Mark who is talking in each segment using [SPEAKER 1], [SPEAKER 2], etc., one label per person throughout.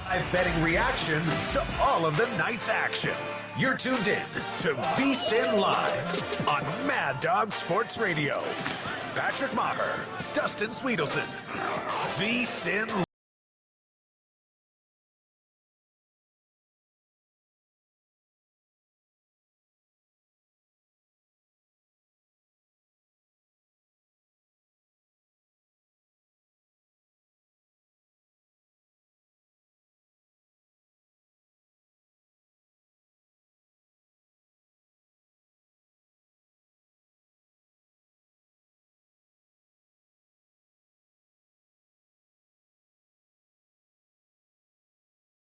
[SPEAKER 1] Live betting reaction to all of the night's action. You're tuned in to VSiN Live on Mad Dog Sports Radio. Patrick Meagher, Dustin Swedelson, VSiN Live.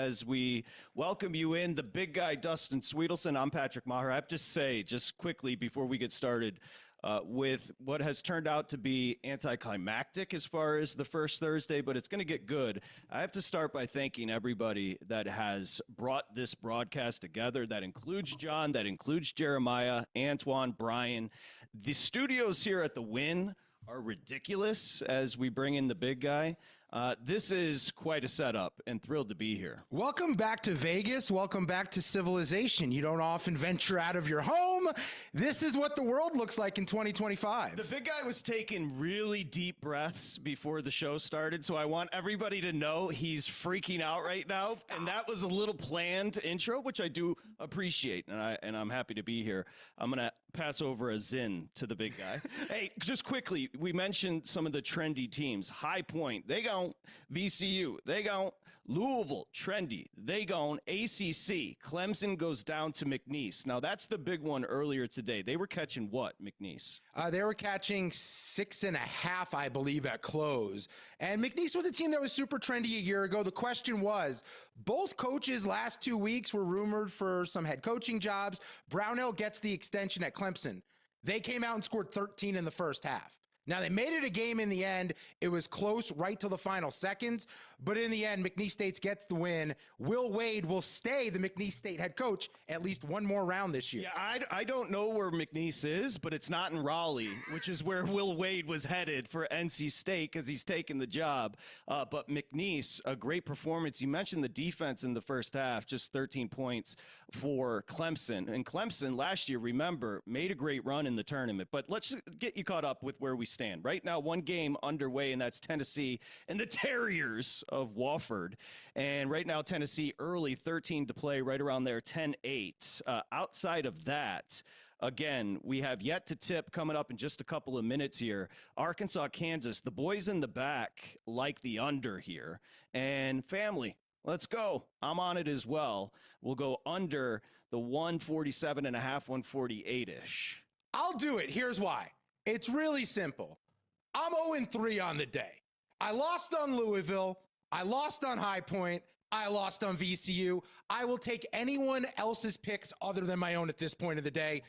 [SPEAKER 2] As we welcome you in, the big guy, Dustin Swedelson. I'm Patrick Meagher. I have to say, just quickly before we get started, with what has turned out to be anticlimactic as far as the first Thursday, but it's going to get good. I have to start by thanking everybody that has brought this broadcast together. That includes John, that includes Jeremiah, Antoine, Brian. The studios here at the Win are ridiculous as we bring in the big guy. This is quite a setup, and thrilled to be here.
[SPEAKER 3] Welcome back to Vegas. Welcome back to civilization. You don't often venture out of your home. This is what the world looks like in 2025.
[SPEAKER 2] The big guy was taking really deep breaths before the show started, so I want everybody to know he's freaking out right now. Stop. And that was a little planned intro, which I do appreciate, and I'm happy to be here. I'm going to pass over a Zin to the big guy. Hey, just quickly, we mentioned some of the trendy teams. High Point, they go. VCU, they go. Louisville, trendy, they go. ACC, Clemson goes down to McNeese. Now, that's the big one earlier today. They were catching what, McNeese?
[SPEAKER 3] They were catching 6.5, I believe, at close. And McNeese was a team that was super trendy a year ago. The question was, both coaches last 2 weeks were rumored for some head coaching jobs. Brownell gets the extension at Clemson. They came out and scored 13 in the first half. Now, they made it a game in the end. It was close right to the final seconds. But in the end, McNeese State gets the win. Will Wade will stay the McNeese State head coach at least one more round this year.
[SPEAKER 2] Yeah, I don't know where McNeese is, but it's not in Raleigh, which is where Will Wade was headed for NC State because he's taken the job. But McNeese, a great performance. You mentioned the defense in the first half, just 13 points for Clemson. And Clemson last year, remember, made a great run in the tournament. But let's get you caught up with where we stand. Right now, one game underway, and that's Tennessee and the Terriers of Wofford. And right now, Tennessee early, 13 to play, right around there, 10-8. Outside of that, again, we have yet to tip coming up in just a couple of minutes here. Arkansas, Kansas, the boys in the back like the under here. And family, let's go. I'm on it as well. We'll go under the 147.5, 148-ish.
[SPEAKER 3] I'll do it. Here's why. It's really simple. I'm 0-3 on the day. I lost on Louisville. I lost on High Point. I lost on VCU. I will take anyone else's picks other than my own at this point of the day.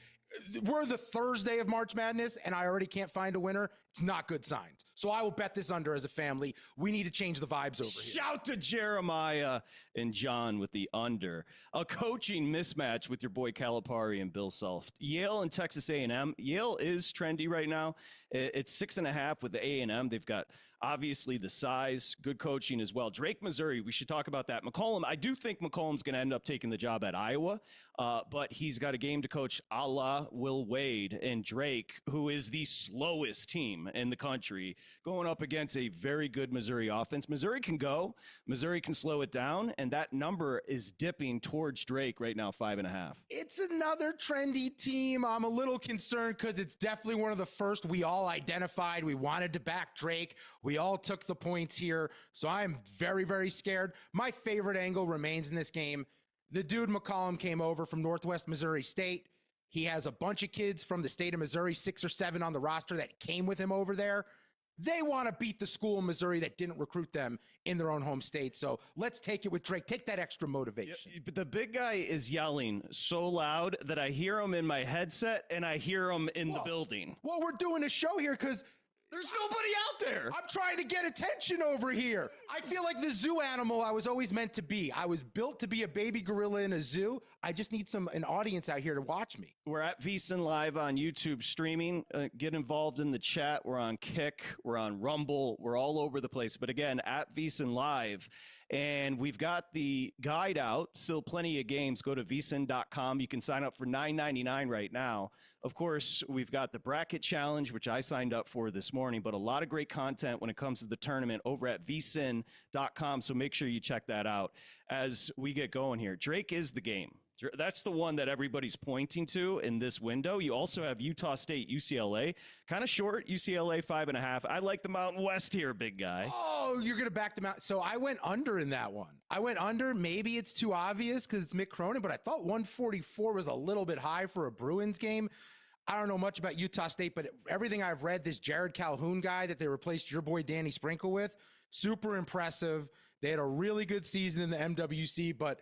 [SPEAKER 3] We're the Thursday of March Madness, and I already can't find a winner. It's not good signs. So I will bet this under as a family. We need to change the vibes over here.
[SPEAKER 2] Shout to Jeremiah and John with the under. A coaching mismatch with your boy Calipari and Bill Self. Yale and Texas A&M. Yale is trendy right now. It's 6.5 with the A&M. They've got obviously the size, good coaching as well. Drake, Missouri, we should talk about that. McCollum, I do think McCollum's going to end up taking the job at Iowa, but he's got a game to coach a la Will Wade and Drake, who is the slowest team in the country, going up against a very good Missouri offense. Missouri can go. Missouri can slow it down, and that number is dipping towards Drake right now, 5.5.
[SPEAKER 3] It's another trendy team. I'm a little concerned because it's definitely one of the first we all identified. We wanted to back Drake. We all took the points here, so I'm very, very scared. My favorite angle remains in this game. The dude McCollum came over from Northwest Missouri State. He has a bunch of kids from the state of Missouri, 6 or 7 on the roster that came with him over there. They want to beat the school in Missouri that didn't recruit them in their own home state. So let's take it with Drake. Take that extra motivation.
[SPEAKER 2] Yeah, but the big guy is yelling so loud that I hear him in my headset and I hear him in the building.
[SPEAKER 3] Well, we're doing a show here because
[SPEAKER 2] there's nobody out there.
[SPEAKER 3] I'm trying to get attention over here. I feel like the zoo animal I was always meant to be. I was built to be a baby gorilla in a zoo. I just need an audience out here to watch me.
[SPEAKER 2] We're at VSiN Live on YouTube streaming. Get involved in the chat. We're on Kick. We're on Rumble. We're all over the place. But again, at VSiN Live. And we've got the guide out, still plenty of games. Go to VSiN.com. You can sign up for $9.99 right now. Of course, we've got the bracket challenge, which I signed up for this morning, but a lot of great content when it comes to the tournament over at VSiN.com. So make sure you check that out as we get going here. Drake is the game. That's the one that everybody's pointing to in this window. You also have Utah State, UCLA. Kind of short, UCLA 5.5. I like the Mountain West here, big guy.
[SPEAKER 3] Oh, you're going to back them out. So I went under in that one. I went under. Maybe it's too obvious because it's Mick Cronin, but I thought 144 was a little bit high for a Bruins game. I don't know much about Utah State, but everything I've read, this Jared Calhoun guy that they replaced your boy Danny Sprinkle with, super impressive. They had a really good season in the MWC, but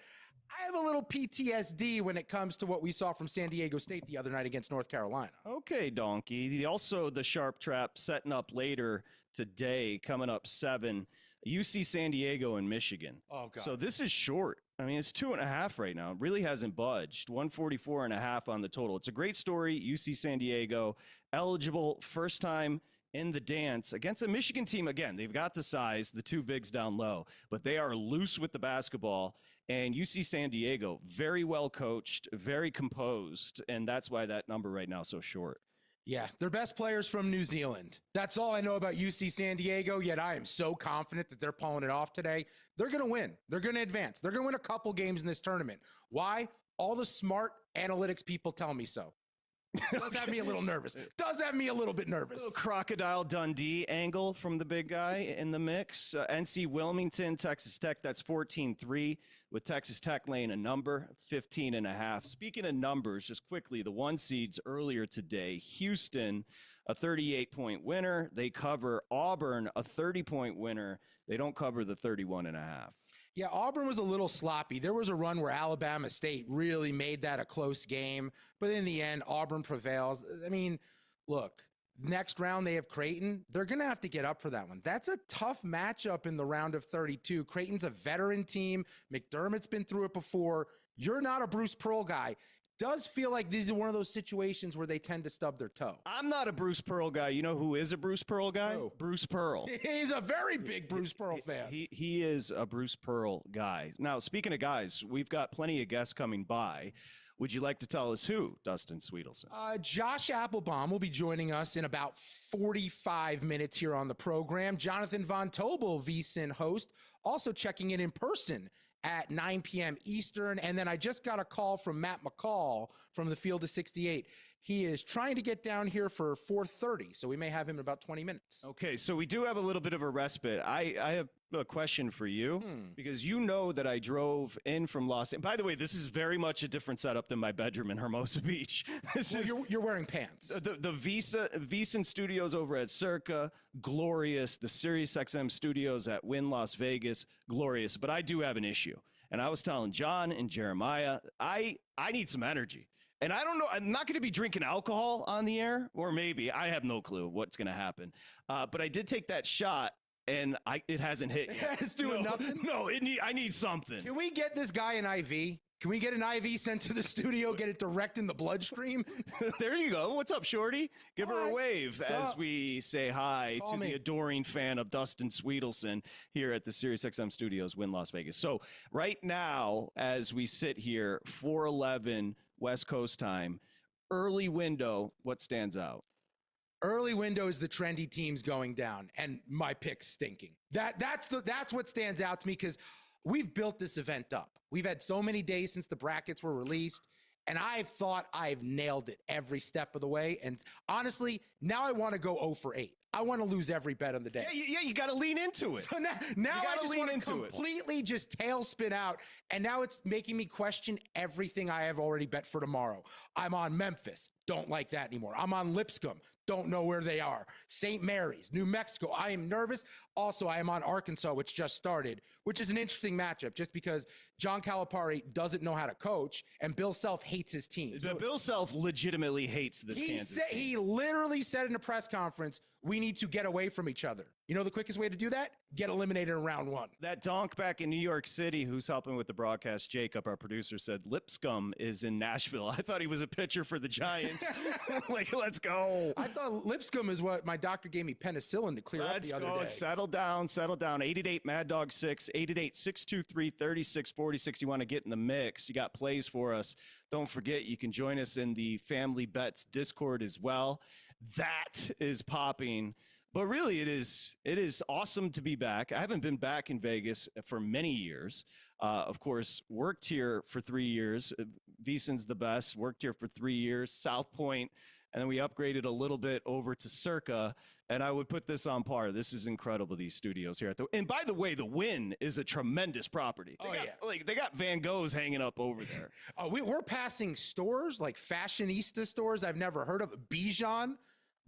[SPEAKER 3] I have a little PTSD when it comes to what we saw from San Diego State the other night against North Carolina.
[SPEAKER 2] Okay, Donkey. Also, the Sharp Trap setting up later today, coming up 7, UC San Diego and Michigan.
[SPEAKER 3] Oh, God.
[SPEAKER 2] So this is short. I mean, it's 2.5 right now. It really hasn't budged. 144.5 on the total. It's a great story. UC San Diego, eligible, first time in the dance against a Michigan team. Again, they've got the size, the two bigs down low, but they are loose with the basketball. And UC San Diego, very well coached, very composed, and that's why that number right now is so short.
[SPEAKER 3] Yeah, their best players from New Zealand. That's all I know about UC San Diego, yet I am so confident that they're pulling it off today. They're going to win. They're going to advance. They're going to win a couple games in this tournament. Why? All the smart analytics people tell me so. Does have me a little nervous. Does have me a little bit nervous.
[SPEAKER 2] A little Crocodile Dundee angle from the big guy in the mix. NC Wilmington, Texas Tech, that's 14-3, with Texas Tech laying a number, 15.5. Speaking of numbers, just quickly, the 1 seeds earlier today, Houston, a 38-point winner. They cover Auburn, a 30-point winner. They don't cover the 31.5.
[SPEAKER 3] Yeah, Auburn was a little sloppy. There was a run where Alabama State really made that a close game, but in the end, Auburn prevails. I mean, look, next round they have Creighton. They're going to have to get up for that one. That's a tough matchup in the round of 32. Creighton's a veteran team. McDermott's been through it before. You're not a Bruce Pearl guy. Does feel like these are one of those situations where they tend to stub their toe.
[SPEAKER 2] I'm not a Bruce Pearl guy. You know who is a Bruce Pearl guy?
[SPEAKER 3] Who?
[SPEAKER 2] Bruce Pearl.
[SPEAKER 3] He's a very big Bruce Pearl fan.
[SPEAKER 2] He is a Bruce Pearl guy. Now, speaking of guys, we've got plenty of guests coming by. Would you like to tell us who, Dustin Swedelson?
[SPEAKER 3] Josh Appelbaum will be joining us in about 45 minutes here on the program. Jonathan Von Tobel, VSiN host, also checking in person at 9 p.m. Eastern. And then I just got a call from Matt McCall from the Field of 68. He is trying to get down here for 4:30, so we may have him in about 20 minutes.
[SPEAKER 2] Okay, so we do have a little bit of a respite. I have a question for you, because you know that I drove in from Los Angeles. By the way, this is very much a different setup than my bedroom in Hermosa Beach.
[SPEAKER 3] You're wearing pants.
[SPEAKER 2] The VSiN studios over at Circa, glorious. The SiriusXM studios at Wynn Las Vegas, glorious. But I do have an issue. And I was telling John and Jeremiah, I need some energy. And I don't know, I'm not going to be drinking alcohol on the air, or maybe. I have no clue what's going to happen. But I did take that shot, and it hasn't hit yet.
[SPEAKER 3] It's doing nothing?
[SPEAKER 2] No, I need something.
[SPEAKER 3] Can we get this guy an IV? Can we get an IV sent to the studio, get it direct in the bloodstream?
[SPEAKER 2] There you go. What's up, Shorty? Give her a wave as we say hi to the adoring fan of Dustin Swedelson here at the SiriusXM studios, Wynn Las Vegas. So right now, as we sit here, 4:11 West Coast time, early window, what stands out?
[SPEAKER 3] Early window is the trendy teams going down, and my pick's stinking. That's what stands out to me, because we've built this event up. We've had so many days since the brackets were released, and I've thought I've nailed it every step of the way. And honestly, now I want to go 0 for 8. I want to lose every bet on the day.
[SPEAKER 2] Yeah, you got to lean into it.
[SPEAKER 3] So now I just want to completely just tailspin out, and now it's making me question everything I have already bet for tomorrow. I'm on Memphis. Don't like that anymore. I'm on Lipscomb. Don't know where they are. St. Mary's, New Mexico. I am nervous. Also, I am on Arkansas, which just started, which is an interesting matchup just because John Calipari doesn't know how to coach, and Bill Self hates his team.
[SPEAKER 2] So Bill Self legitimately hates this Kansas team.
[SPEAKER 3] He literally said in a press conference, we need to get away from each other. You know the quickest way to do that? Get eliminated in round one.
[SPEAKER 2] That donk back in New York City who's helping with the broadcast, Jacob, our producer, said Lipscomb is in Nashville. I thought he was a pitcher for the Giants. Like, let's go.
[SPEAKER 3] I thought Lipscomb is what my doctor gave me penicillin to clear up the other day.
[SPEAKER 2] Settle down. 888 Mad Dog 6, 888-623-3646. You want to get in the mix. You got plays for us. Don't forget, you can join us in the Family Bets Discord as well. That is popping. But really, it is awesome to be back. I haven't been back in Vegas for many years. Of course, worked here for 3 years. VSiN's the best. Worked here for 3 years. South Point, and then we upgraded a little bit over to Circa. And I would put this on par. This is incredible, these studios here. And by the way, the Wynn is a tremendous property. They got Van Goghs hanging up over there.
[SPEAKER 3] We're passing stores, like fashionista stores I've never heard of. Bijan.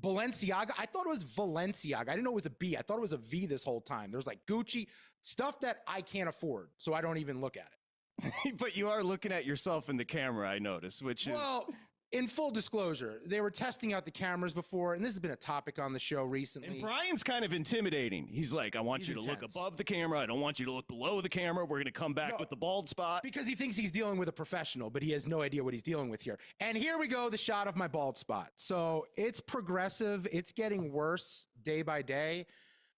[SPEAKER 3] Balenciaga. I thought it was Valenciaga. I didn't know it was a B. I thought it was a V this whole time. There's like Gucci stuff that I can't afford, so I don't even look at
[SPEAKER 2] it. But you are looking at yourself in the camera, I notice, which is...
[SPEAKER 3] Well, in full disclosure, they were testing out the cameras before, and this has been a topic on the show recently.
[SPEAKER 2] And Brian's kind of intimidating. He's like, I want you to look above the camera. I don't want you to look below the camera. We're going to come back with the bald spot.
[SPEAKER 3] Because he thinks he's dealing with a professional, but he has no idea what he's dealing with here. And here we go, the shot of my bald spot. So it's progressive. It's getting worse day by day.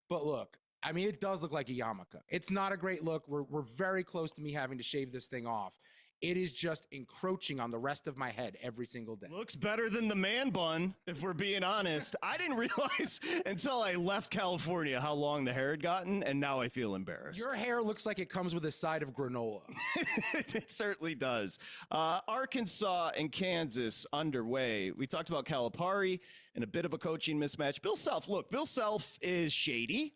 [SPEAKER 3] But look, I mean, it does look like a yarmulke. It's not a great look. We're very close to me having to shave this thing off. It is just encroaching on the rest of my head every single day.
[SPEAKER 2] Looks better than the man bun, if we're being honest. I didn't realize until I left California how long the hair had gotten, and now I feel embarrassed.
[SPEAKER 3] Your hair looks like it comes with a side of granola.
[SPEAKER 2] It certainly does. Arkansas and Kansas underway. We talked about Calipari and a bit of a coaching mismatch. Bill Self, look, Bill Self is shady.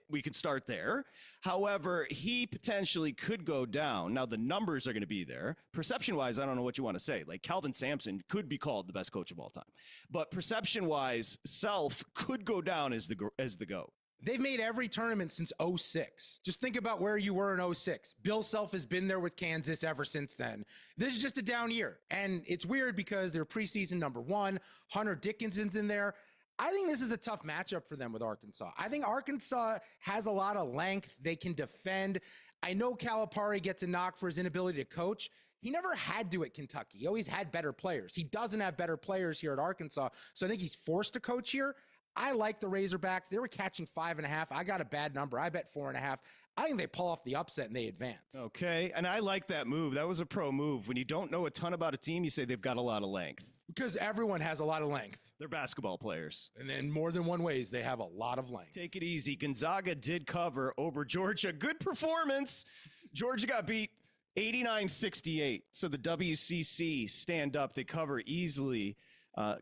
[SPEAKER 2] We could start there. However, he potentially could go down. Now, the numbers are going to be there. Perception-wise, I don't know what you want to say. Like, Calvin Sampson could be called the best coach of all time. But perception-wise, Self could go down as the GOAT.
[SPEAKER 3] They've made every tournament since 06. Just think about where you were in 06. Bill Self has been there with Kansas ever since then. This is just a down year. And it's weird because they're preseason number one. Hunter Dickinson's in there. I think this is a tough matchup for them with Arkansas. I think Arkansas has a lot of length. They can defend. I know Calipari gets a knock for his inability to coach. He never had to at Kentucky. He always had better players. He doesn't have better players here at Arkansas, so I think he's forced to coach here. I like the Razorbacks. They were catching 5.5. I got a bad number. I bet 4.5. I think they pull off the upset and they advance.
[SPEAKER 2] Okay, and I like that move. That was a pro move. When you don't know a ton about a team, you say they've got a lot of length.
[SPEAKER 3] Because everyone has a lot of length.
[SPEAKER 2] They're basketball players.
[SPEAKER 3] And in more than one ways, they have a lot of length.
[SPEAKER 2] Take it easy. Gonzaga did cover over Georgia. Good performance. Georgia got beat 89-68. So the WCC stand up. They cover easily.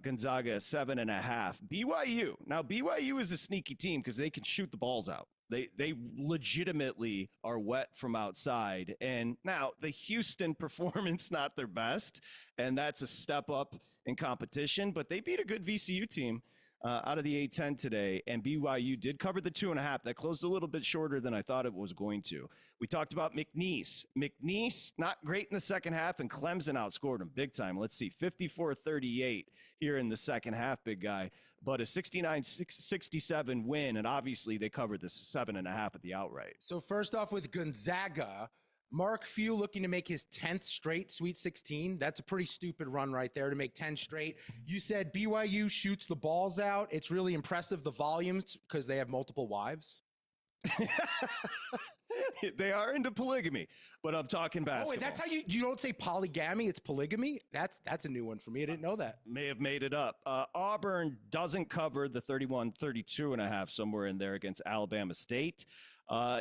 [SPEAKER 2] Gonzaga 7.5. BYU. Now, BYU is a sneaky team because they can shoot the balls out. They legitimately are wet from outside. And now the Houston performance, not their best. And that's a step up in competition. But they beat a good VCU team out of the A10 today. And BYU did cover the 2.5. That closed a little bit shorter than I thought it was going to. We talked about McNeese. McNeese, not great in the second half. And Clemson outscored him big time. Let's see, 54-38 here in the second half, big guy. But a 69-67 win, and obviously they covered the 7.5 at the outright.
[SPEAKER 3] So first off with Gonzaga, Mark Few looking to make his 10th straight Sweet 16. That's a pretty stupid run right there to make 10 straight. You said BYU shoots the balls out. It's really impressive, the volumes, because they have multiple wives.
[SPEAKER 2] They are into polygamy, but I'm talking basketball.
[SPEAKER 3] Oh, wait, that's how you don't say polygamy, it's polygamy? That's a new one for me. I didn't know that.
[SPEAKER 2] May have made it up. Auburn doesn't cover the 31-32.5 somewhere in there against Alabama State.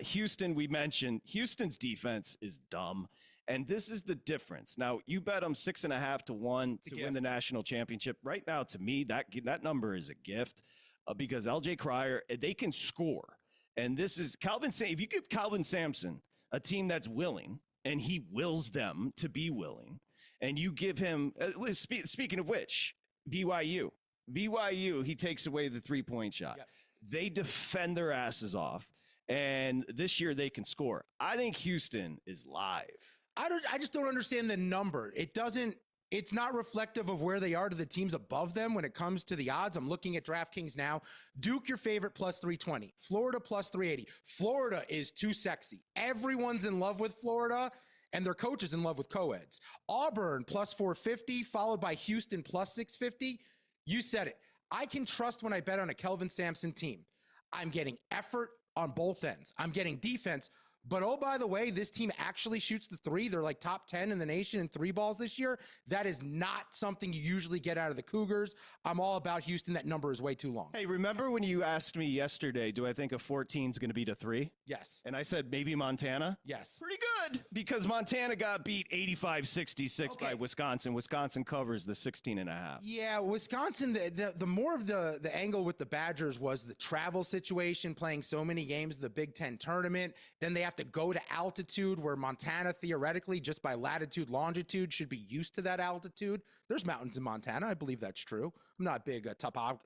[SPEAKER 2] Houston, we mentioned. Houston's defense is dumb, and this is the difference. Now, you bet them 6.5 to 1 to win the national championship. Right now, to me, that number is a gift because LJ Cryer, they can score. And this is if you give Calvin Sampson a team that's willing, and he wills them to be willing, and you give him, speaking of which, BYU, he takes away the 3-point shot. Yep. They defend their asses off, and this year they can score. I think Houston is live.
[SPEAKER 3] I just don't understand the number. It doesn't It's not reflective of where they are to the teams above them when it comes to the odds. I'm looking at DraftKings now. Duke, your favorite, plus 320. Florida, plus 380. Florida is too sexy. Everyone's in love with Florida, and their coach is in love with co-eds. Auburn, plus 450, followed by Houston, plus 650. You said it. I can trust when I bet on a Kelvin Sampson team. I'm getting effort on both ends. I'm getting defense. But, oh, by the way, this team actually shoots the three. They're like top 10 in the nation in three balls this year. That is not something you usually get out of the Cougars. I'm all about Houston. That number is way too long.
[SPEAKER 2] Hey, remember when you asked me yesterday, do I think a 14 is going to beat a 3?
[SPEAKER 3] Yes.
[SPEAKER 2] And I said maybe Montana?
[SPEAKER 3] Yes.
[SPEAKER 2] Pretty good, because Montana got beat 85-66 by Wisconsin. Wisconsin covers the 16.5.
[SPEAKER 3] Yeah, Wisconsin, the more of the angle with the Badgers was the travel situation, playing so many games of the Big Ten tournament. Then they have to go to altitude where Montana, theoretically, just by latitude, longitude, should be used to that altitude. There's mountains in Montana. I believe that's true. I'm not a big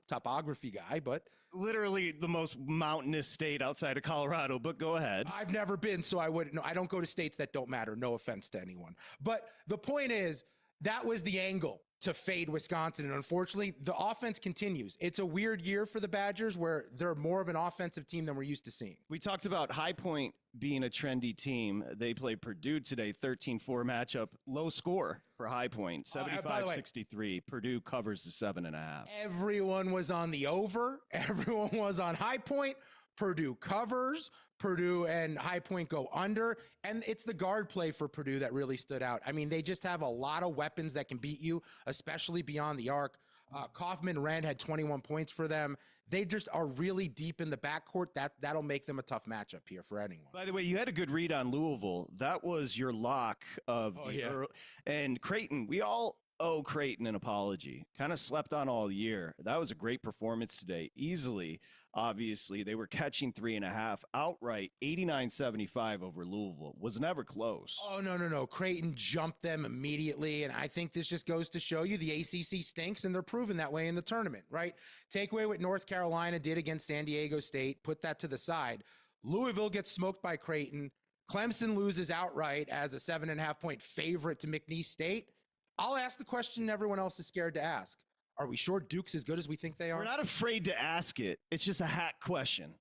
[SPEAKER 3] topography guy, but
[SPEAKER 2] Literally the most mountainous state outside of Colorado, but go ahead.
[SPEAKER 3] I've never been, so I wouldn't know. I don't go to states that don't matter. No offense to anyone. But the point is, that was the angle to fade Wisconsin. And unfortunately, the offense continues. It's a weird year for the Badgers where they're more of an offensive team than we're used to seeing.
[SPEAKER 2] We talked about High Point being a trendy team. They play Purdue today, 13-4 matchup. Low score for High Point, 75-63. Purdue covers the 7.5.
[SPEAKER 3] Everyone was on the over. Everyone was on High Point. Purdue covers. Purdue and High Point go under. And it's the guard play for Purdue that really stood out. I mean, they just have a lot of weapons that can beat you, especially beyond the arc. Kaufman-Wren had 21 points for them. They just are really deep in the backcourt. That'll make them a tough matchup here for anyone.
[SPEAKER 2] By the way, you had a good read on Louisville. That was your lock of and Creighton. We all owe Creighton an apology. Kind of slept on all year. That was a great performance today. Easily, obviously, they were catching 3.5 outright, 89-75 over Louisville. Was never close.
[SPEAKER 3] Oh, no. Creighton jumped them immediately, and I think this just goes to show you the ACC stinks, and they're proven that way in the tournament, right? Take away what North Carolina did against San Diego State, put that to the side. Louisville gets smoked by Creighton. Clemson loses outright as a 7.5-point favorite to McNeese State. I'll ask the question everyone else is scared to ask. Are we sure Duke's as good as we think they are?
[SPEAKER 2] We're not afraid to ask it. It's just a hack question.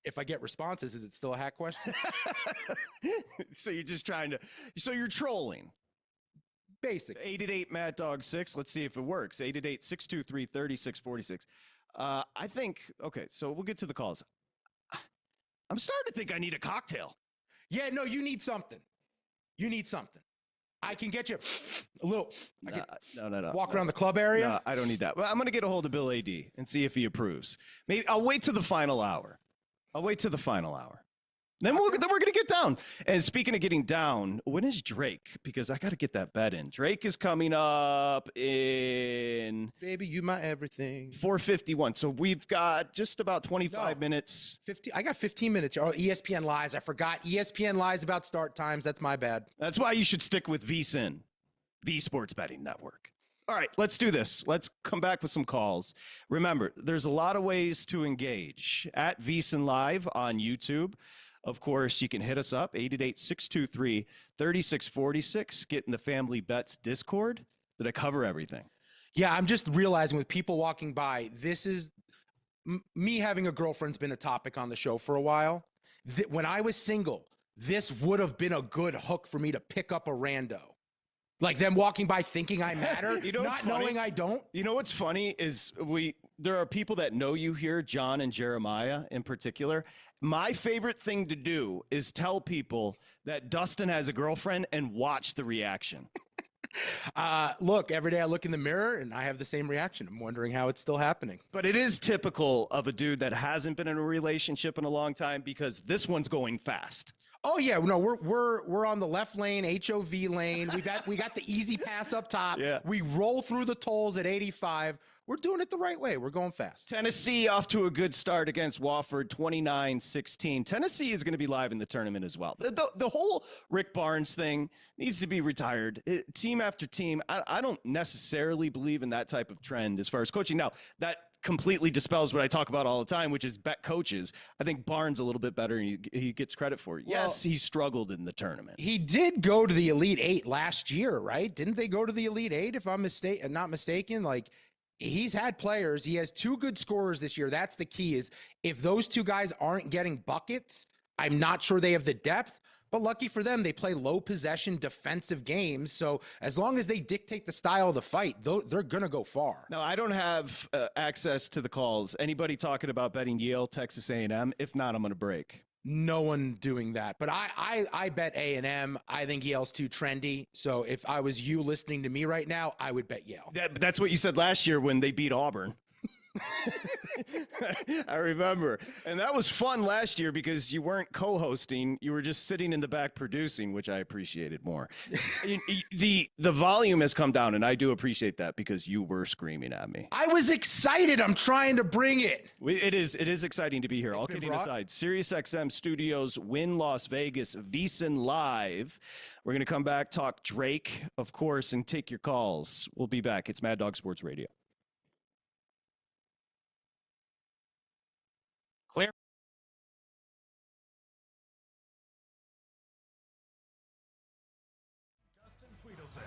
[SPEAKER 3] If I get responses, is it still a hack question?
[SPEAKER 2] So you're just trying to, so you're trolling.
[SPEAKER 3] Basically.
[SPEAKER 2] 888 Mad Dog 6. Let's see if it works. 888-623-3646. I think, okay, so we'll get to the calls. I'm starting to think I need a cocktail.
[SPEAKER 3] Yeah, no, you need something. You need something. I can get you a little. No. Walk around the club area.
[SPEAKER 2] No, I don't need that. Well, I'm going to get a hold of Bill AD and see if he approves. Maybe I'll wait to the final hour. Then we're going to get down. And speaking of getting down, when is Drake? Because I got to get that bet in. Drake is coming up in...
[SPEAKER 3] Baby, you my everything.
[SPEAKER 2] 4:51. So we've got just about 25 minutes.
[SPEAKER 3] 50. I got 15 minutes here. Oh, ESPN lies. I forgot. ESPN lies about start times. That's my bad.
[SPEAKER 2] That's why you should stick with VSiN, the Sports Betting Network. All right, let's do this. Let's come back with some calls. Remember, there's a lot of ways to engage. At VSiN Live on YouTube. Of course, you can hit us up, 888-623-3646. Get in the Family Bets Discord. Did I cover everything?
[SPEAKER 3] Yeah, I'm just realizing with people walking by, this is me having a girlfriend's been a topic on the show for a while. When I was single, this would have been a good hook for me to pick up a rando. Like them walking by thinking I matter, not knowing I don't.
[SPEAKER 2] You know what's funny is there are people that know you here, John and Jeremiah in particular. My favorite thing to do is tell people that Dustin has a girlfriend and watch the reaction.
[SPEAKER 3] Look, every day I look in the mirror and I have the same reaction. I'm wondering how it's still happening.
[SPEAKER 2] But it is typical of a dude that hasn't been in a relationship in a long time because this one's going fast.
[SPEAKER 3] Oh yeah, no, we're on the left lane, HOV lane. We got the easy pass up top.
[SPEAKER 2] Yeah.
[SPEAKER 3] We roll through the tolls at 85. We're doing it the right way. We're going fast.
[SPEAKER 2] Tennessee off to a good start against Wofford, 29-16. Tennessee is going to be live in the tournament as well. The whole Rick Barnes thing needs to be retired. Team after team, I don't necessarily believe in that type of trend as far as coaching. Now, that completely dispels what I talk about all the time, which is bet coaches. I think Barnes a little bit better, and he gets credit for it. Yes, he struggled in the tournament.
[SPEAKER 3] He did go to the Elite Eight last year, right? Didn't they go to the Elite Eight, if I'm not mistaken? Like, he's had players. He has 2 good scorers this year. That's the key, is if those 2 guys aren't getting buckets, I'm not sure they have the depth. But lucky for them, they play low possession defensive games. So as long as they dictate the style of the fight, they're going to go far.
[SPEAKER 2] Now, I don't have access to the calls. Anybody talking about betting Yale, Texas A&M? If not, I'm going to break.
[SPEAKER 3] No one doing that. But I bet A&M. I think Yale's too trendy. So if I was you listening to me right now, I would bet Yale.
[SPEAKER 2] That's what you said last year when they beat Auburn. I remember. And that was fun last year because you weren't co-hosting. You were just sitting in the back producing, which I appreciated more. The volume has come down, and I do appreciate that because you were screaming at me.
[SPEAKER 3] I was excited. I'm trying to bring it.
[SPEAKER 2] It is exciting to be here. All kidding aside, SiriusXM Studios, Win Las Vegas, VSiN Live. We're going to come back, talk Drake, of course, and take your calls. We'll be back. It's Mad Dog Sports Radio.
[SPEAKER 3] Clear.
[SPEAKER 1] Dustin Swedelson.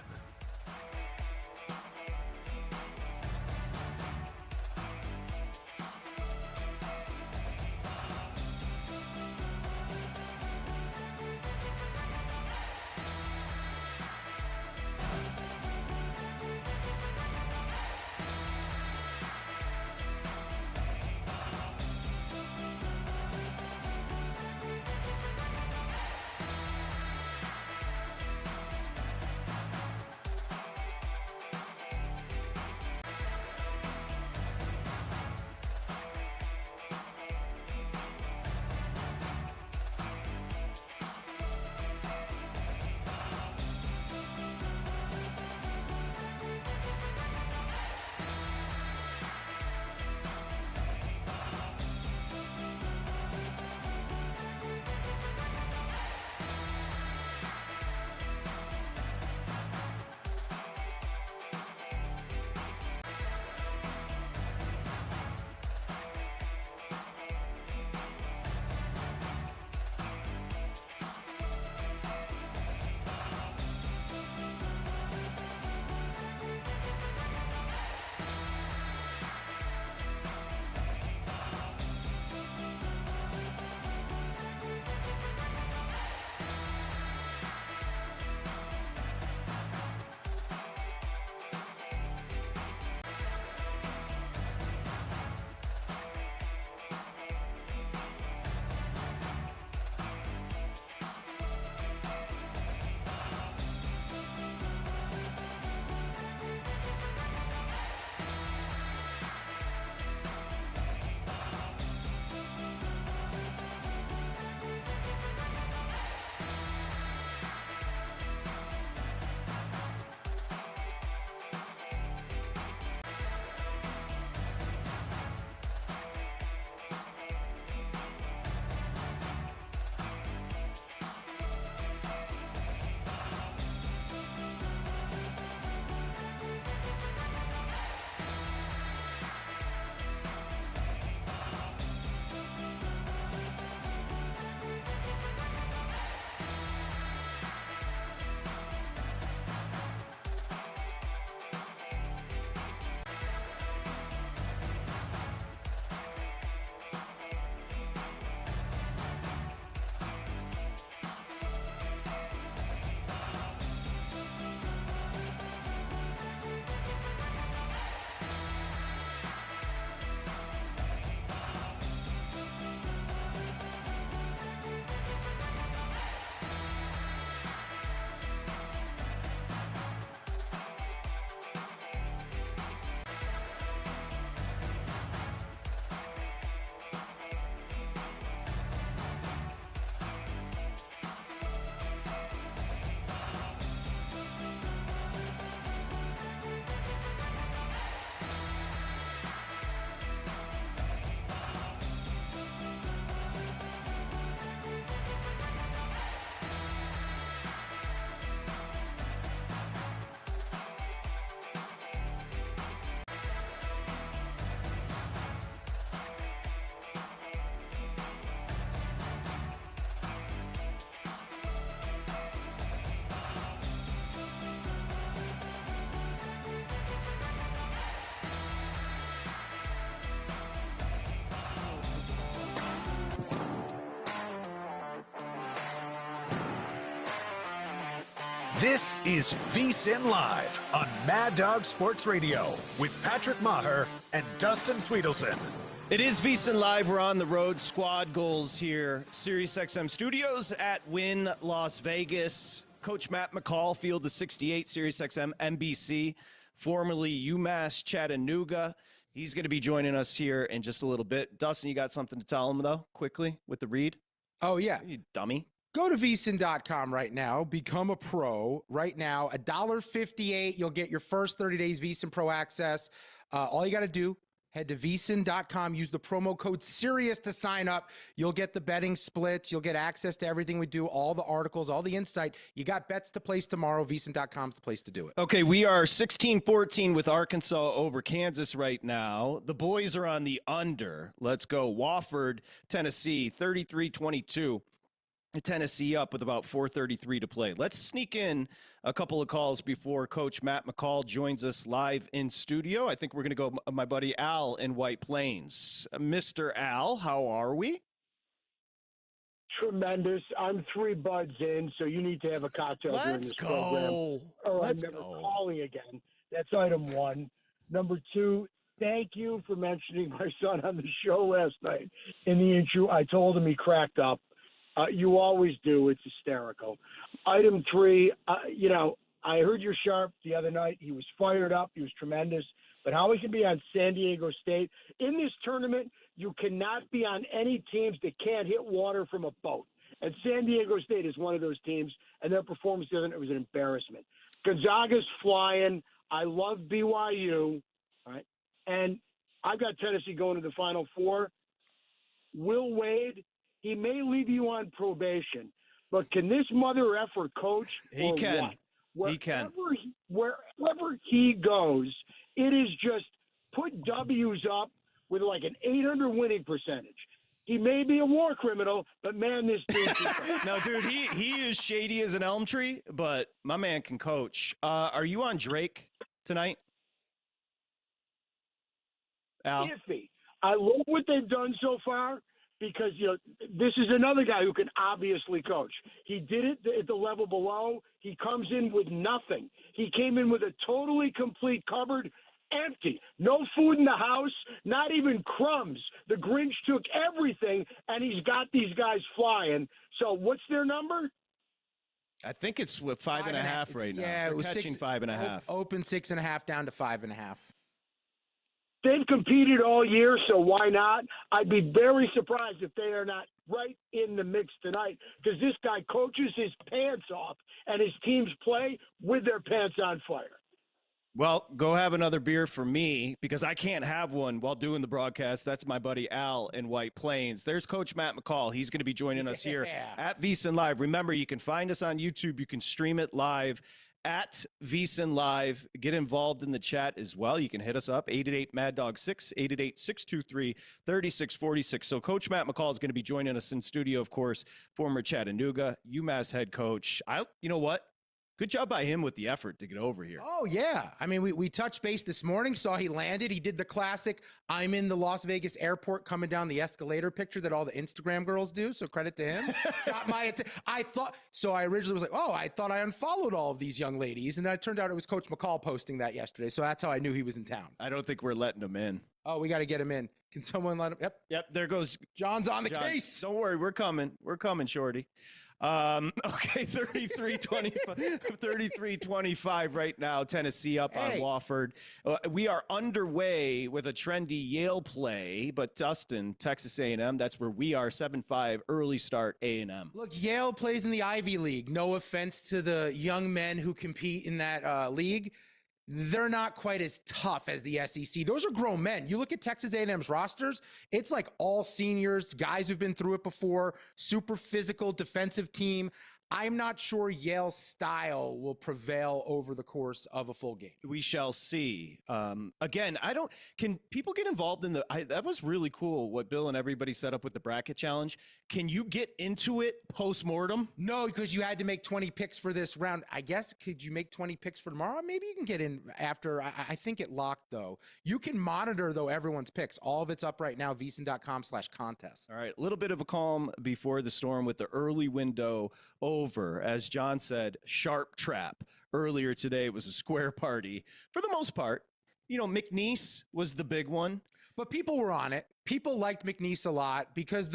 [SPEAKER 1] This is VSiN Live on Mad Dog Sports Radio with Patrick Maher and Dustin Swedelson.
[SPEAKER 2] It is VSiN Live. We're on the road. Squad goals here. SiriusXM Studios at Wynn, Las Vegas. Coach Matt McCall, field of 68, SiriusXM NBC, formerly UMass Chattanooga. He's going to be joining us here in just a little bit. Dustin, you got something to tell him, though, quickly, with the read?
[SPEAKER 3] Oh, yeah.
[SPEAKER 2] You dummy.
[SPEAKER 3] Go to VSiN.com right now. Become a pro right now. $1.58. You'll get your first 30 days VSiN Pro access. All you got to do, head to VSiN.com. Use the promo code SIRIUS to sign up. You'll get the betting splits. You'll get access to everything we do, all the articles, all the insight. You got bets to place tomorrow. VSiN.com is the place to do it.
[SPEAKER 2] Okay, we are 16-14 with Arkansas over Kansas right now. The boys are on the under. Let's go. Wofford, Tennessee, 33-22. Tennessee up with about 4:33 to play. Let's sneak in a couple of calls before Coach Matt McCall joins us live in studio. I think we're going to go my buddy Al in White Plains. Mr. Al, how are we?
[SPEAKER 4] Tremendous. I'm 3 buds in, so you need to have a cocktail during this program. Or I'm never calling again. That's item 1. Number 2, thank you for mentioning my son on the show last night. In the intro, I told him he cracked up. You always do. It's hysterical. Item 3, I heard your sharp the other night. He was fired up. He was tremendous. But how he can be on San Diego State. In this tournament, you cannot be on any teams that can't hit water from a boat. And San Diego State is one of those teams, and their performance the other night was an embarrassment. Gonzaga's flying. I love BYU. All right? And I've got Tennessee going to the Final Four. Will Wade, he may leave you on probation, but can this mother effer coach?
[SPEAKER 2] He can.
[SPEAKER 4] What?
[SPEAKER 2] He can.
[SPEAKER 4] Wherever he goes, it is just put W's up with like an 800 winning percentage. He may be a war criminal, but man, this dude.
[SPEAKER 2] No, dude, he is shady as an elm tree, but my man can coach. Are you on Drake tonight, Al?
[SPEAKER 4] Iffy. I love what they've done so far. Because, this is another guy who can obviously coach. He did it at the level below. He comes in with nothing. He came in with a totally complete cupboard, empty. No food in the house, not even crumbs. The Grinch took everything, and he's got these guys flying. So what's their number?
[SPEAKER 2] I think it's with 5.5 right now.
[SPEAKER 3] Yeah, it was
[SPEAKER 2] catching 5.5.
[SPEAKER 3] Open 6.5 down to 5.5.
[SPEAKER 4] They've competed all year, so why not? I'd be very surprised if they are not right in the mix tonight because this guy coaches his pants off and his teams play with their pants on fire.
[SPEAKER 2] Well, go have another beer for me because I can't have one while doing the broadcast. That's my buddy Al in White Plains. There's Coach Matt McCall. He's going to be joining us here at VSiN Live. Remember, you can find us on YouTube. You can stream it live at VSiN Live. Get involved in the chat as well. You can hit us up, 888-MAD-DOG-6, 888-623-3646. So Coach Matt McCall is going to be joining us in studio, of course, former Chattanooga, UMass head coach. You know what? Good job by him with the effort to get over here.
[SPEAKER 3] Oh, yeah. I mean, we touched base this morning, saw he landed. He did the classic, I'm in the Las Vegas airport coming down the escalator picture that all the Instagram girls do. So credit to him. Got my I originally was like, I thought I unfollowed all of these young ladies. And then it turned out it was Coach McCall posting that yesterday. So that's how I knew he was in town.
[SPEAKER 2] I don't think we're letting him in.
[SPEAKER 3] Oh, we got to get him in. Can someone let him?
[SPEAKER 2] Yep. There goes.
[SPEAKER 3] John's on the case.
[SPEAKER 2] Don't worry. We're coming. We're coming, Shorty. Okay, 33-25 right now. Tennessee up on Wofford. We are underway with a trendy Yale play, but Dustin, Texas A&M, that's where we are, 7-5, early start A&M.
[SPEAKER 3] Look, Yale plays in the Ivy League. No offense to the young men who compete in that league. They're not quite as tough as the SEC. Those are grown men. You look at Texas A&M's rosters, it's like all seniors, guys who've been through it before, super physical defensive team. I'm not sure Yale's style will prevail over the course of a full game.
[SPEAKER 2] We shall see. Again, can people get involved in that was really cool what Bill and everybody set up with the bracket challenge. Can you get into it post-mortem?
[SPEAKER 3] No, because you had to make 20 picks for this round. I guess, could you make 20 picks for tomorrow? Maybe you can get in after. I think it locked, though. You can monitor, though, everyone's picks. All of it's up right now, VSiN.com/contest.
[SPEAKER 2] All right, a little bit of a calm before the storm with the early window over. As John said, sharp trap. Earlier today, it was a square party. For the most part, McNeese was the big one.
[SPEAKER 3] But people were on it. People liked McNeese a lot because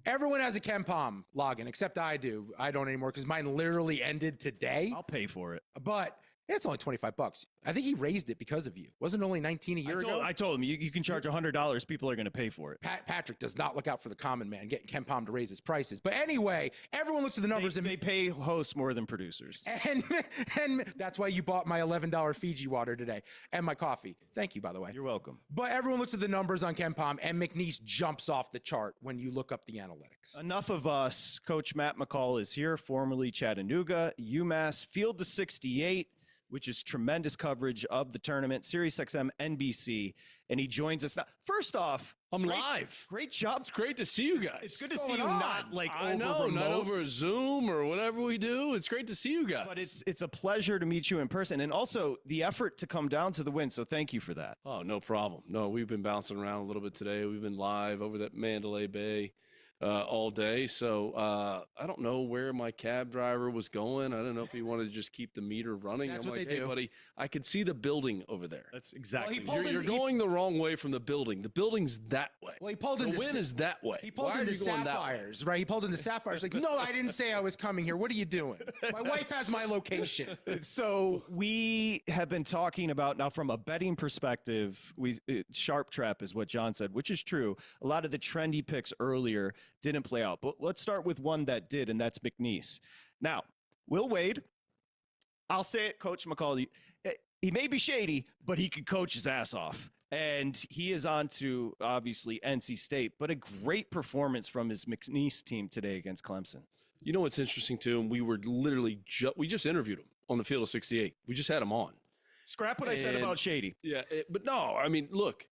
[SPEAKER 3] everyone has a KenPom login, except I do. I don't anymore because mine literally ended today.
[SPEAKER 2] I'll pay for it.
[SPEAKER 3] But it's only $25. I think he raised it because of you. Wasn't it only 19 a year ago?
[SPEAKER 2] I told him you can charge $100. People are going to pay for it.
[SPEAKER 3] Patrick does not look out for the common man, getting KenPom to raise his prices. But anyway, everyone looks at the numbers
[SPEAKER 2] they pay hosts more than producers.
[SPEAKER 3] And that's why you bought my $11 Fiji water today and my coffee. Thank you, by the way.
[SPEAKER 2] You're welcome.
[SPEAKER 3] But everyone looks at the numbers on KenPom, and McNeese jumps off the chart when you look up the analytics.
[SPEAKER 2] Enough of us. Coach Matt McCall is here, formerly Chattanooga, UMass, Field to 68. Which is tremendous coverage of the tournament, SiriusXM, NBC, and he joins us now. First off,
[SPEAKER 5] I'm live.
[SPEAKER 2] Great job.
[SPEAKER 5] It's great to see you guys.
[SPEAKER 2] It's good to see you, not like
[SPEAKER 5] I
[SPEAKER 2] over
[SPEAKER 5] know,
[SPEAKER 2] remote.
[SPEAKER 5] not over Zoom or whatever we do. It's great to see you guys.
[SPEAKER 2] But it's a pleasure to meet you in person, and also the effort to come down to the win. So thank you for that.
[SPEAKER 5] Oh, no problem. No, we've been bouncing around a little bit today. We've been live over that Mandalay Bay all day. So I don't know where my cab driver was going. I don't know if he wanted to just keep the meter running.
[SPEAKER 3] That's
[SPEAKER 5] I'm
[SPEAKER 3] what
[SPEAKER 5] like,
[SPEAKER 3] they
[SPEAKER 5] hey,
[SPEAKER 3] do.
[SPEAKER 5] buddy, I could see the building over there.
[SPEAKER 2] That's exactly.
[SPEAKER 5] You're going the wrong way from the building. The building's that way.
[SPEAKER 3] Well, he pulled
[SPEAKER 5] the
[SPEAKER 3] into
[SPEAKER 5] win is that way.
[SPEAKER 3] He pulled
[SPEAKER 5] Why
[SPEAKER 3] into
[SPEAKER 5] are you going that way?
[SPEAKER 3] Sapphires, right? He pulled into Sapphires. Like, no, I didn't say I was coming here. What are you doing? My wife has my location.
[SPEAKER 2] So we have been talking about now from a betting perspective. Sharp trap is what John said, which is true. A lot of the trendy picks earlier didn't play out, but let's start with one that did, and that's McNeese. Now, Will Wade, I'll say it, Coach McCall, he may be shady, but he can coach his ass off. And he is on to, obviously, NC State, but a great performance from his McNeese team today against Clemson.
[SPEAKER 5] You know what's interesting, too? And we were literally we just interviewed him on the Field of 68. We just had him on.
[SPEAKER 2] Scrap what I said about shady.
[SPEAKER 5] Yeah, but no, I mean, look,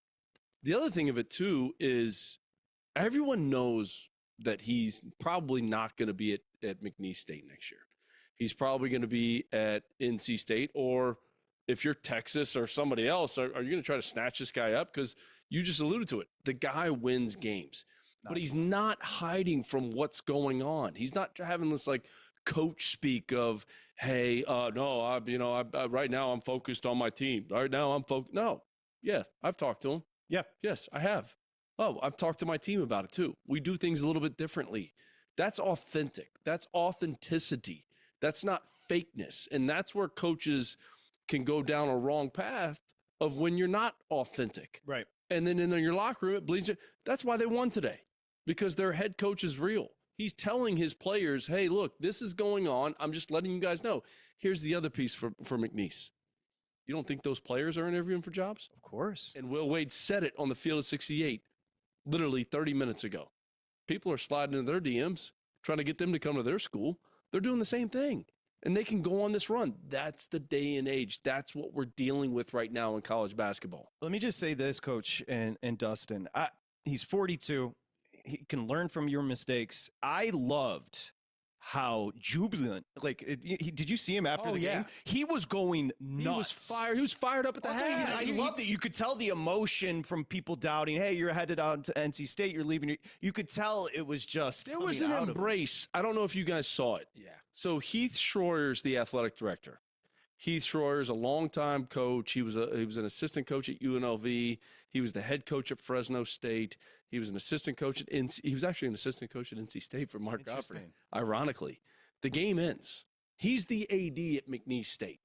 [SPEAKER 5] the other thing of it, too, is everyone knows that he's probably not going to be at McNeese State next year. He's probably going to be at NC State, or if you're Texas or somebody else, are you going to try to snatch this guy up? Because you just alluded to it. The guy wins games, but he's not hiding from what's going on. He's not having this like coach speak of, hey, no, right now I'm focused on my team. Right now I'm focused. No. Yeah, I've talked to him.
[SPEAKER 2] Yeah.
[SPEAKER 5] Yes, I have. Oh, I've talked to my team about it too. We do things a little bit differently. That's authentic. That's authenticity. That's not fakeness. And that's where coaches can go down a wrong path of when you're not authentic.
[SPEAKER 2] Right.
[SPEAKER 5] And then in your locker room, it bleeds you. That's why they won today, because their head coach is real. He's telling his players, hey, look, this is going on. I'm just letting you guys know. Here's the other piece for McNeese. You don't think those players are interviewing for jobs?
[SPEAKER 2] Of course.
[SPEAKER 5] And Will Wade said it on the Field of 68 literally 30 minutes ago. People are sliding into their DMs, trying to get them to come to their school. They're doing the same thing, and they can go on this run. That's the day and age. That's what we're dealing with right now in college basketball.
[SPEAKER 2] Let me just say this, Coach and Dustin. He's 42. He can learn from your mistakes. I loved how jubilant, did you see him after the game? He was going nuts.
[SPEAKER 5] He was fired up at the half.
[SPEAKER 2] I loved it. You could tell the emotion from people doubting, hey, you're headed out to NC State, you're leaving. You could tell it was just
[SPEAKER 5] there was an embrace. I don't know if you guys saw it.
[SPEAKER 3] Yeah.
[SPEAKER 5] So Heath Schroyer's the athletic director. Heath Schroyer's a longtime coach. He was an assistant coach at UNLV. He was the head coach at Fresno State. He was an assistant coach at NC. He was actually an assistant coach at NC State for Mark Godfrey. Ironically, the game ends. He's the AD at McNeese State.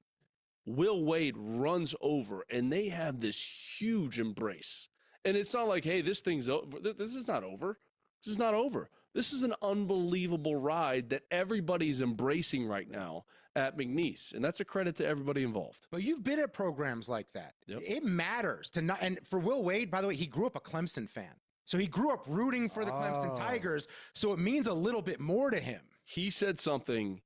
[SPEAKER 5] Will Wade runs over, and they have this huge embrace. And it's not like, hey, this thing's over. This is not over. This is not over. This is an unbelievable ride that everybody's embracing right now at McNeese, and that's a credit to everybody involved.
[SPEAKER 3] But you've been at programs like that.
[SPEAKER 5] Yep.
[SPEAKER 3] It matters to not. And for Will Wade, by the way, he grew up a Clemson fan. So he grew up rooting for the Clemson Tigers. So it means a little bit more to him.
[SPEAKER 5] He said something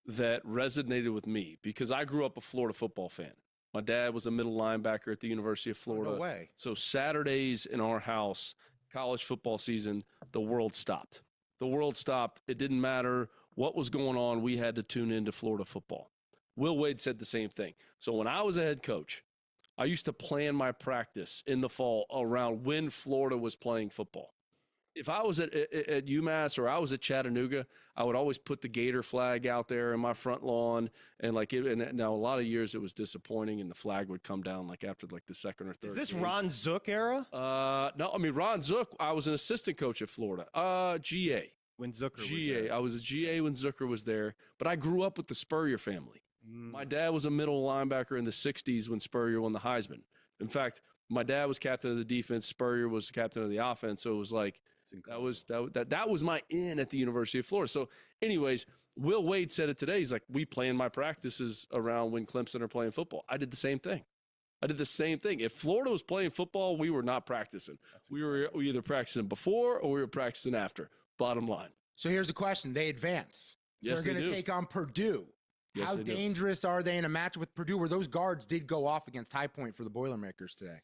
[SPEAKER 5] that resonated with me because I grew up a Florida football fan. My dad was a middle linebacker at the University of Florida.
[SPEAKER 3] No way.
[SPEAKER 5] So Saturdays in our house, college football season, the world stopped. The world stopped. It didn't matter what was going on. We had to tune into Florida football. Will Wade said the same thing. So when I was a head coach, I used to plan my practice in the fall around when Florida was playing football. If I was at UMass or I was at Chattanooga, I would always put the Gator flag out there in my front lawn. And and now a lot of years it was disappointing and the flag would come down like after like the second or third.
[SPEAKER 2] Is this
[SPEAKER 5] game.
[SPEAKER 2] Ron Zook era?
[SPEAKER 5] No, I mean, Ron Zook, I was an assistant coach at Florida. GA.
[SPEAKER 2] When Zucker was
[SPEAKER 5] GA.
[SPEAKER 2] there.
[SPEAKER 5] I was a GA when Zucker was there, but I grew up with the Spurrier family. My dad was a middle linebacker in the 60s when Spurrier won the Heisman. In fact, my dad was captain of the defense. Spurrier was captain of the offense. So it was like, that was my in at the University of Florida. So anyways, Will Wade said it today. He's like, we plan my practices around when Clemson are playing football. I did the same thing. If Florida was playing football, we were not practicing. We were either practicing before or we were practicing after. Bottom line.
[SPEAKER 3] So here's the question. They advance.
[SPEAKER 5] Yes,
[SPEAKER 3] They're going to take on Purdue.
[SPEAKER 5] Yes,
[SPEAKER 3] How
[SPEAKER 5] they do.
[SPEAKER 3] dangerous are they in a match with Purdue where those guards did go off against High Point for the Boilermakers today?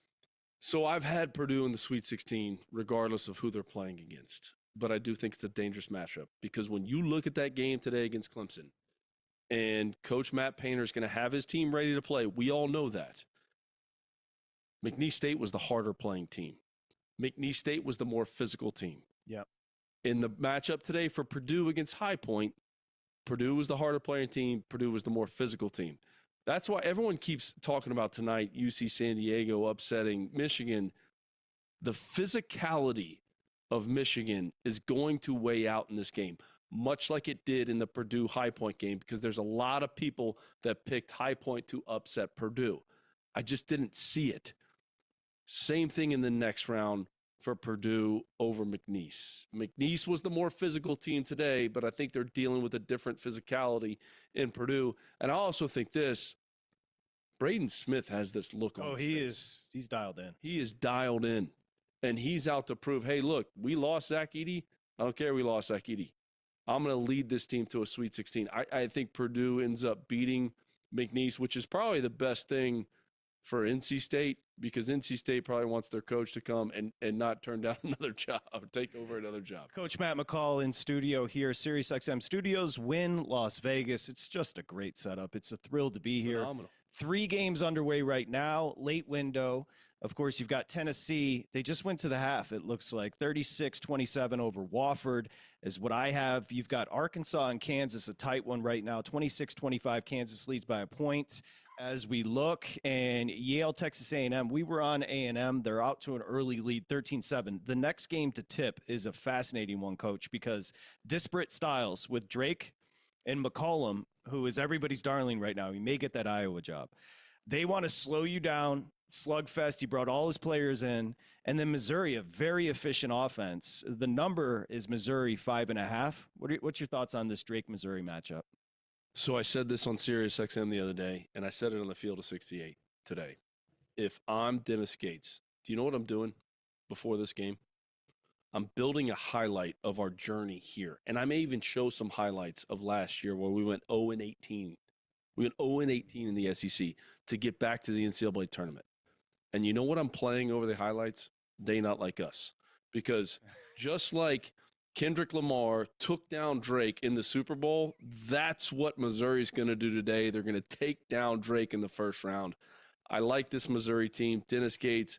[SPEAKER 5] So I've had Purdue in the Sweet 16, regardless of who they're playing against. But I do think it's a dangerous matchup because when you look at that game today against Clemson and Coach Matt Painter is going to have his team ready to play, we all know that. McNeese State was the harder playing team. McNeese State was the more physical team.
[SPEAKER 2] Yep.
[SPEAKER 5] In the matchup today for Purdue against High Point, Purdue was the harder playing team. Purdue was the more physical team. That's why everyone keeps talking about tonight, UC San Diego upsetting Michigan. The physicality of Michigan is going to weigh out in this game, much like it did in the Purdue High Point game, because there's a lot of people that picked High Point to upset Purdue. I just didn't see it. Same thing in the next round for Purdue over McNeese. McNeese was the more physical team today, but I think they're dealing with a different physicality in Purdue. And I also think Braden Smith has this look on his face.
[SPEAKER 2] He's dialed in.
[SPEAKER 5] He is dialed in, and he's out to prove, hey, look, we lost Zach Edey. I don't care we lost Zach Edey. I'm going to lead this team to a Sweet 16. I think Purdue ends up beating McNeese, which is probably the best thing for NC State, because NC State probably wants their coach to come and not turn down another job, take over another job.
[SPEAKER 2] Coach Matt McCall in studio here, SiriusXM Studios, Win Las Vegas. It's just a great setup. It's a thrill to be here.
[SPEAKER 5] Phenomenal. 3
[SPEAKER 2] games underway right now, late window. Of course, you've got Tennessee. They just went to the half, it looks like. 36-27 over Wofford is what I have. You've got Arkansas and Kansas, a tight one right now. 26-25, Kansas leads by a point. As we look, and Yale, Texas A&M, we were on A&M. They're out to an early lead, 13-7. The next game to tip is a fascinating one, Coach, because disparate styles with Drake and McCollum, who is everybody's darling right now. He may get that Iowa job. They want to slow you down, slugfest. He brought all his players in. And then Missouri, a very efficient offense. The number is Missouri 5.5. What's your thoughts on this Drake-Missouri matchup?
[SPEAKER 5] So I said this on SiriusXM the other day, and I said it on the Field of 68 today. If I'm Dennis Gates, do you know what I'm doing before this game? I'm building a highlight of our journey here. And I may even show some highlights of last year where we went 0-18. We went 0-18 in the SEC to get back to the NCAA tournament. And you know what I'm playing over the highlights? They Not Like Us. Because just like Kendrick Lamar took down Drake in the Super Bowl, that's what Missouri's going to do today. They're going to take down Drake in the first round. I like this Missouri team. Dennis Gates,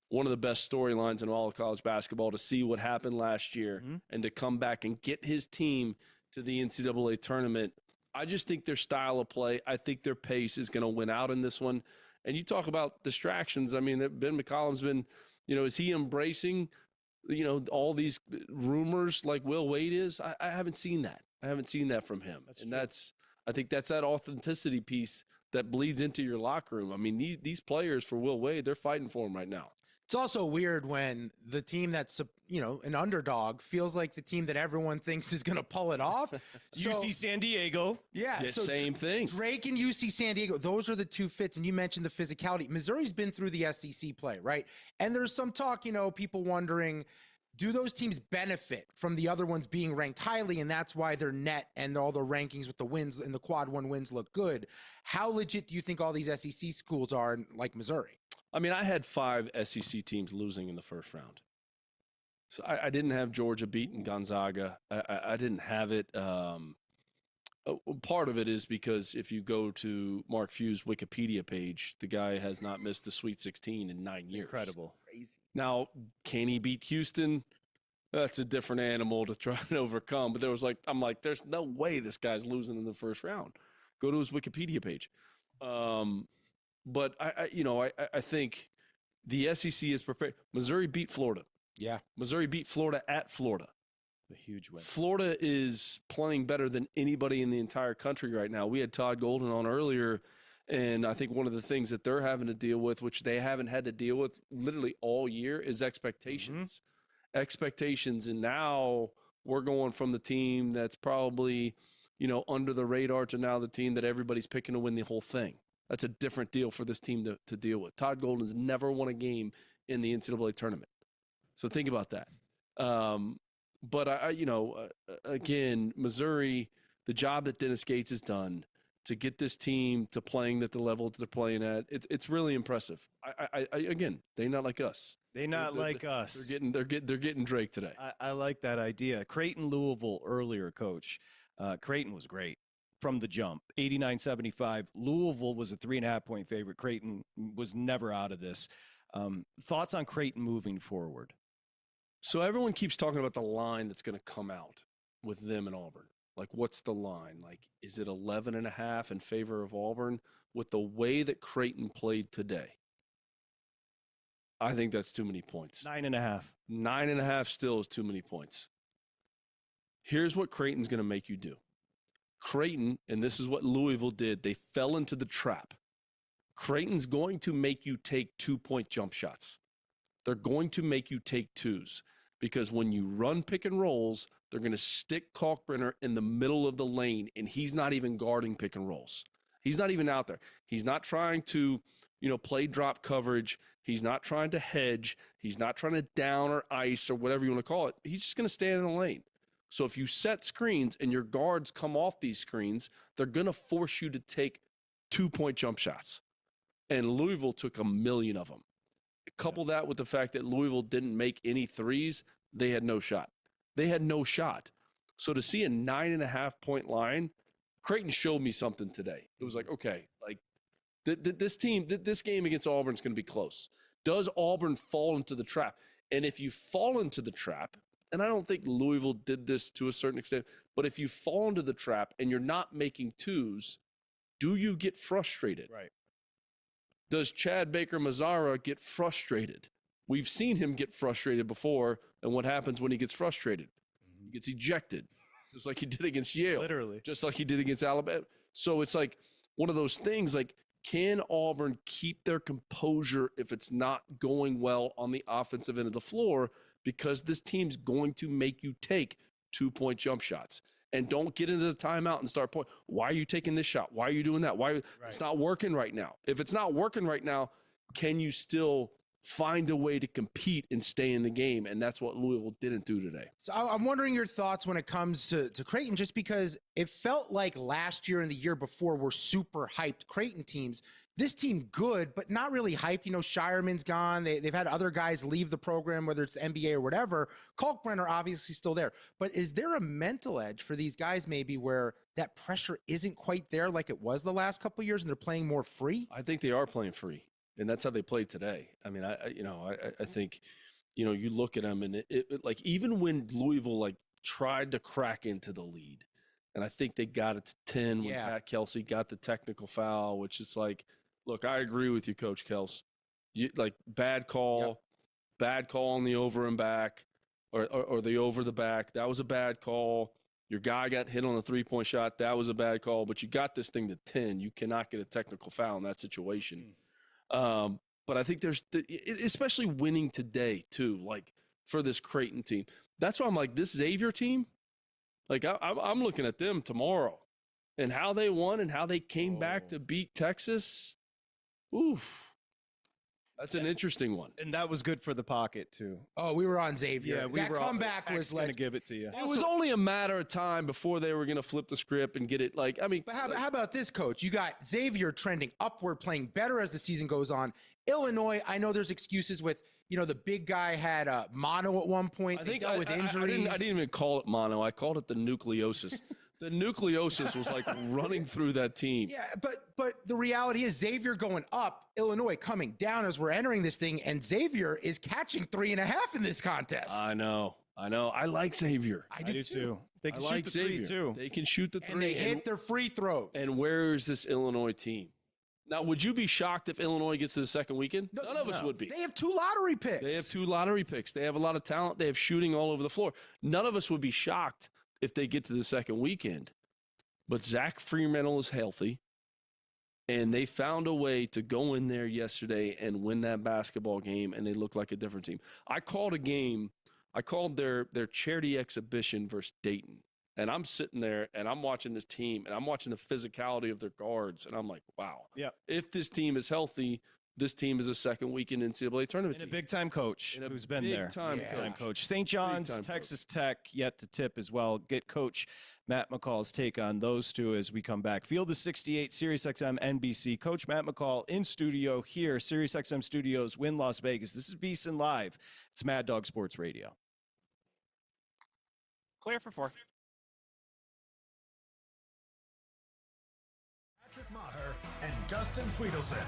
[SPEAKER 5] one of the best storylines in all of college basketball, to see what happened last year and to come back and get his team to the NCAA tournament. I just think their style of play, I think their pace is going to win out in this one. And you talk about distractions. I mean, Ben McCollum's been, is he embracing all these rumors like Will Wade is? I haven't seen that. I haven't seen that from him. I think that's that authenticity piece that bleeds into your locker room. I mean, these players for Will Wade, they're fighting for him right now.
[SPEAKER 3] It's also weird when the team that's, an underdog feels like the team that everyone thinks is going to pull it off.
[SPEAKER 2] UC San Diego.
[SPEAKER 3] Yeah.
[SPEAKER 5] So same thing.
[SPEAKER 3] Drake and UC San Diego, those are the two fits. And you mentioned the physicality. Missouri's been through the SEC play, right? And there's some talk, people wondering, do those teams benefit from the other ones being ranked highly, and that's why their net and all the rankings with the wins and the quad 1 wins look good? How legit do you think all these SEC schools are, like Missouri?
[SPEAKER 5] I mean, I had 5 SEC teams losing in the first round. So I didn't have Georgia beating Gonzaga. I didn't have it. Part of it is because if you go to Mark Few's Wikipedia page, the guy has not missed the Sweet 16 in 9 years.
[SPEAKER 2] Incredible.
[SPEAKER 3] Crazy.
[SPEAKER 5] Now, can he beat Houston? that's a different animal to try and overcome. But I'm like, there's no way this guy's losing in the first round. Go to his Wikipedia page. But I think the SEC is prepared. Missouri beat Florida.
[SPEAKER 3] Yeah.
[SPEAKER 5] Missouri beat Florida at Florida.
[SPEAKER 2] A huge win.
[SPEAKER 5] Florida is playing better than anybody in the entire country right now. We had Todd Golden on earlier, and I think one of the things that they're having to deal with, which they haven't had to deal with literally all year, is expectations. Expectations. And now we're going from the team that's probably, under the radar to now the team that everybody's picking to win the whole thing. That's a different deal for this team to deal with. Todd Golden's never won a game in the NCAA tournament. So think about that. But again, Missouri, the job that Dennis Gates has done to get this team to playing at the level that they're playing at, it's really impressive. Again, they're not like us.
[SPEAKER 2] They're not like us.
[SPEAKER 5] They're getting Drake today.
[SPEAKER 2] I like that idea. Creighton, Louisville earlier, Coach. Creighton was great from the jump. 89-75. Louisville was a 3.5-point favorite. Creighton was never out of this. Thoughts on Creighton moving forward?
[SPEAKER 5] So everyone keeps talking about the line that's going to come out with them and Auburn. Like, what's the line? Like, is it 11.5 in favor of Auburn? With the way that Creighton played today, I think that's too many points.
[SPEAKER 2] 9.5.
[SPEAKER 5] 9.5 still is too many points. Here's what Creighton's going to make you do. Creighton, and this is what Louisville did, they fell into the trap. Creighton's going to make you take 2-point jump shots. They're going to make you take twos because when you run pick and rolls, they're going to stick Kalkbrenner in the middle of the lane, and he's not even guarding pick and rolls. He's not even out there. He's not trying to, play drop coverage. He's not trying to hedge. He's not trying to down or ice or whatever you want to call it. He's just going to stand in the lane. So if you set screens and your guards come off these screens, they're going to force you to take 2-point jump shots. And Louisville took 1 million of them. Couple that with the fact that Louisville didn't make any threes, they had no shot. They had no shot. So to see a 9.5-point line, Creighton showed me something today. It was like, okay, like this team, this game against Auburn is going to be close. Does Auburn fall into the trap? And if you fall into the trap, and I don't think Louisville did this to a certain extent, but if you fall into the trap and you're not making twos, do you get frustrated?
[SPEAKER 2] Right.
[SPEAKER 5] Does Chad Baker-Mazara get frustrated? We've seen him get frustrated before, and what happens when he gets frustrated? He gets ejected, just like he did against Yale.
[SPEAKER 2] Literally.
[SPEAKER 5] Just like he did against Alabama. So it's like one of those things, like, can Auburn keep their composure if it's not going well on the offensive end of the floor? Because this team's going to make you take 2-point jump shots. And don't get into the timeout and start pointing. Why are you taking this shot? Why are you doing that? It's not working right now. If it's not working right now, can you still find a way to compete and stay in the game? And that's what Louisville didn't do today.
[SPEAKER 3] So I'm wondering your thoughts when it comes to Creighton, just because it felt like last year and the year before were super hyped Creighton teams. This team good, but not really hyped. Shireman's gone. They've had other guys leave the program, whether it's the NBA or whatever. Kalkbrenner obviously still there. But is there a mental edge for these guys maybe where that pressure isn't quite there like it was the last couple of years and they're playing more free?
[SPEAKER 5] I think they are playing free, and that's how they played today. I mean, I think, you look at them, and it like even when Louisville tried to crack into the lead, and I think they got it to 10 when Pat Kelsey got the technical foul, which is like, look, I agree with you, Coach Kels. Bad call on the over and back, or the over the back. That was a bad call. Your guy got hit on the 3-point shot. That was a bad call. But you got this thing to 10. You cannot get a technical foul in that situation. But I think especially winning today too, for this Creighton team. That's why I'm like, this Xavier team, I'm looking at them tomorrow and how they won and how they came back to beat Texas. Oof. That's an interesting one.
[SPEAKER 2] And that was good for the pocket, too.
[SPEAKER 3] Oh, we were on Xavier.
[SPEAKER 2] Yeah,
[SPEAKER 3] that comeback was
[SPEAKER 2] going to give it to you.
[SPEAKER 5] It was only a matter of time before they were going to flip the script and get it. But
[SPEAKER 3] how about this, Coach? You got Xavier trending upward, playing better as the season goes on. Illinois, I know there's excuses with, the big guy had mono at one point.
[SPEAKER 5] I think
[SPEAKER 3] with injuries.
[SPEAKER 5] I didn't even call it mono. I called it the nucleosis. The nucleosis was running through that team.
[SPEAKER 3] Yeah, but the reality is Xavier going up, Illinois coming down as we're entering this thing, and Xavier is catching 3.5 in this contest.
[SPEAKER 5] I know. I know. I like Xavier.
[SPEAKER 3] I
[SPEAKER 2] do too. They can
[SPEAKER 5] I
[SPEAKER 2] shoot
[SPEAKER 5] like
[SPEAKER 2] the three
[SPEAKER 5] Xavier.
[SPEAKER 2] too.
[SPEAKER 5] They can shoot the three.
[SPEAKER 3] And they hit their free throws.
[SPEAKER 5] And where is this Illinois team? Now, would you be shocked if Illinois gets to the second weekend? None of us would be.
[SPEAKER 3] They have 2 lottery picks.
[SPEAKER 5] They have 2 lottery picks. They have a lot of talent. They have shooting all over the floor. None of us would be shocked if they get to the second weekend. But Zach Freemantle is healthy, and they found a way to go in there yesterday and win that basketball game, and they look like a different team. I called a game. I called their charity exhibition versus Dayton. And I'm sitting there and I'm watching this team and I'm watching the physicality of their guards. And I'm like, wow, if this team is healthy, this team is a second weekend NCAA tournament
[SPEAKER 2] and
[SPEAKER 5] team.
[SPEAKER 2] a big-time coach who's been there.
[SPEAKER 5] Big-time
[SPEAKER 2] coach. St. John's, Texas Tech, yet to tip as well. Get Coach Matt McCall's take on those two as we come back. Field of 68, SiriusXM NBC. Coach Matt McCall in studio here, SiriusXM Studios, Wynn, Las Vegas. This is VSiN Live. It's Mad Dog Sports Radio.
[SPEAKER 6] Clear for 4.
[SPEAKER 1] Patrick Meagher and Dustin Swedelson.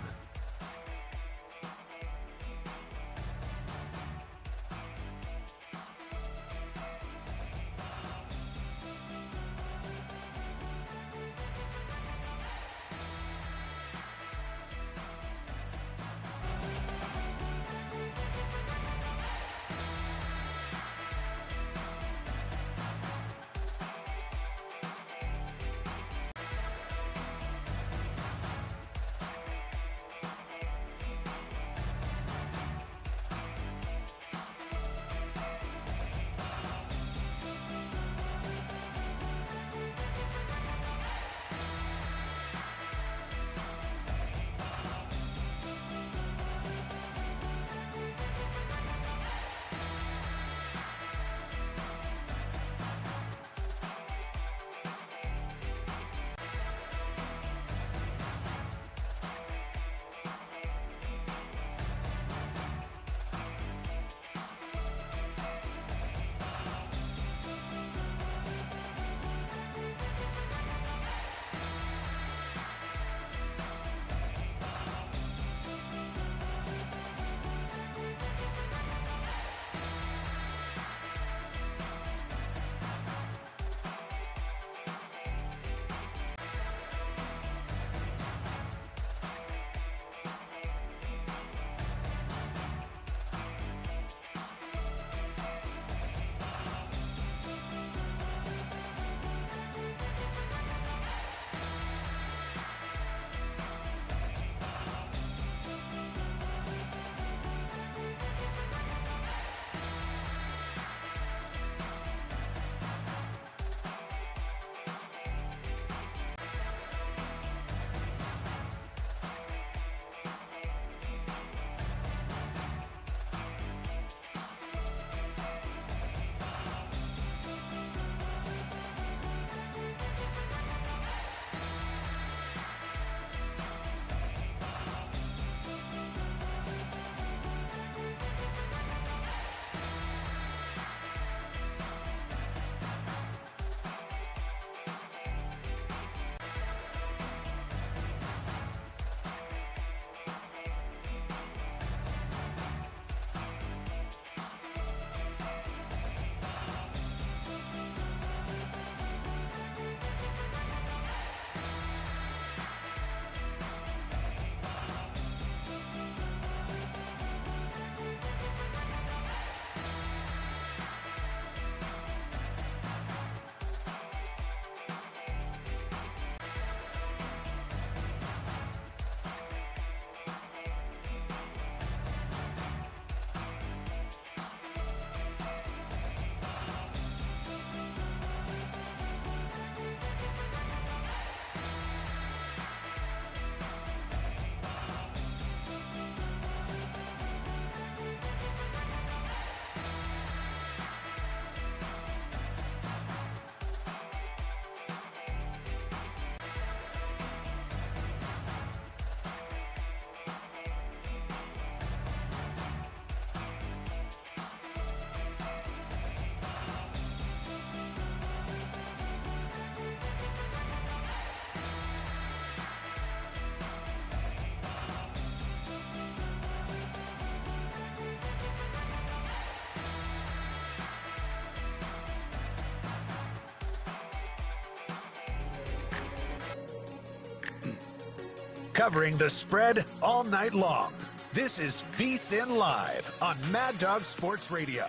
[SPEAKER 1] covering the spread all night long. This is VSiN Live on Mad Dog Sports Radio.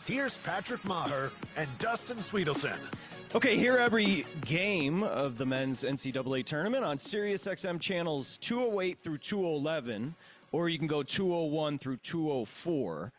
[SPEAKER 1] Here's Patrick Maher and Dustin Swedelson.
[SPEAKER 2] Okay, hear every game of the men's NCAA tournament on SiriusXM channels 208 through 211, or you can go 201 through 204.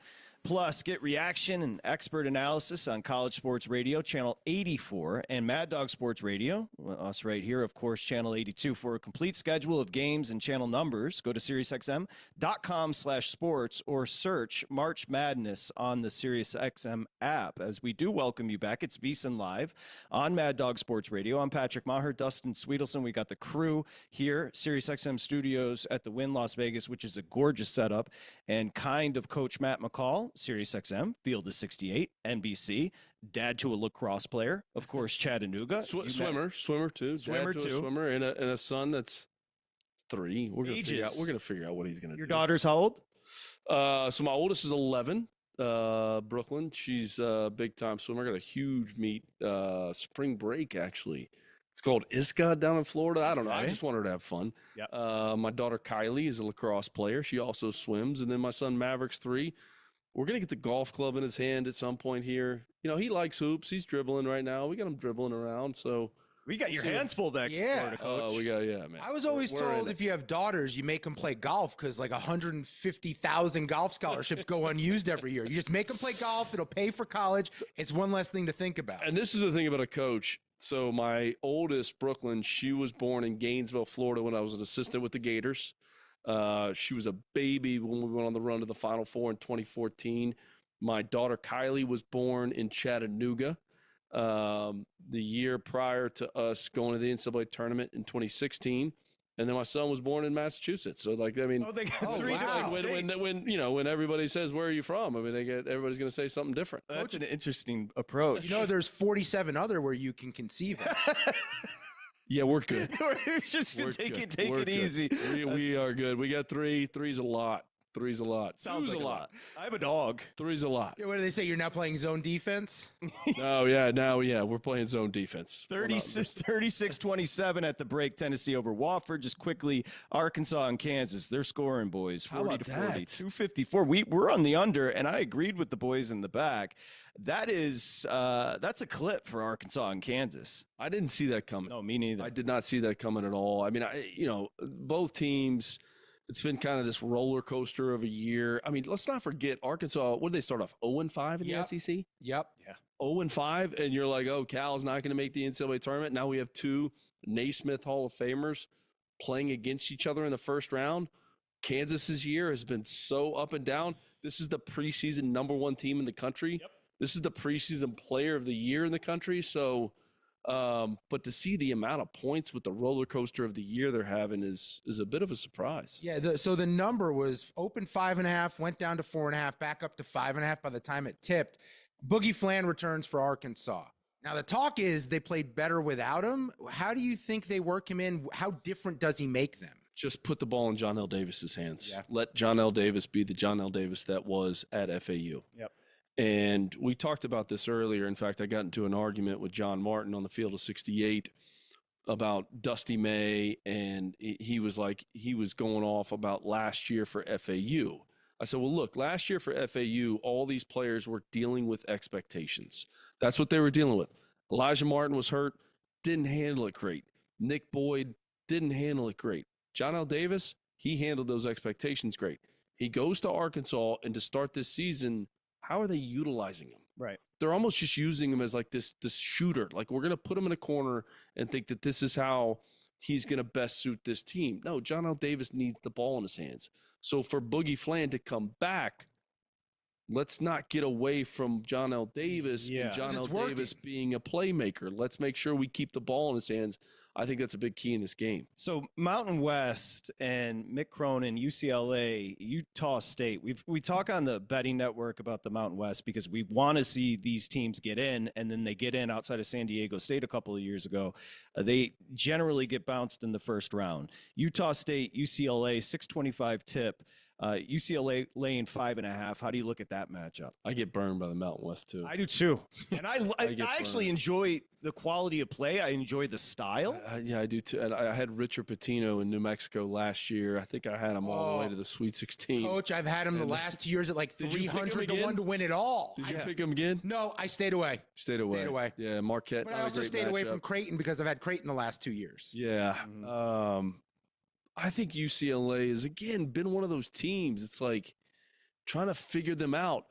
[SPEAKER 2] Plus, get reaction and expert analysis on College Sports Radio, Channel 84, and Mad Dog Sports Radio, us right here, of course, Channel 82. For a complete schedule of games and channel numbers, go to SiriusXM.com/sports or search March Madness on the SiriusXM app. As we do welcome you back, it's VSiN Live on Mad Dog Sports Radio. I'm Patrick Maher, Dustin Swedelson. We got the crew here, SiriusXM Studios at the Wynn Las Vegas, which is a gorgeous setup, and kind of Coach Matt McCall, SiriusXM, Field of 68, NBC, dad to a lacrosse player, of course, Chattanooga.
[SPEAKER 5] Swimmer too.
[SPEAKER 2] Swimmer
[SPEAKER 5] dad to
[SPEAKER 2] too.
[SPEAKER 5] A swimmer and a son that's 3. We're gonna figure out what he's gonna do.
[SPEAKER 2] Your daughter's how old?
[SPEAKER 5] So my oldest is 11. Brooklyn. She's a big time swimmer. Got a huge meet spring break actually. It's called ISCA down in Florida. I don't know. I just want her to have fun.
[SPEAKER 2] Yep.
[SPEAKER 5] My daughter Kylie is a lacrosse player. She also swims. And then my son Maverick's 3. We're going to get the golf club in his hand at some point here. You know, he likes hoops. He's dribbling right now. We got him dribbling around. So
[SPEAKER 2] we got your hands full back.
[SPEAKER 3] Yeah.
[SPEAKER 2] Coach.
[SPEAKER 5] Man.
[SPEAKER 3] I was always told if you have daughters, you make them play golf because like 150,000 golf scholarships go unused every year. You just make them play golf. It'll pay for college. It's one less thing to think about.
[SPEAKER 5] And this is the thing about a coach. So my oldest, Brooklyn, she was born in Gainesville, Florida when I was an assistant with the Gators. She was a baby when we went on the run to the Final Four in 2014. My daughter, Kylie, was born in Chattanooga the year prior to us going to the NCAA tournament in 2016. And then my son was born in Massachusetts. So, like, I mean,
[SPEAKER 2] they got 3 different states.
[SPEAKER 5] when everybody says, where are you from? I mean, everybody's going to say something different.
[SPEAKER 2] That's an interesting approach.
[SPEAKER 3] You know, there's 47 other where you can conceive of.
[SPEAKER 5] Yeah, we're good.
[SPEAKER 2] We're just take it easy.
[SPEAKER 5] We are good. We got 3. 3's a lot. 3's a lot.
[SPEAKER 2] Sounds like a lot. I have a dog.
[SPEAKER 5] 3's a lot.
[SPEAKER 3] What do they say? You're now playing zone defense?
[SPEAKER 5] We're playing zone defense.
[SPEAKER 2] 36-27 at the break. Tennessee over Wofford. Just quickly, Arkansas and Kansas. They're scoring, boys. 40-40. 254. We're on the under, and I agreed with the boys in the back. That's a clip for Arkansas and Kansas.
[SPEAKER 5] I didn't see that coming.
[SPEAKER 2] No, me neither.
[SPEAKER 5] I did not see that coming at all. I mean, both teams. It's been kind of this roller coaster of a year. I mean, let's not forget Arkansas. What did they start off? 0-5 in the SEC?
[SPEAKER 3] Yep.
[SPEAKER 2] Yeah.
[SPEAKER 5] 0-5, and you're like, oh, Cal's not going to make the NCAA tournament. Now we have 2 Naismith Hall of Famers playing against each other in the first round. Kansas's year has been so up and down. This is the preseason #1 team in the country.
[SPEAKER 2] Yep.
[SPEAKER 5] This is the preseason player of the year in the country. So, but to see the amount of points with the roller coaster of the year they're having is a bit of a surprise.
[SPEAKER 3] Yeah. So the number was open 5.5, went down to 4.5, back up to 5.5 by the time it tipped. Boogie Flan returns for Arkansas. Now the talk is they played better without him. How do you think they work him in? How different does he make them?
[SPEAKER 5] Just put the ball in John L. Davis's hands.
[SPEAKER 3] Yeah.
[SPEAKER 5] Let John L. Davis be the John L. Davis that was at FAU.
[SPEAKER 2] Yep.
[SPEAKER 5] And we talked about this earlier. In fact, I got into an argument with John Martin on the Field of 68 about Dusty May, and he was going off about last year for FAU. I said, well, look, last year for FAU, all these players were dealing with expectations. That's what they were dealing with. Elijah Martin was hurt, didn't handle it great. Nick Boyd didn't handle it great. John L. Davis, he handled those expectations great. He goes to Arkansas, and to start this season, how are they utilizing him?
[SPEAKER 2] Right.
[SPEAKER 5] They're almost just using him as like this shooter. Like, we're going to put him in a corner and think that this is how he's going to best suit this team. No, John L. Davis needs the ball in his hands. So for Boogie Flan to come back, let's not get away from John L. Davis and John L. Davis being a playmaker. Let's make sure we keep the ball in his hands. I think that's a big key in this game.
[SPEAKER 2] So Mountain West and Mick Cronin, UCLA, Utah State. We talk on the betting network about the Mountain West because we want to see these teams get in, and then they get in outside of San Diego State a couple of years ago. They generally get bounced in the first round. Utah State, UCLA, 625 tip. UCLA laying 5.5. How do you look at that matchup?
[SPEAKER 5] I get burned by the Mountain West too.
[SPEAKER 2] I do too. And I actually enjoy the quality of play. I enjoy the style.
[SPEAKER 5] Yeah, I do too. And I had Richard Pitino in New Mexico last year. I think I had him all the way to the Sweet 16.
[SPEAKER 3] Coach, I've had him the last 2 years at like 300 to 1 to win it all.
[SPEAKER 5] Did you pick him again?
[SPEAKER 3] No, I stayed away.
[SPEAKER 5] Stayed away. Yeah, Marquette.
[SPEAKER 3] But I also stayed away from Creighton because I've had Creighton the last 2 years.
[SPEAKER 5] Yeah. I think UCLA has, again, been one of those teams. It's like trying to figure them out.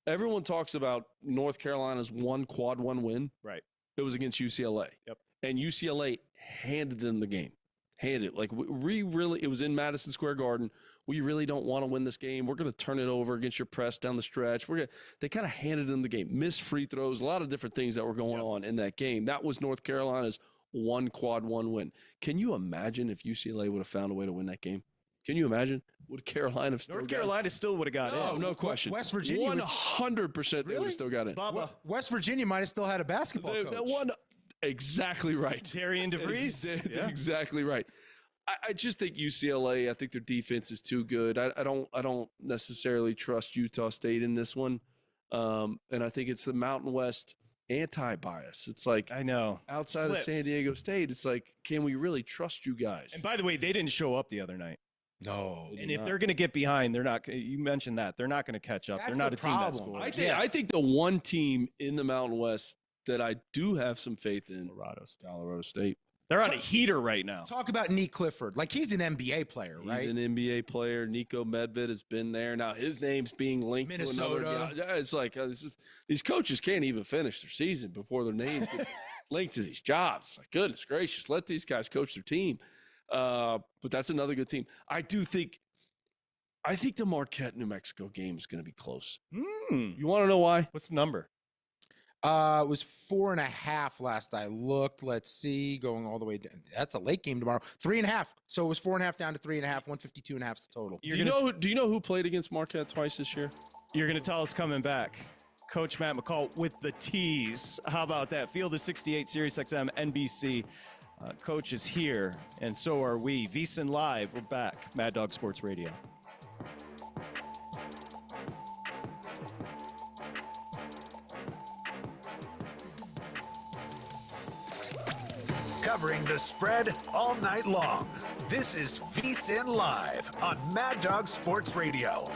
[SPEAKER 5] Everyone talks about North Carolina's quad one win.
[SPEAKER 2] Right.
[SPEAKER 5] It was against UCLA.
[SPEAKER 2] Yep.
[SPEAKER 5] And UCLA handed them the game. Handed it. Like, we really, it was in Madison Square Garden. We really don't want to win this game. We're going to turn it over against your press down the stretch. They kind of handed them the game. Missed free throws, a lot of different things that were going on in that game. That was North Carolina's quad one win. Can you imagine if UCLA would have found a way to win that game? Can you imagine? Would Carolina have still
[SPEAKER 2] North Carolina still would have got in.
[SPEAKER 5] No question.
[SPEAKER 3] West Virginia
[SPEAKER 5] 100% they would have still got in.
[SPEAKER 2] Bubba.
[SPEAKER 3] West Virginia might have still had a basketball coach.
[SPEAKER 5] That one, exactly right.
[SPEAKER 2] Darian DeVries.
[SPEAKER 5] Exactly right. I just think UCLA, I think their defense is too good. I don't necessarily trust Utah State in this one. And I think it's the Mountain West anti-bias. It's like,
[SPEAKER 2] I know,
[SPEAKER 5] outside of San Diego State, it's like, can we really trust you guys?
[SPEAKER 2] And by the way, they didn't show up the other night.
[SPEAKER 3] No.
[SPEAKER 2] And if they're going to get behind, they're not. You mentioned that they're not going to catch up.
[SPEAKER 3] That's
[SPEAKER 2] they're not
[SPEAKER 3] the
[SPEAKER 2] a team that
[SPEAKER 3] problem.
[SPEAKER 2] scores.
[SPEAKER 5] I think the one team in the Mountain West that I do have some faith in, Colorado State.
[SPEAKER 2] They're on a heater right now.
[SPEAKER 3] Talk about Nick Clifford. Like, he's an NBA player, right?
[SPEAKER 5] He's an NBA player. Nico Medved has been there. Now his name's being linked
[SPEAKER 3] Minnesota.
[SPEAKER 5] to another guy. It's like these coaches can't even finish their season before their names get linked to these jobs. It's like, goodness gracious, let these guys coach their team. But that's another good team. I think the Marquette New Mexico game is going to be close. You want to know why?
[SPEAKER 2] What's the number?
[SPEAKER 3] It was 4.5 last I looked. Let's see, going all the way down. That's a late game tomorrow. 3.5. So it was 4.5 down to 3.5. 152.5 is the total.
[SPEAKER 5] Do you know who played against Marquette twice this year?
[SPEAKER 2] You're going to tell us coming back. Coach Matt McCall with the tease. How about that? Field of 68, Sirius XM, NBC. Coach is here, and so are we. VSiN Live. We're back. Mad Dog Sports Radio.
[SPEAKER 1] Covering the spread all night long. This is VSiN Live on Mad Dog Sports Radio.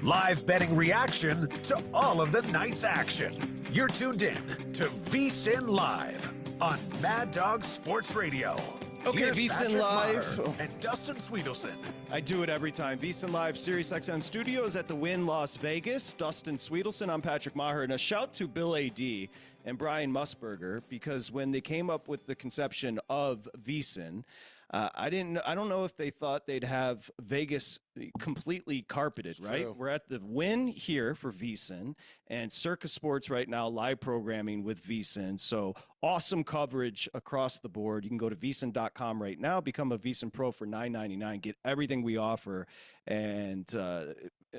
[SPEAKER 1] Live betting reaction to all of the night's action. You're tuned in to VSiN Live on Mad Dog Sports Radio.
[SPEAKER 2] Okay,
[SPEAKER 1] Here's
[SPEAKER 2] VSiN
[SPEAKER 1] Patrick
[SPEAKER 2] Live.
[SPEAKER 1] Maher and Dustin Swedelson.
[SPEAKER 2] I do it every time. VSiN Live, SiriusXM Studios at the Wynn, Las Vegas. Dustin Swedelson, I'm Patrick Maher. And a shout to Bill A.D. and Brian Musburger, because when they came up with the conception of VSiN, I don't know if they thought they'd have Vegas completely carpeted,
[SPEAKER 5] It's
[SPEAKER 2] right?
[SPEAKER 5] true.
[SPEAKER 2] We're at the Wynn here for VSiN and Circus Sports right now, live programming with VSiN. So awesome coverage across the board. You can go to VSiN.com right now, become a VSiN Pro for $9.99, get everything we offer. And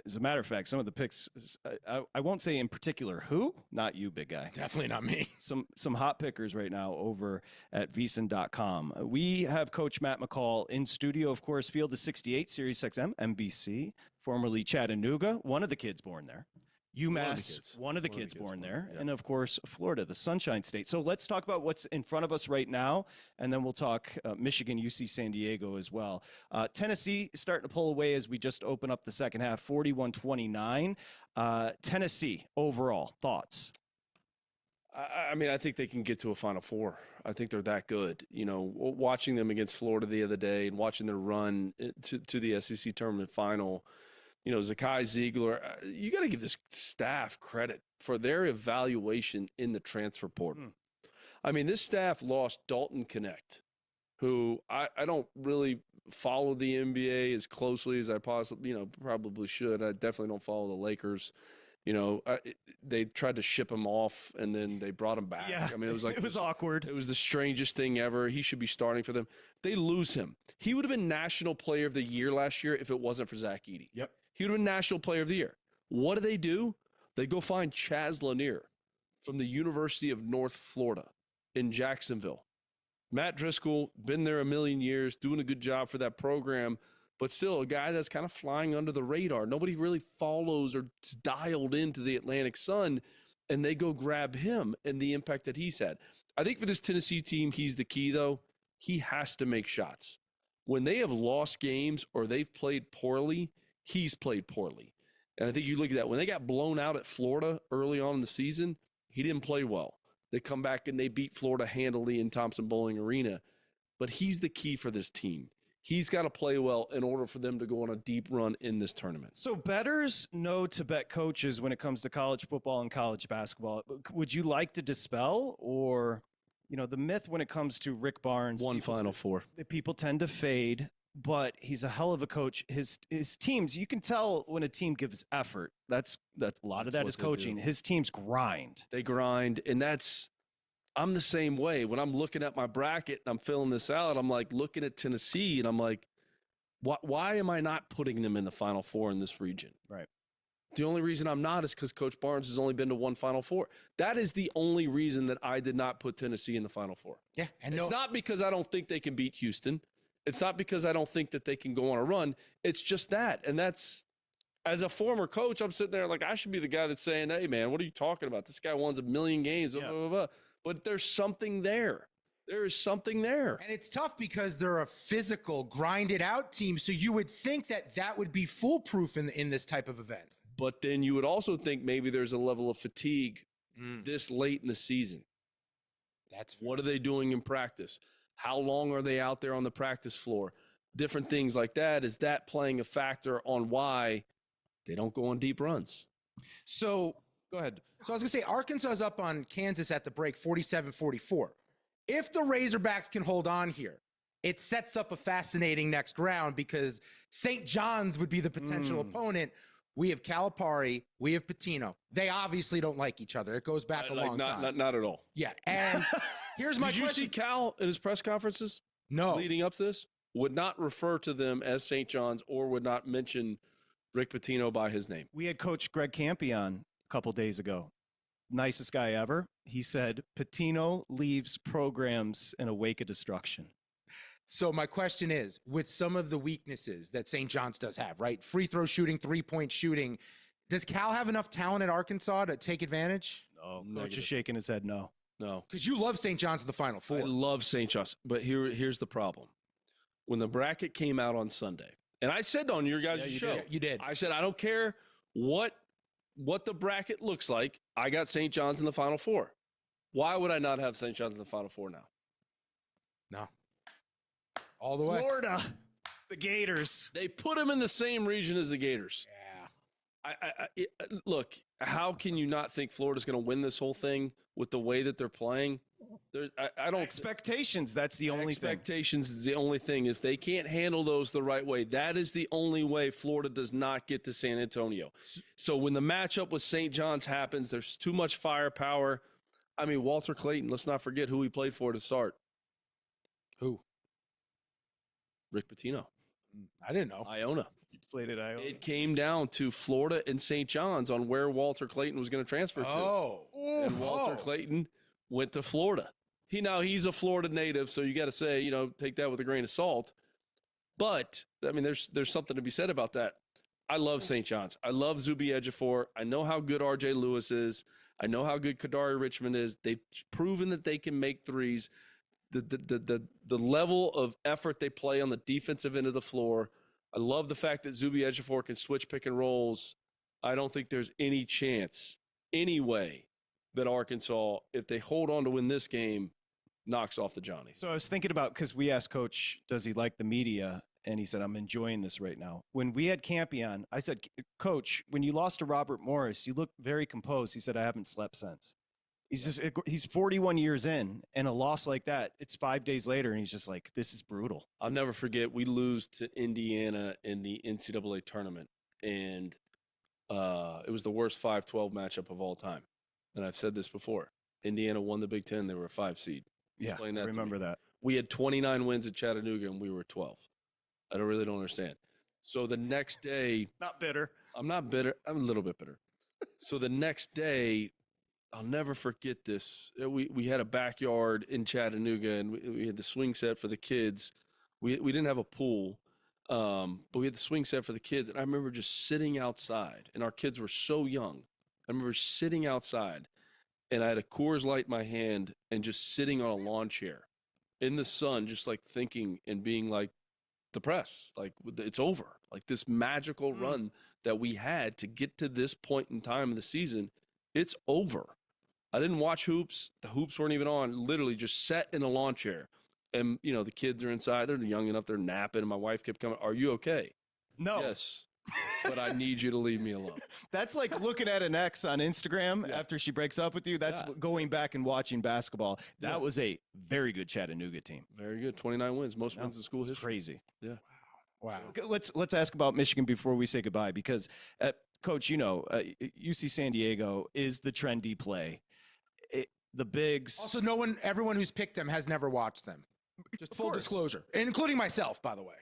[SPEAKER 2] as a matter of fact, some of the picks, I won't say in particular who, not you, big guy.
[SPEAKER 3] Definitely not me.
[SPEAKER 2] Some hot pickers right now over at VSiN.com. We have Coach Matt McCall in studio, of course, Field of 68, SiriusXM, NBC, formerly Chattanooga, one of the kids born there. UMass, one of the kids born there.
[SPEAKER 5] Yeah.
[SPEAKER 2] And, of course, Florida, the Sunshine State. So let's talk about what's in front of us right now, and then we'll talk Michigan, UC San Diego as well. Tennessee is starting to pull away as we just open up the second half, 41-29. Tennessee, overall, thoughts?
[SPEAKER 5] I mean, I think they can get to a Final Four. I think they're that good. You know, watching them against Florida the other day and watching their run to the SEC tournament final, you know, Zakai Ziegler, you got to give this staff credit for their evaluation in the transfer portal. I mean, this staff lost Dalton Connect, who I don't really follow the NBA as closely as I possibly, probably should. I definitely don't follow the Lakers. You know, they tried to ship him off and then they brought him back.
[SPEAKER 2] Yeah,
[SPEAKER 5] I mean, it was like
[SPEAKER 2] it was awkward.
[SPEAKER 5] It was the strangest thing ever. He should be starting for them. They lose him. He would have been National Player of the Year last year if it wasn't for Zach Edey.
[SPEAKER 2] Yep.
[SPEAKER 5] He would have been National Player of the Year. What do? They go find Chaz Lanier from the University of North Florida in Jacksonville. Matt Driscoll, been there a million years, doing a good job for that program, but still a guy that's kind of flying under the radar. Nobody really follows or is dialed into the Atlantic Sun, and they go grab him and the impact that he's had. I think for this Tennessee team, he's the key, though. He has to make shots. When they have lost games or they've played poorly, he's played poorly. And I think you look at that. When they got blown out at Florida early on in the season, he didn't play well. They come back and they beat Florida handily in Thompson-Boling Arena. But he's the key for this team. He's got to play well in order for them to go on a deep run in this tournament.
[SPEAKER 2] So bettors know to bet coaches when it comes to college football and college basketball. Would you like to dispel or, the myth when it comes to Rick Barnes?
[SPEAKER 5] One Final Four.
[SPEAKER 2] People tend to fade, but he's a hell of a coach. His teams, you can tell when a team gives effort. That's a lot of that is coaching. His teams grind.
[SPEAKER 5] They grind, and I'm the same way. When I'm looking at my bracket and I'm filling this out, I'm like looking at Tennessee and I'm like, why am I not putting them in the Final Four in this region?
[SPEAKER 2] Right.
[SPEAKER 5] The only reason I'm not is because Coach Barnes has only been to one Final Four. That is the only reason that I did not put Tennessee in the Final Four.
[SPEAKER 3] Yeah. And
[SPEAKER 5] it's not because I don't think they can beat Houston. It's not because I don't think that they can go on a run. It's just that. And that's, as a former coach, I'm sitting there like, I should be the guy that's saying, hey, man, what are you talking about? This guy won a million games, blah, blah, blah. But there's something there. There is something there.
[SPEAKER 3] And it's tough because they're a physical, grinded out team. So you would think that would be foolproof in this type of event.
[SPEAKER 5] But then you would also think maybe there's a level of fatigue this late in the season.
[SPEAKER 3] That's
[SPEAKER 5] what are they doing in practice? How long are they out there on the practice floor? Different things like that. Is that playing a factor on why they don't go on deep runs?
[SPEAKER 2] So go ahead.
[SPEAKER 3] So I was going to say, Arkansas is up on Kansas at the break, 47-44. If the Razorbacks can hold on here, it sets up a fascinating next round because St. John's would be the potential opponent. We have Calipari. We have Pitino. They obviously don't like each other. It goes back a long time.
[SPEAKER 5] Not at all.
[SPEAKER 3] Yeah. And here's my question.
[SPEAKER 5] Did you see Cal in his press conferences?
[SPEAKER 3] No.
[SPEAKER 5] Leading up to this? Would not refer to them as St. John's or would not mention Rick Pitino by his name.
[SPEAKER 2] We had Coach Greg Campi on a couple days ago. Nicest guy ever. He said, Pitino leaves programs in a wake of destruction.
[SPEAKER 3] So my question is, with some of the weaknesses that St. John's does have, right? Free throw shooting, three-point shooting. Does Cal have enough talent at Arkansas to take advantage?
[SPEAKER 2] No. Coach is shaking his head no.
[SPEAKER 5] No.
[SPEAKER 3] Because you love St. John's in the Final Four.
[SPEAKER 5] I love St. John's. But here's the problem. When the bracket came out on Sunday, and I said on your guys' show,
[SPEAKER 3] you did.
[SPEAKER 5] I said, I don't care what the bracket looks like, I got St. John's in the Final Four. Why would I not have St. John's in the Final Four now?
[SPEAKER 3] No. All the way.
[SPEAKER 2] Florida, the Gators.
[SPEAKER 5] They put them in the same region as the Gators.
[SPEAKER 3] Yeah.
[SPEAKER 5] Look, how can you not think Florida's going to win this whole thing with the way that they're playing? I don't.
[SPEAKER 2] Expectations, that's the only thing.
[SPEAKER 5] Expectations is the only thing. If they can't handle those the right way, that is the only way Florida does not get to San Antonio. So when the matchup with St. John's happens, there's too much firepower. I mean, Walter Clayton, let's not forget who he played for to start.
[SPEAKER 3] Who?
[SPEAKER 5] Rick Pitino.
[SPEAKER 3] I didn't know.
[SPEAKER 5] Iona.
[SPEAKER 2] Played at Iowa.
[SPEAKER 5] It came down to Florida and St. John's on where Walter Clayton was going to transfer to. And Walter Clayton went to Florida. He's a Florida native, so you got to say, take that with a grain of salt. But I mean, there's something to be said about that. I love St. John's. I love Zuby Ejiofor. I know how good RJ Lewis is. I know how good Kadari Richmond is. They've proven that they can make threes. The level of effort they play on the defensive end of the floor. I love the fact that Zuby Ejiofor can switch pick and rolls. I don't think there's any chance, any way, that Arkansas, if they hold on to win this game, knocks off the Johnnies.
[SPEAKER 2] So I was thinking about, because we asked Coach, does he like the media? And he said, I'm enjoying this right now. When we had Campy on, I said, Coach, when you lost to Robert Morris, you looked very composed. He said, I haven't slept since. He's 41 years in, and a loss like that, it's 5 days later, and he's just like, this is brutal.
[SPEAKER 5] I'll never forget, we lose to Indiana in the NCAA tournament, and it was the worst 5-12 matchup of all time. And I've said this before. Indiana won the Big Ten. They were a 5 seed.
[SPEAKER 2] Yeah, I remember that.
[SPEAKER 5] We had 29 wins at Chattanooga, and we were 12. I really don't understand. So the next day.
[SPEAKER 2] Not bitter.
[SPEAKER 5] I'm not bitter. I'm a little bit bitter. So the next day, I'll never forget this. We had a backyard in Chattanooga, and we had the swing set for the kids. We didn't have a pool, but we had the swing set for the kids. And I remember just sitting outside, and our kids were so young. I remember sitting outside, and I had a Coors Light in my hand and just sitting on a lawn chair in the sun, just like thinking and being like depressed, like it's over. Like this magical run that we had to get to this point in time of the season, it's over. I didn't watch hoops. The hoops weren't even on. Literally just sat in a lawn chair. And, the kids are inside. They're young enough. They're napping. And my wife kept coming, are you okay?
[SPEAKER 2] No.
[SPEAKER 5] Yes. But I need you to leave me alone.
[SPEAKER 2] That's like looking at an ex on Instagram after she breaks up with you. That's going back and watching basketball. That was a very good Chattanooga team.
[SPEAKER 5] Very good. 29 wins. Most wins in school history.
[SPEAKER 2] Crazy.
[SPEAKER 5] Yeah.
[SPEAKER 3] Wow.
[SPEAKER 2] Let's ask about Michigan before we say goodbye, because Coach, UC San Diego is the trendy play. The bigs.
[SPEAKER 3] Also, everyone who's picked them has never watched them. Just full disclosure, including myself, by the way.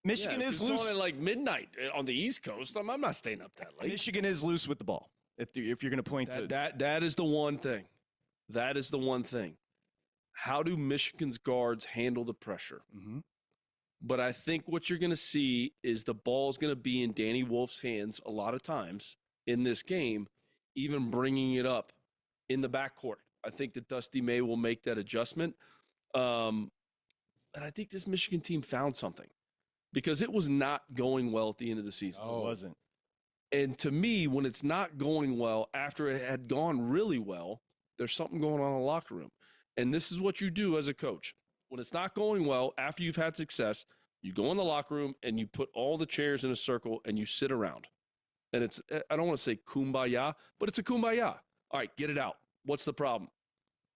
[SPEAKER 2] Michigan is loose
[SPEAKER 5] at like midnight on the East Coast. I'm not staying up that late.
[SPEAKER 2] Michigan is loose with the ball. If you're going to point to
[SPEAKER 5] that is the one thing. That is the one thing. How do Michigan's guards handle the pressure?
[SPEAKER 2] Mm-hmm.
[SPEAKER 5] But I think what you're going to see is the ball's going to be in Danny Wolf's hands a lot of times in this game, even bringing it up in the backcourt. I think that Dusty May will make that adjustment. And I think this Michigan team found something, because it was not going well at the end of the season.
[SPEAKER 2] Oh, it wasn't.
[SPEAKER 5] And to me, when it's not going well after it had gone really well, there's something going on in the locker room. And this is what you do as a coach. When it's not going well, after you've had success, you go in the locker room and you put all the chairs in a circle and you sit around. And it's, I don't want to say kumbaya, but it's a kumbaya. All right, get it out. What's the problem?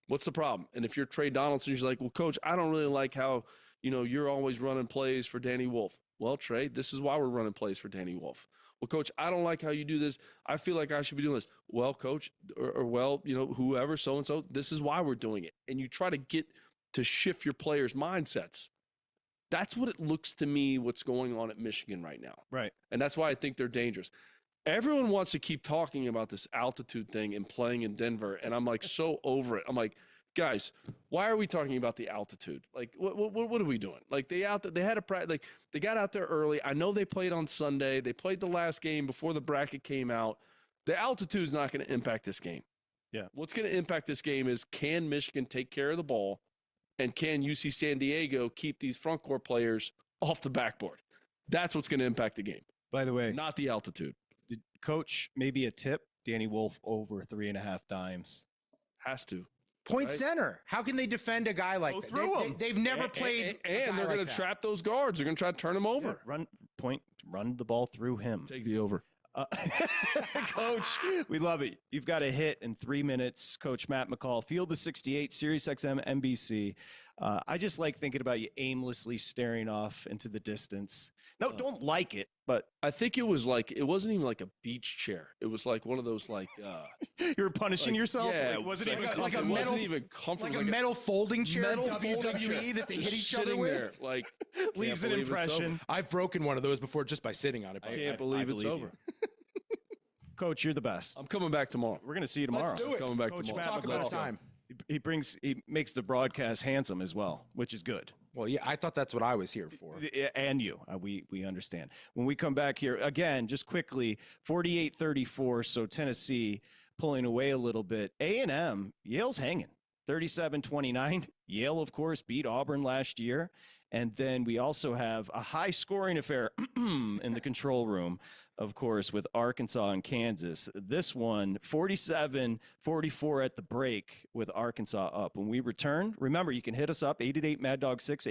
[SPEAKER 5] What's the problem? And if you're Trey Donaldson, you're like, well, Coach, I don't really like how, you're always running plays for Danny Wolf. Well, Trey, this is why we're running plays for Danny Wolf. Well, Coach, I don't like how you do this. I feel like I should be doing this. Well, Coach, or whoever, so-and-so, this is why we're doing it. And you try to get to shift your players' mindsets. That's what it looks to me what's going on at Michigan right now.
[SPEAKER 2] Right.
[SPEAKER 5] And that's why I think they're dangerous. Everyone wants to keep talking about this altitude thing and playing in Denver, and I'm like so over it. I'm like, guys, why are we talking about the altitude? Like, what are we doing? Like, they had a practice. Like, they got out there early. I know they played on Sunday. They played the last game before the bracket came out. The altitude is not going to impact this game.
[SPEAKER 2] Yeah.
[SPEAKER 5] What's going to impact this game is, can Michigan take care of the ball, and can UC San Diego keep these front court players off the backboard? That's what's going to impact the game.
[SPEAKER 2] By the way,
[SPEAKER 5] not the altitude.
[SPEAKER 2] Coach, maybe a tip. Danny Wolf over 3.5 dimes.
[SPEAKER 5] Has to.
[SPEAKER 3] Point
[SPEAKER 5] Right.
[SPEAKER 3] center. How can they defend a guy like that?
[SPEAKER 2] through him.
[SPEAKER 3] They've never played.
[SPEAKER 5] And they're going to trap those guards. They're going to try to turn them over.
[SPEAKER 2] Yeah, run the ball through him.
[SPEAKER 5] Take the over.
[SPEAKER 2] Coach, we love it. You've got a hit in 3 minutes. Coach Matt McCall, Field of 68, Sirius XM, NBC. I just like thinking about you aimlessly staring off into the distance. No, don't like it, but
[SPEAKER 5] I think it was like, it wasn't even like a beach chair. It was like one of those like
[SPEAKER 2] you were punishing yourself.
[SPEAKER 5] Yeah,
[SPEAKER 2] Like, wasn't
[SPEAKER 5] it
[SPEAKER 2] even
[SPEAKER 5] was
[SPEAKER 3] like a
[SPEAKER 2] comfortable?
[SPEAKER 3] metal-
[SPEAKER 5] wasn't even comfortable.
[SPEAKER 3] like a metal folding chair in
[SPEAKER 5] metal folding
[SPEAKER 3] WWE
[SPEAKER 5] chair.
[SPEAKER 3] that they
[SPEAKER 5] Just
[SPEAKER 3] hit each other
[SPEAKER 5] sitting
[SPEAKER 3] with.
[SPEAKER 5] there, like
[SPEAKER 2] Leaves
[SPEAKER 5] can't
[SPEAKER 2] an
[SPEAKER 5] believe it's
[SPEAKER 2] impression.
[SPEAKER 5] over.
[SPEAKER 3] I've broken one of those before just by sitting on it.
[SPEAKER 5] I can't believe it's
[SPEAKER 2] believe
[SPEAKER 5] over.
[SPEAKER 2] Coach, you're the best.
[SPEAKER 5] I'm coming back tomorrow.
[SPEAKER 2] We're going to see you tomorrow.
[SPEAKER 3] Let's do it.
[SPEAKER 5] Coming back
[SPEAKER 2] Coach
[SPEAKER 5] tomorrow.
[SPEAKER 2] Matt
[SPEAKER 3] Talk about
[SPEAKER 2] McCall.
[SPEAKER 3] time.
[SPEAKER 2] He makes the broadcast handsome as well, which is good.
[SPEAKER 3] Well, yeah, I thought that's what I was here for.
[SPEAKER 2] And you, we understand. When we come back here again, just quickly, 48-34. So Tennessee pulling away a little bit. A&M, Yale's hanging 37-29. Yale, of course, beat Auburn last year. And then we also have a high scoring affair in the control room, of course, with Arkansas and Kansas. This one, 47-44 at the break with Arkansas up. When we return, remember, you can hit us up, 888-MAD-DOG-6,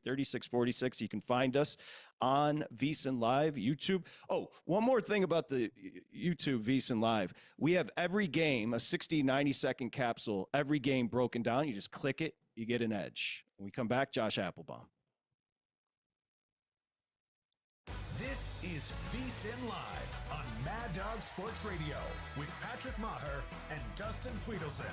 [SPEAKER 2] 888-623-3646. You can find us on VSiN Live, YouTube. Oh, one more thing about the YouTube VSiN Live. We have every game, a 60, 90-second capsule, every game broken down. You just click it, you get an edge. When we come back, Josh Appelbaum.
[SPEAKER 1] This is VSiN Live on Mad Dog Sports Radio with Patrick Meagher and Dustin Swedelson.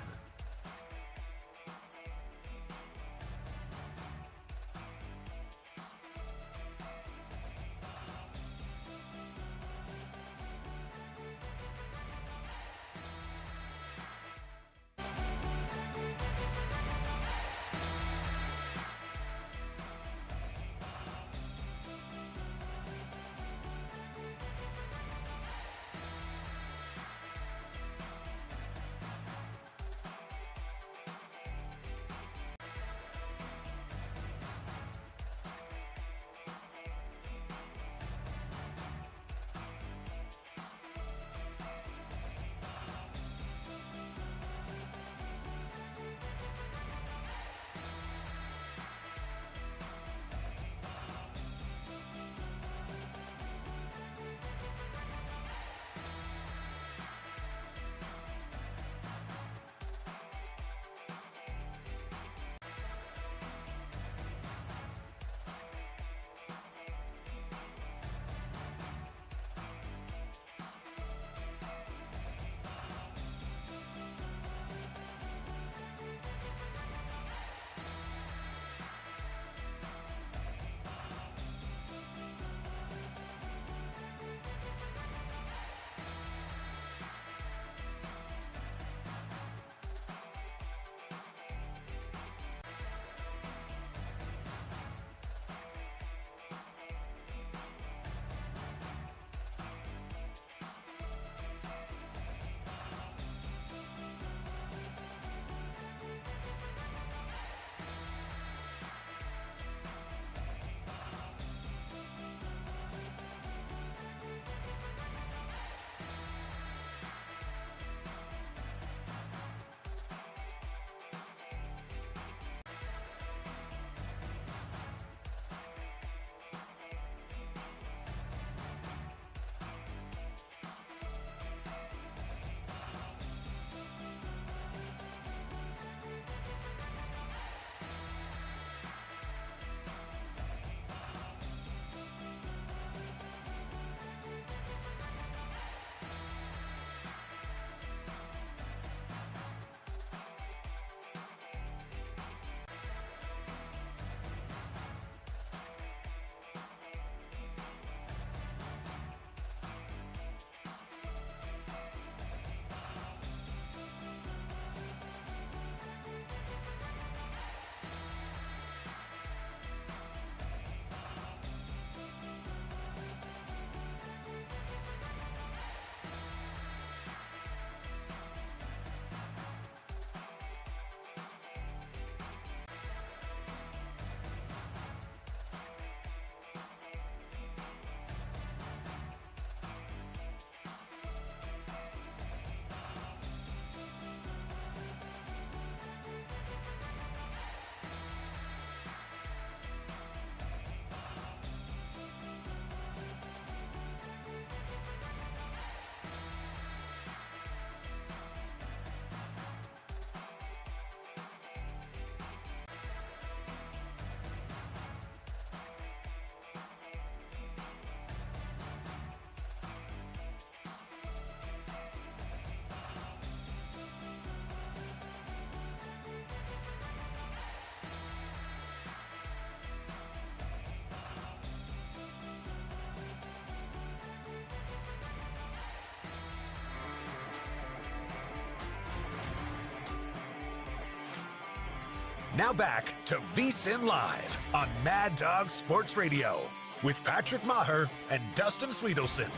[SPEAKER 1] Now back to VSiN Live on Mad Dog Sports Radio with Patrick Maher and Dustin Swedelson.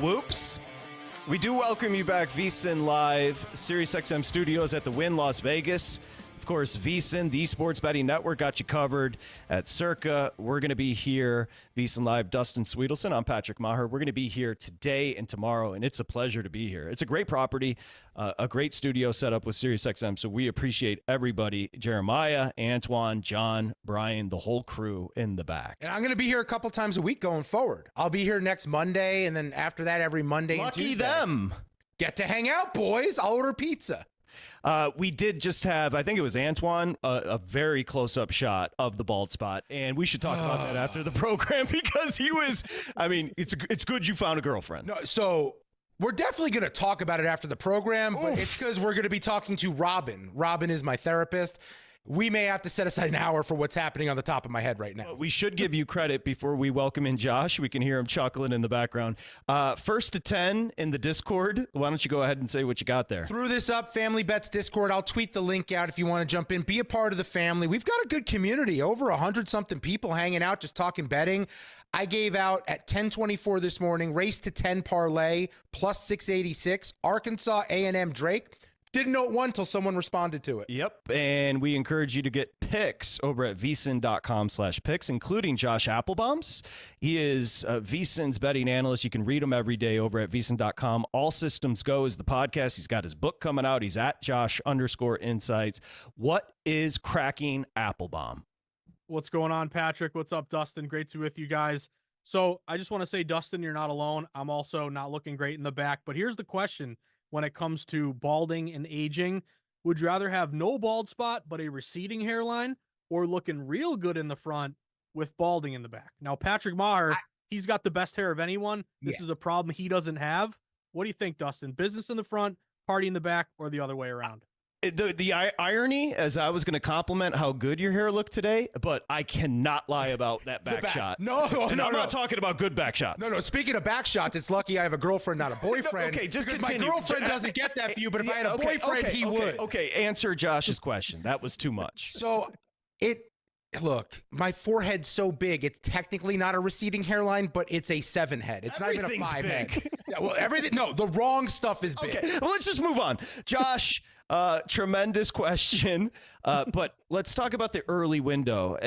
[SPEAKER 2] Whoops. We do welcome you back, VSiN Live, SiriusXM Studios at the Wynn, Las Vegas. Of course, VSiN, the Sports Betting Network, got you covered at Circa. We're going to be here, VSiN Live, Dustin Swedelson. I'm Patrick Maher. We're going to be here today and tomorrow, and it's a pleasure to be here. It's a great property, a great studio set up with SiriusXM, so we appreciate everybody, Jeremiah, Antoine, John, Brian, the whole crew in the back.
[SPEAKER 3] And I'm going to be here a couple times a week going forward. I'll be here next Monday, and then after that, every Monday and Tuesday.
[SPEAKER 2] Lucky them.
[SPEAKER 3] Get to hang out, boys. I'll order pizza.
[SPEAKER 2] We did just have, I think it was Antoine, a very close-up shot of the bald spot, and we should talk about that after the program because he was, I mean, it's good you found a girlfriend.
[SPEAKER 3] No, so we're definitely going to talk about it after the program, but
[SPEAKER 2] Oof.
[SPEAKER 3] it's because we're going to be talking to Robin. Robin is my therapist. We may have to set aside an hour for what's happening on the top of my head right now.
[SPEAKER 2] We should give you credit before we welcome in Josh. We can hear him chuckling in the background. First to 10 in the Discord. Why don't you go ahead and say what you got there?
[SPEAKER 3] Threw this up, Family Bets Discord. I'll tweet the link out if you want to jump in. Be a part of the family. We've got a good community, over 100-something people hanging out, just talking betting. I gave out at 10:24 this morning, race to 10 parlay, plus 686, Arkansas A&M Drake. Didn't know it won until someone responded to it.
[SPEAKER 2] Yep, and we encourage you to get picks over at vsin.com/picks, including Josh Appelbaum's. He is VSiN's betting analyst. You can read him every day over at vsin.com. All Systems Go is the podcast. He's got his book coming out. He's at Josh_insights. What is cracking Appelbaum?
[SPEAKER 6] What's going on, Patrick? What's up, Dustin? Great to be with you guys. So I just want to say, Dustin, you're not alone. I'm also not looking great in the back, but here's the question. When it comes to balding and aging, would you rather have no bald spot but a receding hairline, or looking real good in the front with balding in the back? Now, Patrick Maher, he's got the best hair of anyone. This is a problem he doesn't have. What do you think, Dustin? Business in the front, party in the back, or the other way around?
[SPEAKER 2] The irony, as I was going to compliment how good your hair looked today, but I cannot lie about that back shot.
[SPEAKER 3] No,
[SPEAKER 2] I'm not talking about good back shots.
[SPEAKER 3] No. Speaking of back shots, it's lucky I have a girlfriend, not a boyfriend.
[SPEAKER 2] Okay, just
[SPEAKER 3] because
[SPEAKER 2] continue.
[SPEAKER 3] my girlfriend doesn't get that for you, but if I had a boyfriend, he would.
[SPEAKER 2] Okay, answer Josh's question. That was too much.
[SPEAKER 3] So look, my forehead's so big, it's technically not a receding hairline, but it's a 7 head. It's not even a 5 head. Yeah, well, the wrong stuff is big.
[SPEAKER 2] Okay, well, let's just move on. Josh, tremendous question, but let's talk about the early window.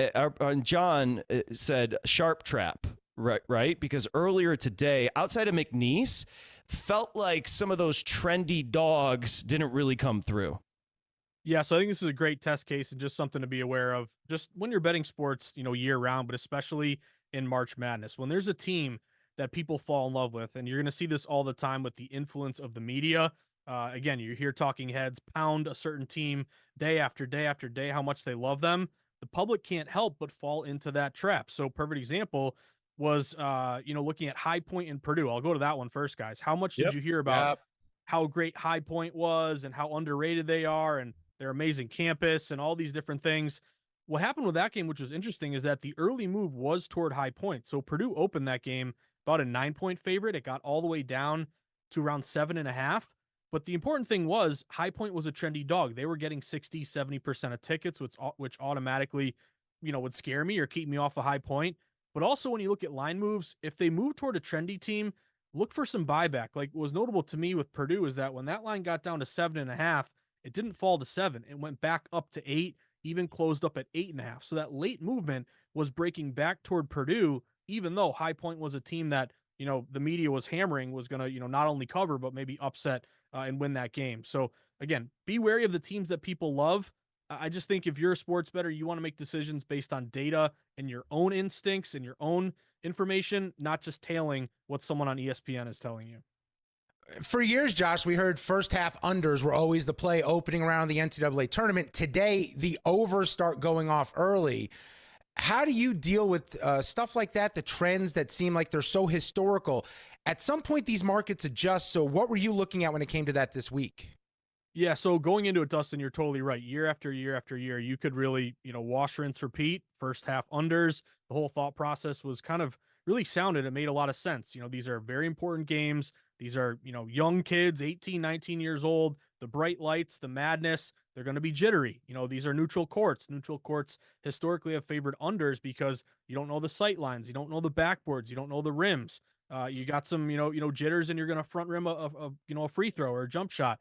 [SPEAKER 2] John said sharp trap, right? Because earlier today, outside of McNeese, felt like some of those trendy dogs didn't really come through.
[SPEAKER 6] Yeah, so I think this is a great test case and just something to be aware of just when you're betting sports, year round, but especially in March Madness. When there's a team that people fall in love with, and you're going to see this all the time with the influence of the media. Again, you hear talking heads pound a certain team day after day after day, how much they love them. The public can't help but fall into that trap. So perfect example was, looking at High Point in Purdue. I'll go to that one first, guys. How much did you hear about how great High Point was and how underrated they are and their amazing campus and all these different things? What happened with that game, which was interesting, is that the early move was toward High Point. So Purdue opened that game about a 9-point favorite. It got all the way down to around 7.5. But the important thing was High Point was a trendy dog. They were getting 60, 70% of tickets, which automatically, would scare me or keep me off a High Point. But also when you look at line moves, if they move toward a trendy team, look for some buyback. Like what was notable to me with Purdue is that when that line got down to 7.5, it didn't fall to 7. It went back up to 8, even closed up at 8.5. So that late movement was breaking back toward Purdue, even though High Point was a team that, the media was hammering was going to, not only cover, but maybe upset and win that game. So again, be wary of the teams that people love. I just think if you're a sports bettor, you want to make decisions based on data and your own instincts and your own information, not just tailing what someone on ESPN is telling you.
[SPEAKER 3] For years, Josh, we heard first half unders were always the play opening around the NCAA tournament. Today, the overs start going off early. How do you deal with stuff like that, the trends that seem like they're so historical? At some point, these markets adjust. So what were you looking at when it came to that this week?
[SPEAKER 6] Yeah, so going into it, Dustin, you're totally right. Year after year after year, you could really, wash, rinse, repeat. First half unders. The whole thought process was kind of really sounded. It made a lot of sense. These are very important games. These are, young kids, 18, 19 years old, the bright lights, the madness. they're going to be jittery. These are neutral courts. Neutral courts historically have favored unders because you don't know the sight lines, you don't know the backboards, you don't know the rims. You got some, jitters, and you're going to front rim a free throw or a jump shot.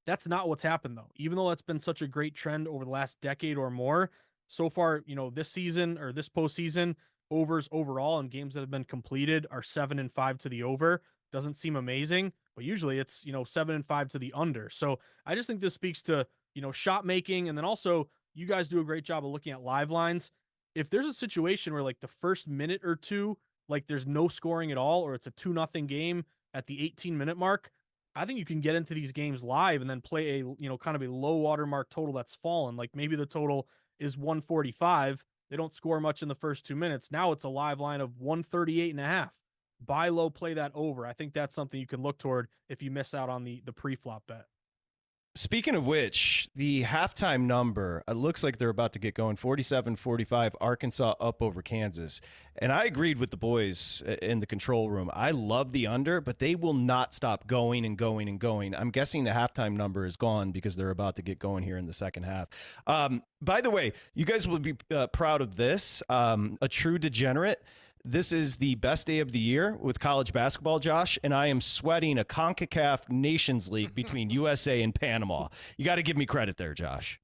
[SPEAKER 6] That's not what's happened though. Even though that's been such a great trend over the last decade or more, so far, this season or this postseason, overs overall in games that have been completed are 7-5 to the over. Doesn't seem amazing, but usually it's 7-5 to the under. So I just think this speaks to shot making, and then also you guys do a great job of looking at live lines. If there's a situation where like the first minute or two, like there's no scoring at all, or it's a 2-0 game at the 18-minute mark, I think you can get into these games live and then play a kind of a low watermark total that's fallen. Like maybe the total is 145. They don't score much in the first 2 minutes. Now it's a live line of 138.5. Buy low, play that over. I think that's something you can look toward if you miss out on the pre-flop bet.
[SPEAKER 2] Speaking of which, the halftime number, it looks like they're about to get going. 47-45, Arkansas up over Kansas. And I agreed with the boys in the control room. I love the under, but they will not stop going and going and going. I'm guessing the halftime number is gone because they're about to get going here in the second half. By the way, you guys will be proud of this. A true degenerate. This is the best day of the year with college basketball, Josh, and I am sweating a CONCACAF Nations League between USA and Panama. You got to give me credit there, Josh.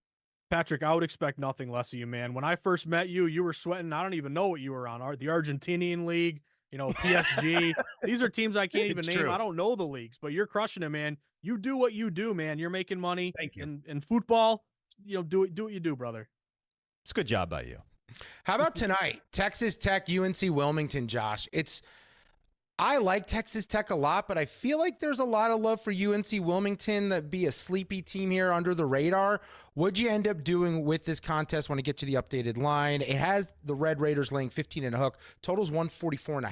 [SPEAKER 6] Patrick, I would expect nothing less of you, man. When I first met you, you were sweating. I don't even know what you were on. The Argentinian League, PSG. These are teams I can't even name. True. I don't know the leagues, but you're crushing it, man. You do what you do, man. You're making money.
[SPEAKER 2] Thank you.
[SPEAKER 6] In football, do what you do, brother.
[SPEAKER 2] It's a good job by you.
[SPEAKER 3] How about tonight? Texas Tech, UNC Wilmington, Josh. I like Texas Tech a lot, but I feel like there's a lot of love for UNC Wilmington that be a sleepy team here under the radar. What'd you end up doing with this contest when I get to the updated line? It has the Red Raiders laying 15 and a hook. Total's 144.5.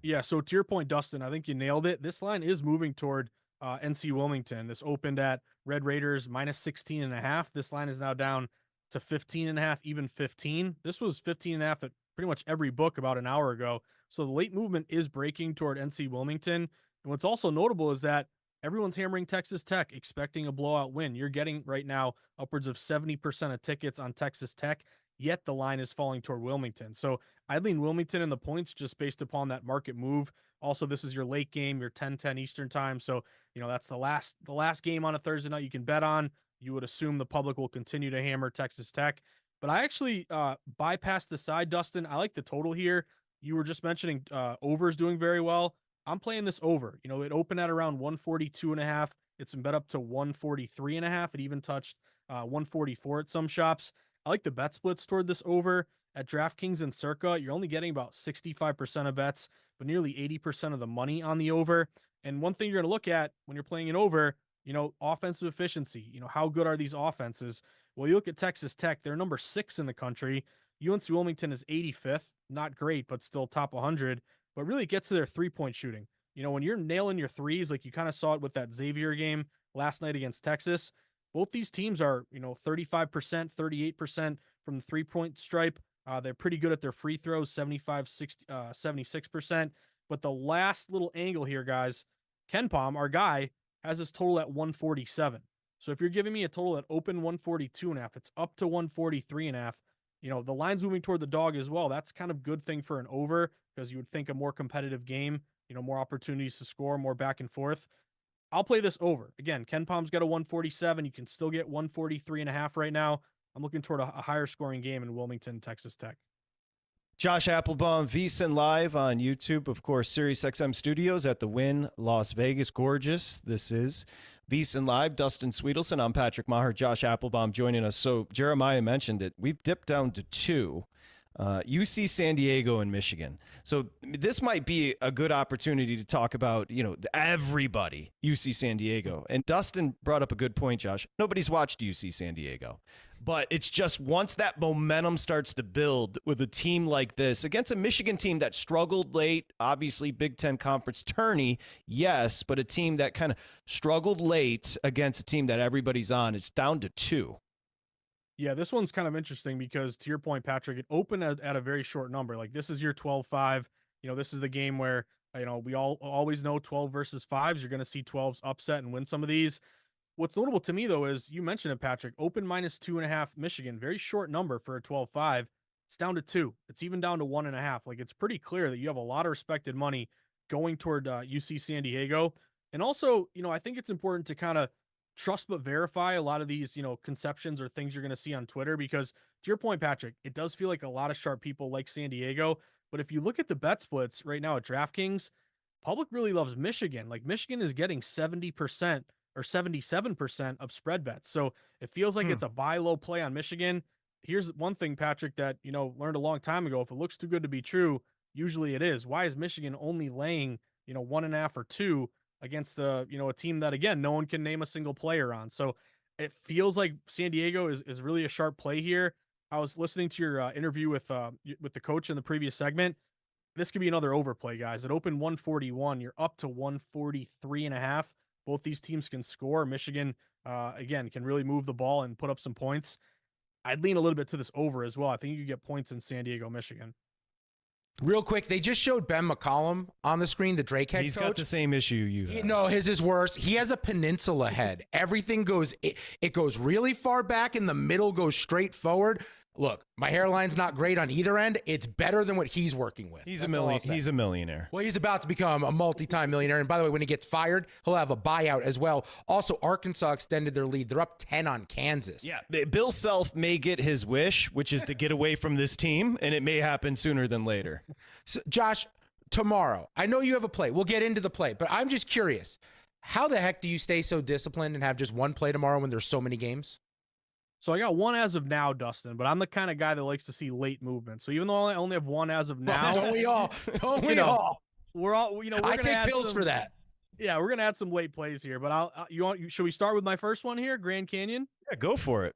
[SPEAKER 6] Yeah, so to your point, Dustin, I think you nailed it. This line is moving toward NC Wilmington. This opened at Red Raiders minus 16.5. This line is now down to 15.5, even 15. This was 15.5 at pretty much every book about an hour ago. So the late movement is breaking toward NC Wilmington. And what's also notable is that everyone's hammering Texas Tech, expecting a blowout win. You're getting right now upwards of 70% of tickets on Texas Tech, yet the line is falling toward Wilmington. So I lean Wilmington in the points just based upon that market move. Also, this is your late game, your 10-10 Eastern time. So, that's the last game on a Thursday night you can bet on. You would assume the public will continue to hammer Texas Tech. But I actually bypassed the side, Dustin. I like the total here. You were just mentioning overs doing very well. I'm playing this over. It opened at around 142.5. It's been bet up to 143.5. It even touched 144 at some shops. I like the bet splits toward this over. At DraftKings and Circa, you're only getting about 65% of bets, but nearly 80% of the money on the over. And one thing you're going to look at when you're playing an over, offensive efficiency. How good are these offenses? Well, you look at Texas Tech, they're number 6 in the country. UNC Wilmington is 85th. Not great, but still top 100. But really it gets to their three-point shooting. When you're nailing your threes, like you kind of saw it with that Xavier game last night against Texas, both these teams are, 35%, 38% from the three-point stripe. They're pretty good at their free throws, 76%. But the last little angle here, guys, KenPom, our guy, has this total at 147. So if you're giving me a total at open 142.5, it's up to 143.5. The line's moving toward the dog as well. That's kind of good thing for an over because you would think a more competitive game, more opportunities to score, more back and forth. I'll play this over. Again, KenPom's got a 147. You can still get 143.5 right now. I'm looking toward a higher scoring game in Wilmington, Texas Tech.
[SPEAKER 2] Josh Appelbaum, VSiN Live on YouTube, of course, SiriusXM Studios at the Wynn, Las Vegas. Gorgeous. This is VSiN Live. Dustin Swedelson. I'm Patrick Meagher. Josh Appelbaum joining us. So Jeremiah mentioned it. We've dipped down to 2. UC San Diego and Michigan. So this might be a good opportunity to talk about, everybody, UC San Diego. And Dustin brought up a good point, Josh. Nobody's watched UC San Diego. But it's just once that momentum starts to build with a team like this against a Michigan team that struggled late, obviously Big Ten Conference tourney, yes, but a team that kind of struggled late against a team that everybody's on, it's down to 2.
[SPEAKER 6] Yeah, this one's kind of interesting because to your point, Patrick, it opened at a very short number. Like this is your 12-5. This is the game where, we always know 12 versus 5s. You're going to see 12s upset and win some of these. What's notable to me, though, is you mentioned it, Patrick. Open -2.5 Michigan, very short number for a 12-5. It's down to 2. It's even down to 1.5. Like, it's pretty clear that you have a lot of respected money going toward UC San Diego. And also, I think it's important to kind of trust but verify a lot of these, conceptions or things you're going to see on Twitter, because to your point, Patrick, it does feel like a lot of sharp people like San Diego. But if you look at the bet splits right now at DraftKings, public really loves Michigan. Like, Michigan is getting 70% or 77% of spread bets. So it feels like it's a buy low play on Michigan. Here's one thing, Patrick, that, learned a long time ago. If it looks too good to be true, usually it is. Why is Michigan only laying, 1.5 or 2 against a team that, again, no one can name a single player on? So it feels like San Diego is really a sharp play here. I was listening to your interview with the coach in the previous segment. This could be another overplay, guys. It opened 141. You're up to 143.5. Both these teams can score. Michigan, again, can really move the ball and put up some points. I'd lean a little bit to this over as well. I think you could get points in San Diego, Michigan.
[SPEAKER 3] Real quick, they just showed Ben McCollum on the screen, the Drake head coach.
[SPEAKER 2] He's got the same issue you have.
[SPEAKER 3] No, his is worse. He has a peninsula head. Everything goes, it goes really far back and the middle goes straight forward. Look, my hairline's not great on either end. It's better than what he's working with.
[SPEAKER 2] He's a millionaire.
[SPEAKER 3] Well, he's about to become a multi-time millionaire. And by the way, when he gets fired, he'll have a buyout as well. Also, Arkansas extended their lead. They're up 10 on Kansas.
[SPEAKER 2] Yeah, Bill Self may get his wish, which is to get away from this team, and it may happen sooner than later.
[SPEAKER 3] So, Josh, tomorrow, I know you have a play. We'll get into the play, but I'm just curious. How the heck do you stay so disciplined and have just one play tomorrow when there's so many games?
[SPEAKER 6] So I got one as of now, Dustin, but I'm the kind of guy that likes to see late movement. So even though I only have one as of now,
[SPEAKER 3] don't we all? Don't we all?
[SPEAKER 6] We're all, we're
[SPEAKER 3] I take pills for that.
[SPEAKER 6] Yeah, we're gonna add some late plays here. But should we start with my first one here, Grand Canyon?
[SPEAKER 2] Yeah, go for it.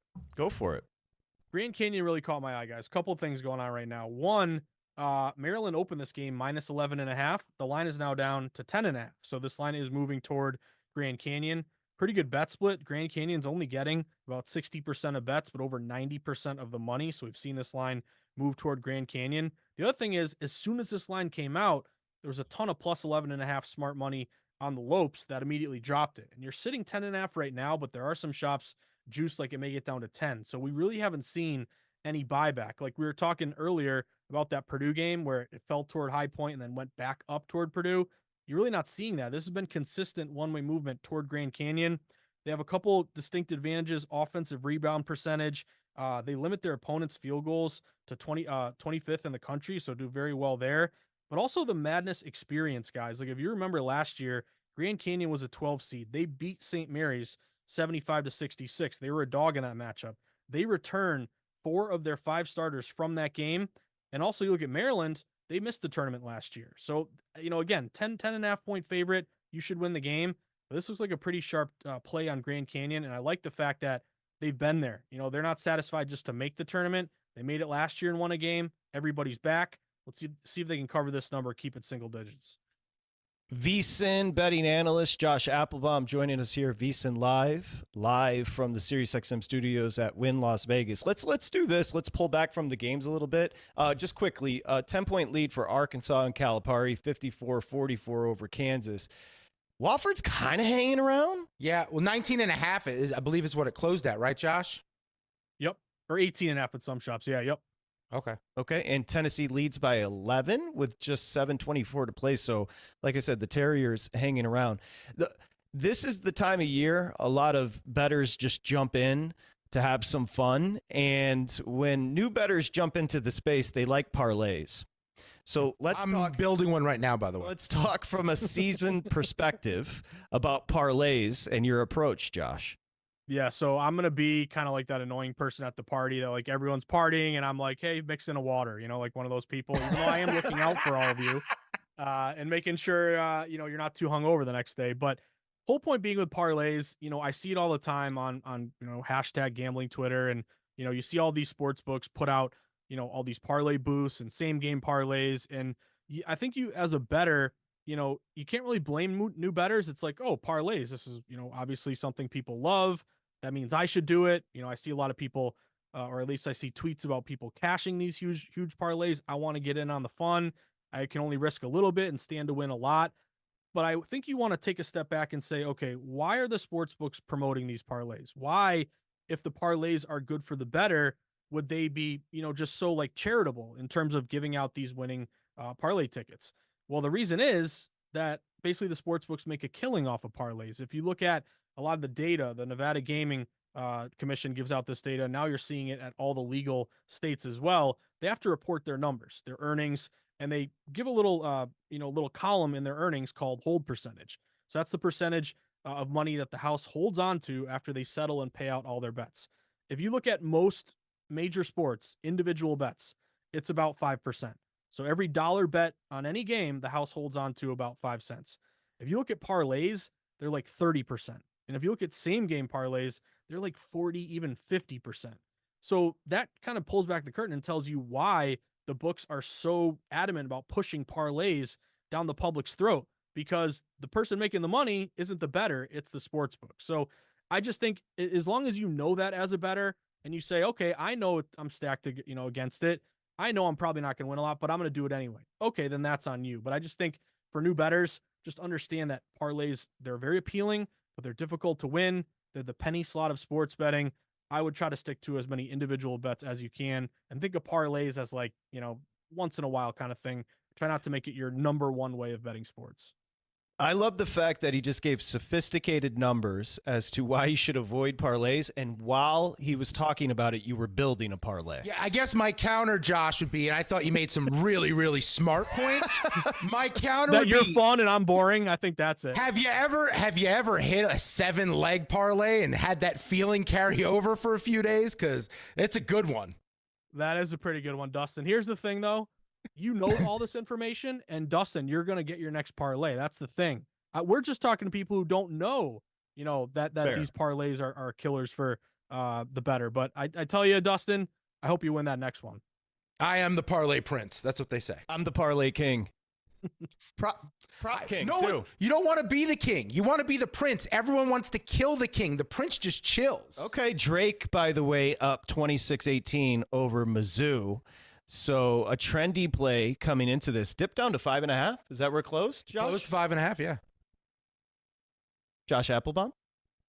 [SPEAKER 6] Grand Canyon really caught my eye, guys. Couple things going on right now. One, Maryland opened this game -11.5. The line is now down to 10.5. So this line is moving toward Grand Canyon. Pretty good bet split. Grand Canyon's only getting about 60% of bets, but over 90% of the money. So we've seen this line move toward Grand Canyon. The other thing is, as soon as this line came out, there was a ton of plus 11.5 smart money on the Lopes that immediately dropped it. And you're sitting 10.5 right now, but there are some shops juiced like it may get down to 10. So we really haven't seen any buyback. Like we were talking earlier about that Purdue game where it fell toward High Point and then went back up toward Purdue. You're really not seeing that. This has been consistent one-way movement toward Grand Canyon. They have a couple distinct advantages: offensive rebound percentage. They limit their opponent's field goals to 25th in the country, so do very well there. But also the madness experience, guys. Like if you remember last year, Grand Canyon was a 12 seed. They beat St. Mary's 75-66. They were a dog in that matchup. They return 4 of their 5 starters from that game. And also you look at Maryland, they missed the tournament last year. So, again, 10.5 point favorite, you should win the game. But this looks like a pretty sharp play on Grand Canyon. And I like the fact that they've been there. They're not satisfied just to make the tournament. They made it last year and won a game. Everybody's back. Let's see if they can cover this number, keep it single digits.
[SPEAKER 2] VSiN betting analyst Josh Appelbaum joining us here, VSiN live from the SiriusXM studios at Wynn Las Vegas. Let's do this. Let's pull back from the games a little bit. Just quickly, 10-point lead for Arkansas and Calipari, 54-44 over Kansas. Wofford's kind of hanging around.
[SPEAKER 3] Yeah, well, 19.5 is, I believe, is what it closed at, right, Josh?
[SPEAKER 6] Yep, or 18.5 at some shops. Yeah, yep.
[SPEAKER 3] Okay.
[SPEAKER 2] And Tennessee leads by 11 with just 7:24 to play. So, like I said, the Terriers hanging around. This is the time of year a lot of bettors just jump in to have some fun. And when new bettors jump into the space, they like parlays. So
[SPEAKER 3] I'm building one right now, by the way.
[SPEAKER 2] Let's talk from a seasoned perspective about parlays and your approach, Josh.
[SPEAKER 6] Yeah, so I'm going to be kind of like that annoying person at the party that like everyone's partying and I'm like, hey, mix in a water, like one of those people, even though I am looking out for all of you and making sure, you're not too hungover the next day. But whole point being with parlays, I see it all the time on hashtag gambling Twitter. And, you see all these sports books put out, all these parlay boosts and same game parlays. And I think you as a bettor, you can't really blame new bettors. It's like, oh, parlays. This is, obviously something people love. That means I should do it. I see a lot of people, or at least I see tweets about people cashing these huge parlays. I want to get in on the fun. I can only risk a little bit and stand to win a lot. But I think you want to take a step back and say, okay, why are the sports books promoting these parlays? Why, if the parlays are good for the better, would they be, just so like charitable in terms of giving out these winning parlay tickets? Well, the reason is that basically the sports books make a killing off of parlays. If you look at a lot of the data, the Nevada Gaming Commission gives out this data. Now you're seeing it at all the legal states as well. They have to report their numbers, their earnings, and they give a little, little column in their earnings called hold percentage. So that's the percentage of money that the house holds on to after they settle and pay out all their bets. If you look at most major sports, individual bets, it's about 5%. So every dollar bet on any game, the house holds on to about 5 cents. If you look at parlays, they're like 30%. And if you look at same game parlays, they're like 40, even 50%. So that kind of pulls back the curtain and tells you why the books are so adamant about pushing parlays down the public's throat, because the person making the money isn't the bettor, it's the sports book. So I just think as long as you know that as a bettor and you say, okay, I know I'm stacked, against it. I know I'm probably not going to win a lot, but I'm going to do it anyway. Okay, then that's on you. But I just think for new bettors, just understand that parlays, they're very appealing, but they're difficult to win. They're the penny slot of sports betting. I would try to stick to as many individual bets as you can and think of parlays as like, once in a while kind of thing. Try not to make it your number one way of betting sports.
[SPEAKER 2] I love the fact that he just gave sophisticated numbers as to why you should avoid parlays. And while he was talking about it, you were building a parlay.
[SPEAKER 3] Yeah, I guess my counter, Josh, would be, and I thought you made some really, really smart points. My counter
[SPEAKER 6] that
[SPEAKER 3] would
[SPEAKER 6] you're
[SPEAKER 3] be,
[SPEAKER 6] fun and I'm boring. I think that's it.
[SPEAKER 3] Have you ever hit a 7-leg parlay and had that feeling carry over for a few days? Because it's a good one.
[SPEAKER 6] That is a pretty good one, Dustin. Here's the thing, though. You know all this information, and Dustin, you're going to get your next parlay. That's the thing. We're just talking to people who don't know, that these parlays are killers for the better. But I tell you, Dustin, I hope you win that next one.
[SPEAKER 3] I am the parlay prince. That's what they say.
[SPEAKER 2] I'm the parlay king. Prop king, too.
[SPEAKER 3] You don't want to be the king. You want to be the prince. Everyone wants to kill the king. The prince just chills.
[SPEAKER 2] Okay, Drake, by the way, up 26-18 over Mizzou. So a trendy play coming into this. Dipped down to 5.5. Is that where it closed, Josh?
[SPEAKER 3] Closed to 5.5, yeah.
[SPEAKER 2] Josh Appelbaum?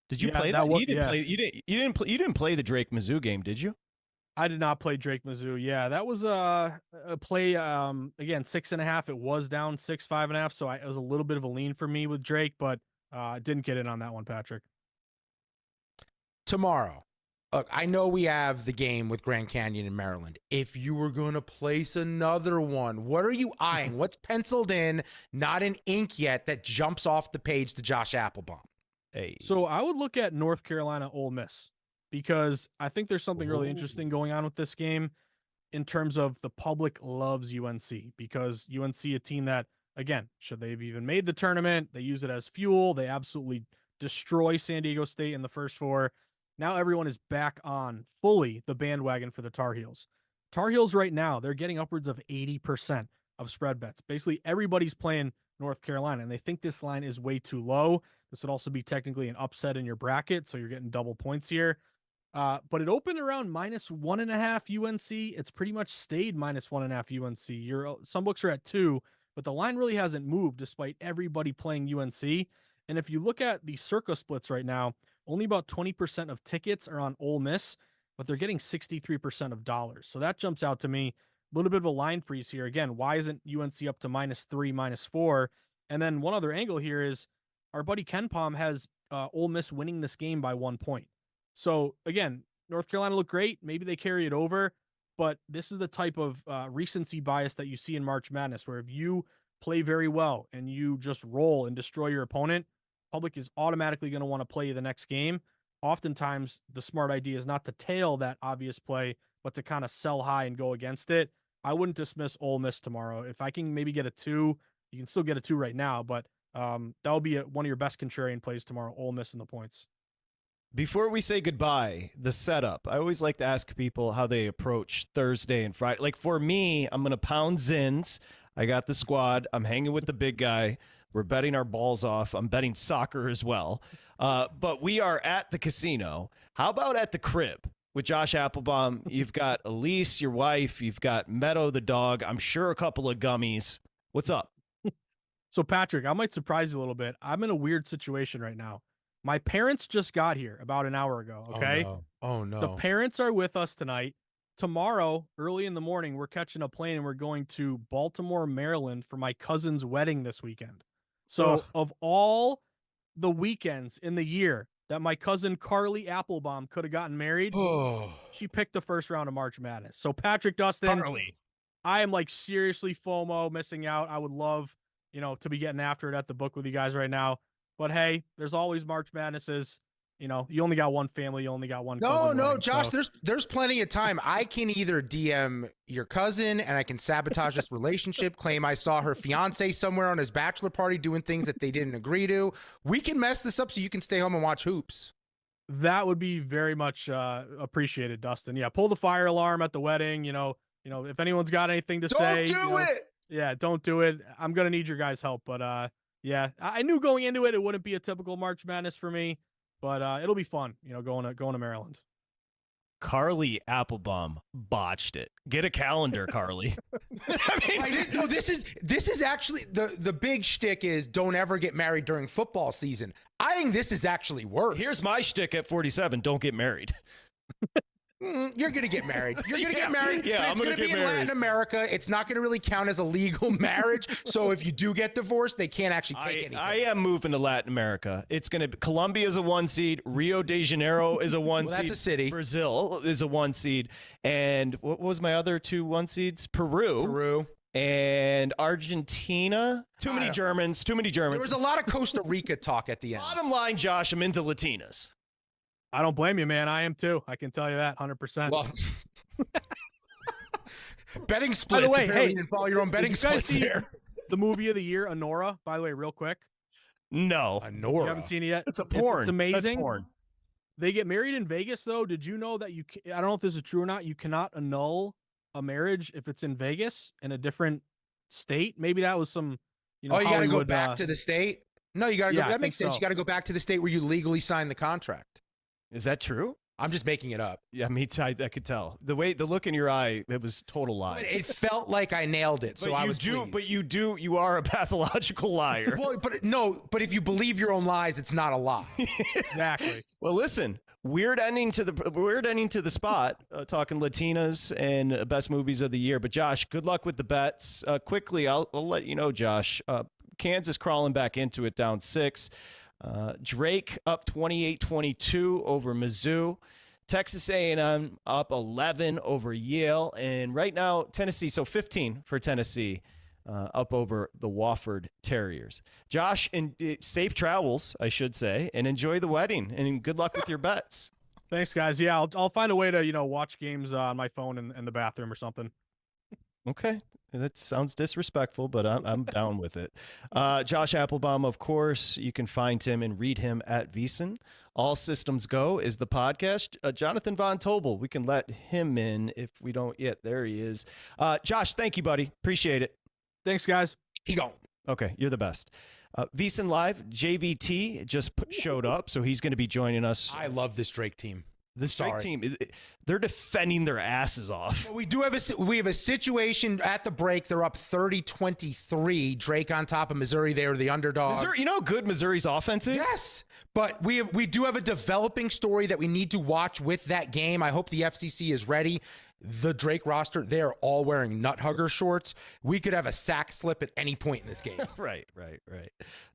[SPEAKER 2] Did you play that? You didn't play the Drake Mizzou game, did you?
[SPEAKER 6] I did not play Drake Mizzou. Yeah, that was a play. Again, 6.5. It was down 5.5. So it was a little bit of a lean for me with Drake, but didn't get in on that one, Patrick.
[SPEAKER 3] Tomorrow. Look, I know we have the game with Grand Canyon in Maryland. If you were going to place another one, what are you eyeing? What's penciled in, not in ink yet, that jumps off the page to Josh Appelbaum?
[SPEAKER 2] Hey.
[SPEAKER 6] So I would look at North Carolina Ole Miss, because I think there's something really interesting going on with this game in terms of the public loves UNC, because UNC, a team that, again, should they have even made the tournament, they use it as fuel. They absolutely destroy San Diego State in the first four. Now everyone is back on fully the bandwagon for the Tar Heels. Tar Heels right now, they're getting upwards of 80% of spread bets. Basically, everybody's playing North Carolina, and they think this line is way too low. This would also be technically an upset in your bracket, so you're getting double points here. But it opened around -1.5 UNC. It's pretty much stayed -1.5 UNC. Some books are at 2, but the line really hasn't moved despite everybody playing UNC. And if you look at the Circa splits right now, only about 20% of tickets are on Ole Miss, but they're getting 63% of dollars. So that jumps out to me. A little bit of a line freeze here. Again, why isn't UNC up to -3, -4? And then one other angle here is our buddy KenPom has Ole Miss winning this game by 1 point. So again, North Carolina looked great. Maybe they carry it over, but this is the type of recency bias that you see in March Madness, where if you play very well and you just roll and destroy your opponent, public is automatically going to want to play you the next game. Oftentimes, the smart idea is not to tail that obvious play, but to kind of sell high and go against it. I wouldn't dismiss Ole Miss tomorrow. If I can maybe get a 2, you can still get a 2 right now, but that'll be one of your best contrarian plays tomorrow, Ole Miss in the points.
[SPEAKER 2] Before we say goodbye, the setup. I always like to ask people how they approach Thursday and Friday. Like for me, I'm going to pound Zins. I got the squad. I'm hanging with the big guy. We're betting our balls off. I'm betting soccer as well. But we are at the casino. How about at the crib with Josh Appelbaum? You've got Elise, your wife. You've got Meadow, the dog. I'm sure a couple of gummies. What's up?
[SPEAKER 6] So Patrick, I might surprise you a little bit. I'm in a weird situation right now. My parents just got here about an hour ago. Okay.
[SPEAKER 3] Oh no.
[SPEAKER 6] The parents are with us tonight. Tomorrow, early in the morning, we're catching a plane and we're going to Baltimore, Maryland for my cousin's wedding this weekend. So of all the weekends in the year that my cousin Carly Appelbaum could have gotten married, she picked the first round of March Madness. So Patrick, Dustin,
[SPEAKER 3] Carly.
[SPEAKER 6] I am like seriously FOMO missing out. I would love, to be getting after it at the book with you guys right now. But hey, there's always March Madnesses. You only got one family, you only got one cousin.
[SPEAKER 3] No,
[SPEAKER 6] wedding,
[SPEAKER 3] Josh,
[SPEAKER 6] so.
[SPEAKER 3] there's plenty of time. I can either DM your cousin and I can sabotage this relationship, claim I saw her fiance somewhere on his bachelor party doing things that they didn't agree to. We can mess this up so you can stay home and watch hoops.
[SPEAKER 6] That would be very much appreciated, Dustin. Yeah, pull the fire alarm at the wedding. If anyone's got anything to say,
[SPEAKER 3] don't do it.
[SPEAKER 6] Yeah, don't do it. I'm gonna need your guys' help, but yeah, I knew going into it wouldn't be a typical March Madness for me, but it'll be fun. Going to Maryland.
[SPEAKER 2] Carly Appelbaum botched it. Get a calendar, Carly.
[SPEAKER 3] This is actually the big shtick is don't ever get married during football season. I think this is actually worse.
[SPEAKER 2] Here's my shtick at 47. Don't get married.
[SPEAKER 3] You're going to get married. You're going to get married.
[SPEAKER 2] Yeah,
[SPEAKER 3] it's going to be in Latin America. It's not going to really count as a legal marriage. So if you do get divorced, they can't actually take anything.
[SPEAKER 2] I am moving to Latin America. It's going to be Colombia is a 1 seed. Rio de Janeiro is a 1 seed.
[SPEAKER 3] That's a city.
[SPEAKER 2] Brazil is a 1 seed. And what was my other 2 1 seeds? Peru. And Argentina. Too many Germans.
[SPEAKER 3] There was a lot of Costa Rica talk at the end.
[SPEAKER 2] Bottom line, Josh, I'm into Latinas.
[SPEAKER 6] I don't blame you, man. I am too. I can tell you that 100%.
[SPEAKER 3] Well, betting splits.
[SPEAKER 6] By the way,
[SPEAKER 3] hey, you didn't follow your own betting splits there.
[SPEAKER 6] The movie of the year, Honora, by the way, real quick.
[SPEAKER 2] No.
[SPEAKER 3] Honora.
[SPEAKER 6] You haven't seen it yet?
[SPEAKER 2] It's a porn.
[SPEAKER 6] It's amazing.
[SPEAKER 2] That's porn.
[SPEAKER 6] They get married in Vegas, though. Did you know that I don't know if this is true or not, you cannot annul a marriage if it's in Vegas in a different state? Maybe that was some,
[SPEAKER 3] you got to go back to the state? No, you got to go. That makes sense.
[SPEAKER 6] So.
[SPEAKER 3] You got to go back to the state where you legally signed the contract.
[SPEAKER 2] Is that true?
[SPEAKER 3] I'm just making it up.
[SPEAKER 2] Yeah, me too. I could tell. The look in your eye, it was total lies.
[SPEAKER 3] It felt like I nailed it, so I was pleased.
[SPEAKER 2] But you are a pathological liar.
[SPEAKER 3] Well, but if you believe your own lies, it's not a lie.
[SPEAKER 6] Exactly.
[SPEAKER 2] Well, listen, weird ending to the spot, talking Latinas and best movies of the year. But Josh, good luck with the bets. Quickly, I'll let you know, Josh, Kansas crawling back into it, down 6. Drake up 28-22 over Mizzou. Texas A&M up 11 over Yale. And right now, Tennessee, so 15 for Tennessee, up over the Wofford Terriers. Josh, and safe travels, I should say, and enjoy the wedding. And good luck with your bets.
[SPEAKER 6] Thanks, guys. Yeah, I'll find a way to, watch games on my phone in the bathroom or something.
[SPEAKER 2] Okay. That sounds disrespectful, but I'm down with it. Josh Appelbaum, of course, you can find him and read him at VSiN. All Systems Go is the podcast. Jonathan Von Tobel, we can let him in if we don't yet. There he is. Josh, thank you, buddy. Appreciate it.
[SPEAKER 6] Thanks, guys.
[SPEAKER 3] He gone.
[SPEAKER 2] Okay, you're the best. VSiN Live, JVT just showed up, so he's going to be joining us.
[SPEAKER 3] I love this Drake team.
[SPEAKER 2] This Drake team, they're defending their asses off.
[SPEAKER 3] Well, we have a situation at the break. They're up 30-23. Drake on top of Missouri. They are the underdog.
[SPEAKER 2] Missouri, you know how good Missouri's offense is?
[SPEAKER 3] Yes, but we do have a developing story that we need to watch with that game. I hope the FCC is ready. The Drake roster, they are all wearing nut hugger shorts. We could have a sack slip at any point in this game.
[SPEAKER 2] Right.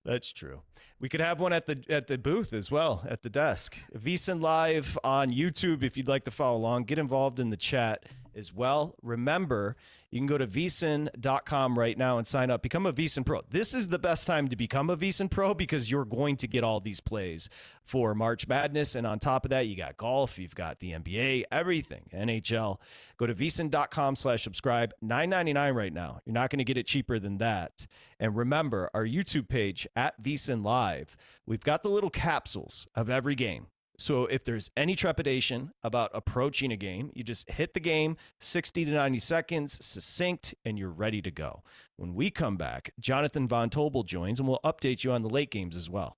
[SPEAKER 2] That's true. We could have one at the booth as well, at the desk. VSiN Live on YouTube if you'd like to follow along. Get involved in the chat as well. Remember, you can go to VSiN.com right now and sign up. Become a VSiN Pro. This is the best time to become a VSiN Pro because you're going to get all these plays for March Madness. And on top of that, you got golf, you've got the NBA, everything, NHL. Go to VSiN.com/subscribe. $9.99 right now. You're not going to get it cheaper than that. And remember, our YouTube page at VSiN Live, we've got the little capsules of every game. So if there's any trepidation about approaching a game, you just hit the game, 60 to 90 seconds, succinct, and you're ready to go. When we come back, Jonathan Von Tobel joins, and we'll update you on the late games as well.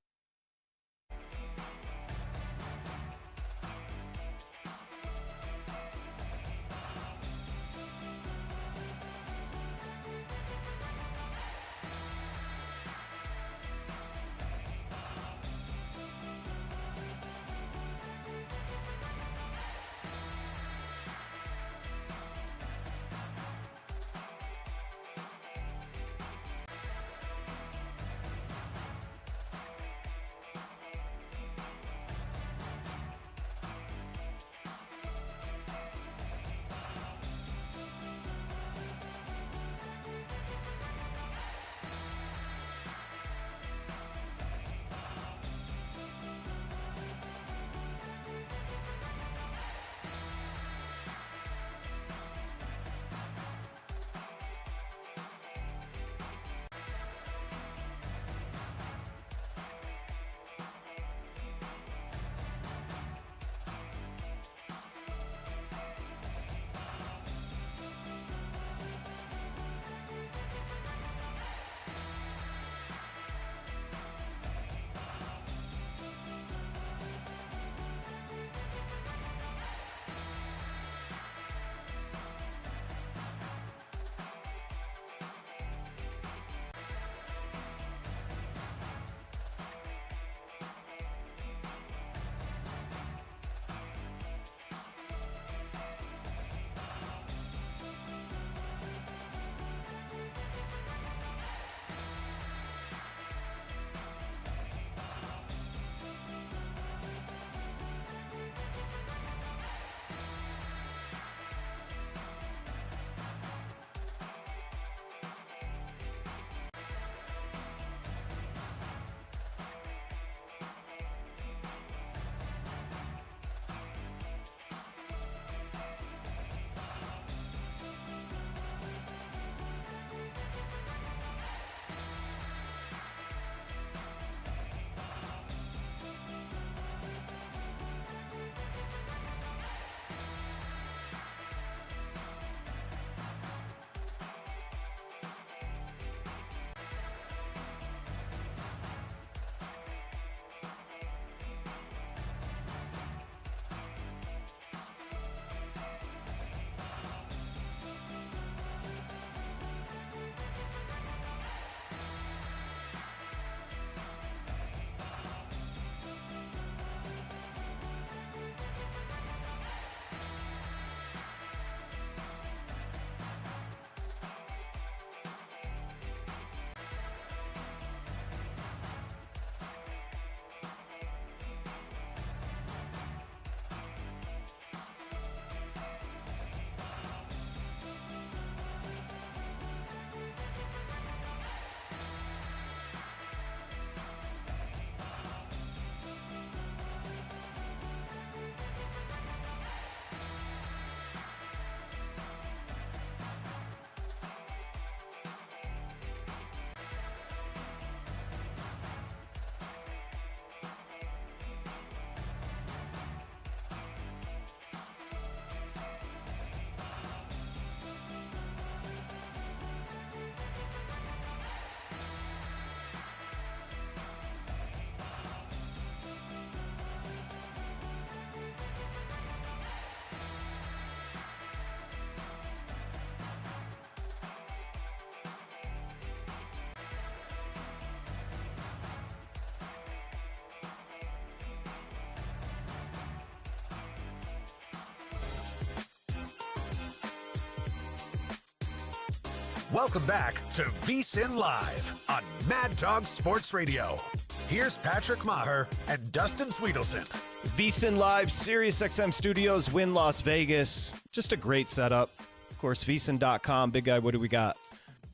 [SPEAKER 1] Welcome back to VSiN Live on Mad Dog Sports Radio. Here's Patrick Meagher and Dustin Swedelson.
[SPEAKER 2] VSiN Live, Sirius XM Studios, Wynn, Las Vegas. Just a great setup. Of course, VSiN.com. Big guy, what do we got?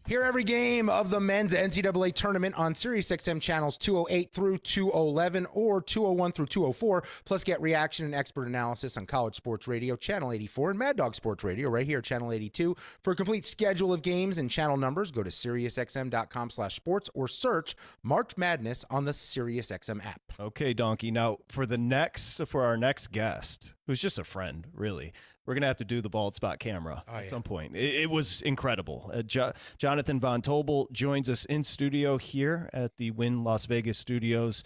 [SPEAKER 3] Hear every game of the men's NCAA tournament on SiriusXM channels 208 through 211 or 201 through 204. Plus, get reaction and expert analysis on College Sports Radio, Channel 84, and Mad Dog Sports Radio right here, Channel 82. For a complete schedule of games and channel numbers, go to SiriusXM.com/sports or search March Madness on the SiriusXM app.
[SPEAKER 2] Okay, Donkey. Now, for our next guest, who's just a friend, really, we're going to have to do the bald spot camera at some point. It was incredible. Jonathan Von Tobel joins us in studio here at the Wynn Las Vegas studios.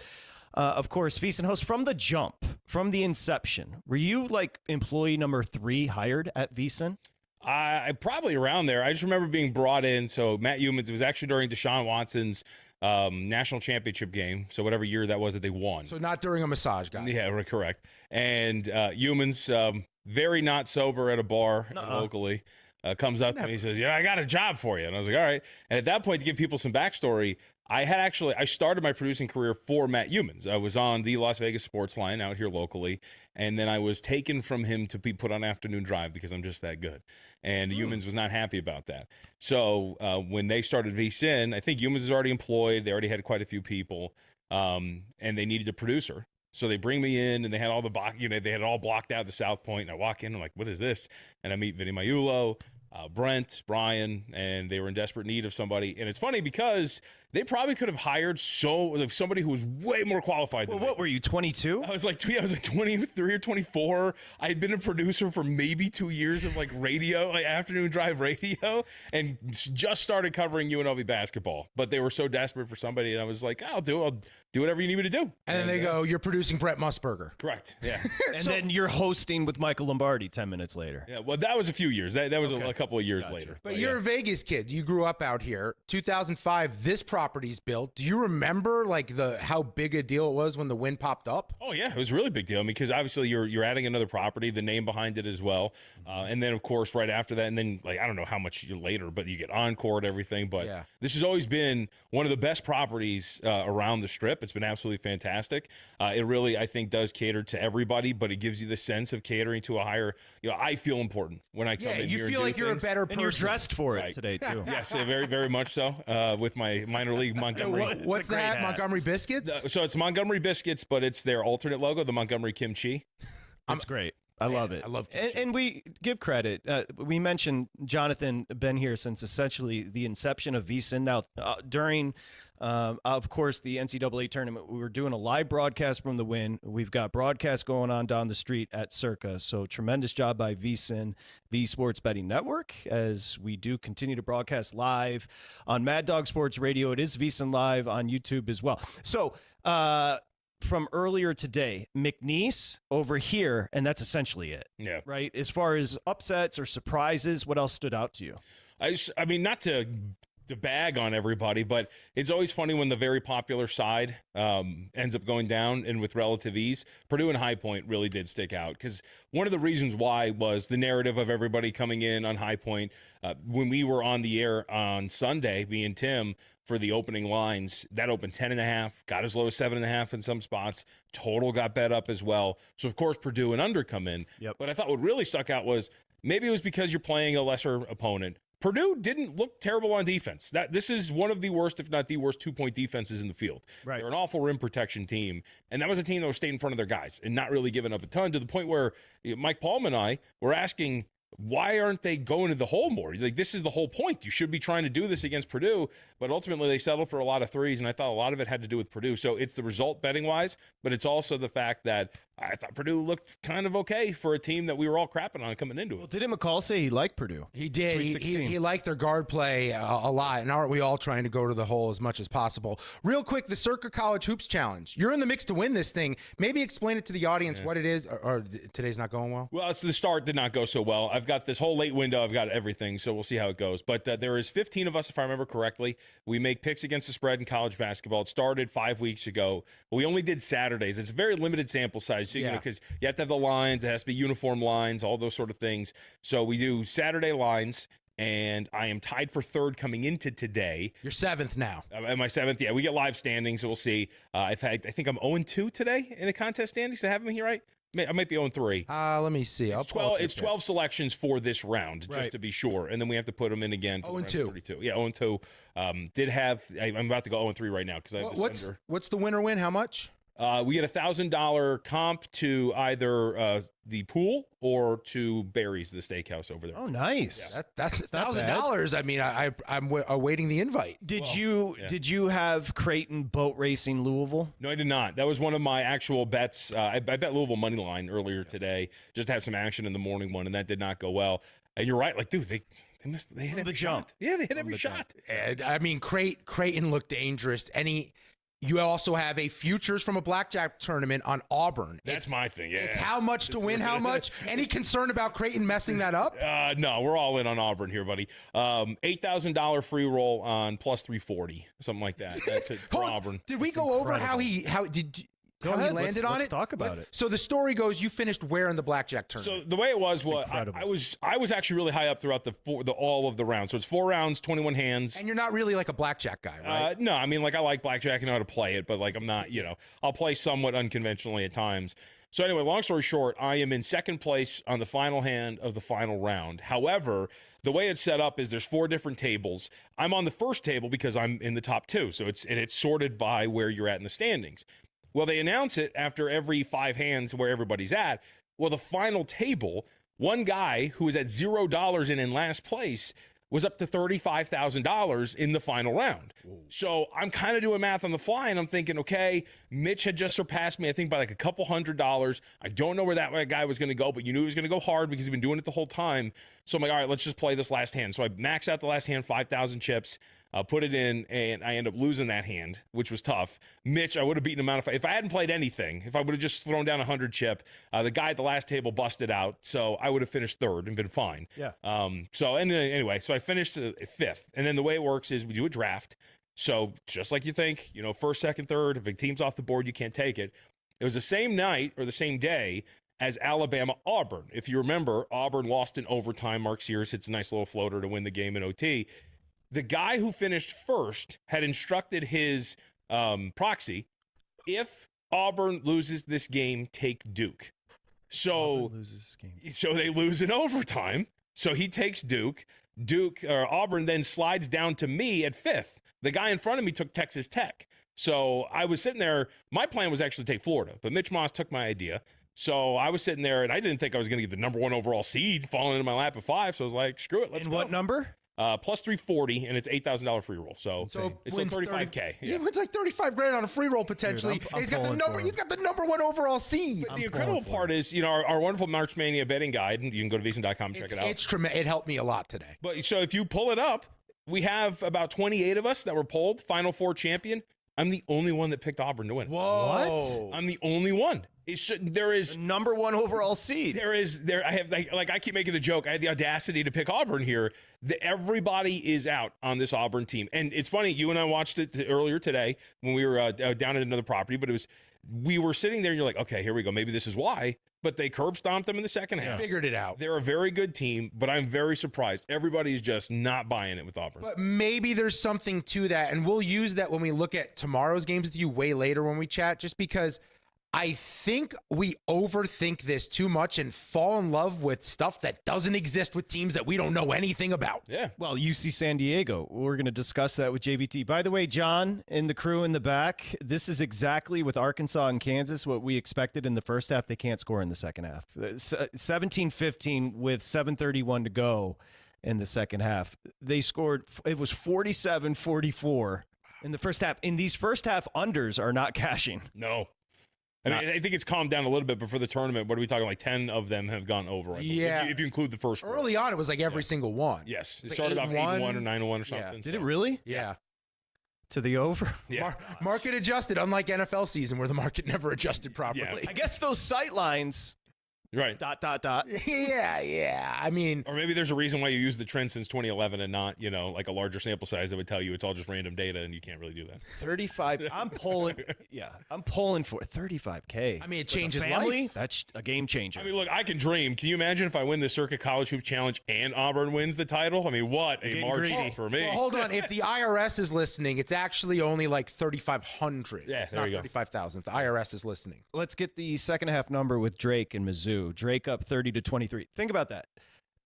[SPEAKER 2] Of course, VSiN host from the jump, from the inception. Were you like employee number 3 hired at VSiN?
[SPEAKER 7] I probably around there. I just remember being brought in. So Matt Humans, it was actually during Deshaun Watson's national championship game. So whatever year that was that they won.
[SPEAKER 3] So not during a massage, guy.
[SPEAKER 7] Yeah, correct. And Humans, very not sober at a bar locally, comes up to me and says, I got a job for you. And I was like, all right. And at that point, to give people some backstory, I started my producing career for Matt Humans. I was on the Las Vegas Sports Line out here locally, and then I was taken from him to be put on Afternoon Drive because I'm just that good. And Humans was not happy about that. So when they started VSiN, I think Humans was already employed. They already had quite a few people, and they needed a producer. So they bring me in, and they had all they had it all blocked out at the South Point. And I walk in, I'm like, what is this? And I meet Vinny Maiulo, Brent, Brian, and they were in desperate need of somebody. And it's funny because they probably could have hired somebody who was way more qualified than me.
[SPEAKER 2] What were you, 22?
[SPEAKER 7] I was like 23 or 24. I had been a producer for maybe 2 years of like radio, like afternoon drive radio, and just started covering UNLV basketball. But they were so desperate for somebody, and I was like, I'll do whatever you need me to do.
[SPEAKER 3] And then they go, you're producing Brett Musburger.
[SPEAKER 7] Correct. Yeah.
[SPEAKER 2] And then you're hosting with Michael Lombardi 10 minutes later.
[SPEAKER 7] Yeah. Well, that was a few years. That was a couple of years later.
[SPEAKER 3] But you're a Vegas kid. You grew up out here. 2005, this property's built. Do you remember like how big a deal it was when the Wynn popped up?
[SPEAKER 7] Oh yeah, it was a really big deal. I mean, because obviously you're adding another property, the name behind it as well, and then of course right after that, and then like I don't know how much later, but you get Encore and everything. But this has always been one of the best properties around the Strip. It's been absolutely fantastic. It really I think does cater to everybody, but it gives you the sense of catering to a higher. I feel important when I come in here.
[SPEAKER 3] You feel like you're
[SPEAKER 7] things.
[SPEAKER 3] a better person.
[SPEAKER 2] And you're dressed for it today too.
[SPEAKER 7] Yes, very very much so. With my minor league Montgomery.
[SPEAKER 3] What's that? Montgomery Biscuits?
[SPEAKER 7] So it's Montgomery Biscuits, but it's their alternate logo, the Montgomery Kimchi.
[SPEAKER 2] That's great. I love it.
[SPEAKER 3] I love
[SPEAKER 2] and we give credit. We mentioned Jonathan been here since essentially the inception of VSiN. Now, during, of course, the NCAA tournament, we were doing a live broadcast from the Wynn. We've got broadcasts going on down the street at Circa. So tremendous job by VSiN, the Sports Betting Network, as we do continue to broadcast live on Mad Dog Sports Radio. It is VSiN Live on YouTube as well. So, from earlier today, McNeese over here, and that's essentially it.
[SPEAKER 7] Yeah.
[SPEAKER 2] Right? As far as upsets or surprises, what else stood out to you?
[SPEAKER 7] I mean, not to bag on everybody, but it's always funny when the very popular side ends up going down, and with relative ease. Purdue and High Point really did stick out, because one of the reasons why was the narrative of everybody coming in on High Point. When we were on the air on Sunday, me and Tim, for the opening lines, that opened 10.5, got as low as 7.5 in some spots. Total got bet up as well. So, of course, Purdue and under come in.
[SPEAKER 2] Yep.
[SPEAKER 7] But I thought what really stuck out was maybe it was because you're playing a lesser opponent. Purdue didn't look terrible on defense. This is one of the worst, if not the worst, 2-point defenses in the field.
[SPEAKER 2] Right.
[SPEAKER 7] They're an awful rim protection team, and that was a team that was staying in front of their guys and not really giving up a ton, to the point where Mike Palm and I were asking, why aren't they going to the hole more? Like, this is the whole point. You should be trying to do this against Purdue, but ultimately they settled for a lot of threes, and I thought a lot of it had to do with Purdue. So it's the result betting-wise, but it's also the fact that I thought Purdue looked kind of okay for a team that we were all crapping on coming into it.
[SPEAKER 2] Well, didn't McCall say he liked Purdue?
[SPEAKER 3] He did.
[SPEAKER 2] Sweet 16.
[SPEAKER 3] He liked their guard play a lot, and aren't we all trying to go to the hole as much as possible? Real quick, the Circa College Hoops Challenge. You're in the mix to win this thing. Maybe explain it to the audience what it is, or today's not going well?
[SPEAKER 7] Well, the start did not go so well. I've got this whole late window. I've got everything, so we'll see how it goes. But there is 15 of us, if I remember correctly. We make picks against the spread in college basketball. It started 5 weeks ago. We only did Saturdays. It's a very limited sample size, so, because you have to have the lines. It has to be uniform lines, all those sort of things. So we do Saturday lines. and I am tied for third coming into today.
[SPEAKER 3] You're 7th now.
[SPEAKER 7] Am I 7th? Yeah, we get live standings, so we'll see. I think I'm 0-2 today in the contest standings. Did I have them here right? I might be 0-3.
[SPEAKER 3] Let me see.
[SPEAKER 7] It's 12 selections for this round, just to be sure. And then we have to put them in again for 0-2. Yeah, 0-2. I'm about to go 0-3 right now because I have
[SPEAKER 3] what's the winner win? How much?
[SPEAKER 7] We get $1,000 comp to either the pool or to Barry's, the steakhouse over there.
[SPEAKER 2] Oh, nice.
[SPEAKER 3] Yeah. That's $1,000. I mean, I'm awaiting the invite.
[SPEAKER 2] Did you have Creighton boat racing Louisville?
[SPEAKER 7] No, I did not. That was one of my actual bets. I bet Louisville money line earlier today, just to have some action in the morning one, and that did not go well. And you're right, like, dude, they hit every shot. Yeah, they hit every shot.
[SPEAKER 3] I mean, Creighton looked dangerous. You also have a futures from a blackjack tournament on Auburn.
[SPEAKER 7] That's my thing. Yeah,
[SPEAKER 3] it's how much to win, how much. Any concern about Creighton messing that up?
[SPEAKER 7] No, we're all in on Auburn here, buddy. $8,000 free roll on plus 340, something like that. That's it for Auburn.
[SPEAKER 3] Did we go over how he landed on it?
[SPEAKER 2] Let's talk about it.
[SPEAKER 3] So the story goes, you finished where in the blackjack tournament?
[SPEAKER 7] So the way it was, I was actually really high up throughout all of the rounds. So it's 4 rounds, 21 hands.
[SPEAKER 3] And you're not really like a blackjack guy, right?
[SPEAKER 7] No, I mean, like I like blackjack and know how to play it, but like I'm not, I'll play somewhat unconventionally at times. So anyway, long story short, I am in second place on the final hand of the final round. However, the way it's set up is there's 4 different tables. I'm on the first table because I'm in the top 2. So it's sorted by where you're at in the standings. Well, they announce it after every 5 hands where everybody's at. Well, the final table, one guy who was at $0 and in last place was up to $35,000 in the final round. Whoa. So I'm kind of doing math on the fly, and I'm thinking, okay, Mitch had just surpassed me, I think, by like a couple $100. I don't know where that guy was going to go, but you knew he was going to go hard because he's been doing it the whole time. So I'm like, all right, let's just play this last hand. So I max out the last hand, 5,000 chips. Put it in, and I end up losing that hand, which was tough. Mitch, I would have beaten him out if I hadn't played anything. If I would have just thrown down 100 chip, the guy at the last table busted out, so I would have finished third and been fine.
[SPEAKER 2] Yeah.
[SPEAKER 7] So anyway, so I finished 5th, and then the way it works is we do a draft. So just like you think, first, second, third. If a team's off the board, you can't take it. It was the same night or the same day as Alabama-Auburn. If you remember, Auburn lost in overtime. Mark Sears hits a nice little floater to win the game in OT. The guy who finished first had instructed his proxy, if Auburn loses this game, take Duke. So they lose in overtime. So he takes Duke. Auburn then slides down to me at 5th. The guy in front of me took Texas Tech. So I was sitting there. My plan was actually to take Florida, but Mitch Moss took my idea. So I was sitting there, and I didn't think I was going to get the number 1 overall seed falling into my lap at 5. So I was like, screw it, let's go.
[SPEAKER 2] What number?
[SPEAKER 7] Plus 340, and it's $8,000 free roll. So it's like $35K.
[SPEAKER 3] Yeah, it's like $35,000 on a free roll potentially.
[SPEAKER 2] Dude, I'm
[SPEAKER 3] he's got the number 1 overall seed.
[SPEAKER 7] But the incredible part is, our wonderful March Mania betting guide, and you can go to VSiN.com and check it out.
[SPEAKER 3] It's tremendous. It helped me a lot today.
[SPEAKER 7] But so if you pull it up, we have about 28 of us that were polled. Final 4 champion. I'm the only one that picked Auburn to win.
[SPEAKER 3] Whoa!
[SPEAKER 7] What? I'm the only one. There is
[SPEAKER 2] the number 1 overall seed.
[SPEAKER 7] I have I keep making the joke. I had the audacity to pick Auburn here. Everybody is out on this Auburn team, and it's funny. You and I watched it earlier today when we were down at another property, but we were sitting there, and you're like, okay, here we go. Maybe this is why. But they curb stomped them in the second half.
[SPEAKER 3] Figured it out.
[SPEAKER 7] They're a very good team, but I'm very surprised. Everybody's just not buying it with Auburn.
[SPEAKER 3] But maybe there's something to that, and we'll use that when we look at tomorrow's games with you way later when we chat, just because I think we overthink this too much and fall in love with stuff that doesn't exist with teams that we don't know anything about.
[SPEAKER 7] Yeah.
[SPEAKER 2] Well, UC San Diego. We're going to discuss that with JVT. By the way, John and the crew in the back, this is exactly with Arkansas and Kansas what we expected in the first half. They can't score in the second half. 17-15 with 7:31 to go in the second half. They scored, it was 47-44 in the first half. And these first half unders are not cashing.
[SPEAKER 7] No. I mean, I think it's calmed down a little bit, but for the tournament, what are we talking, like 10 of them have gone over?
[SPEAKER 3] Yeah.
[SPEAKER 7] If you include the first four.
[SPEAKER 3] Early on, it was like every single one.
[SPEAKER 7] Yes. It
[SPEAKER 3] like
[SPEAKER 7] started off 8-1 or 9-1 or something.
[SPEAKER 3] Yeah.
[SPEAKER 2] Did it really?
[SPEAKER 3] Yeah.
[SPEAKER 2] To the over?
[SPEAKER 7] Yeah.
[SPEAKER 3] Market adjusted, unlike NFL season where the market never adjusted properly.
[SPEAKER 2] I guess those sight lines
[SPEAKER 7] Right. ...
[SPEAKER 3] Yeah. I mean,
[SPEAKER 7] or maybe there's a reason why you use the trend since 2011 and not, like a larger sample size that would tell you it's all just random data and you can't really do that.
[SPEAKER 2] 35. I'm pulling for 35K.
[SPEAKER 3] I mean, it changes
[SPEAKER 2] family.
[SPEAKER 3] life.
[SPEAKER 2] That's a game changer.
[SPEAKER 7] I mean, look, I can dream. Can you imagine if I win the Circuit College Hoops Challenge and Auburn wins the title? I mean, what a march for me.
[SPEAKER 3] Well, hold on. If the IRS is listening, it's actually only like 3,500.
[SPEAKER 7] Yeah,
[SPEAKER 3] it's
[SPEAKER 7] there
[SPEAKER 3] not
[SPEAKER 7] you go.
[SPEAKER 3] 35,000. If the IRS is listening.
[SPEAKER 2] Let's get the second half number with Drake and Mizzou. Drake up 30-23. Think about that.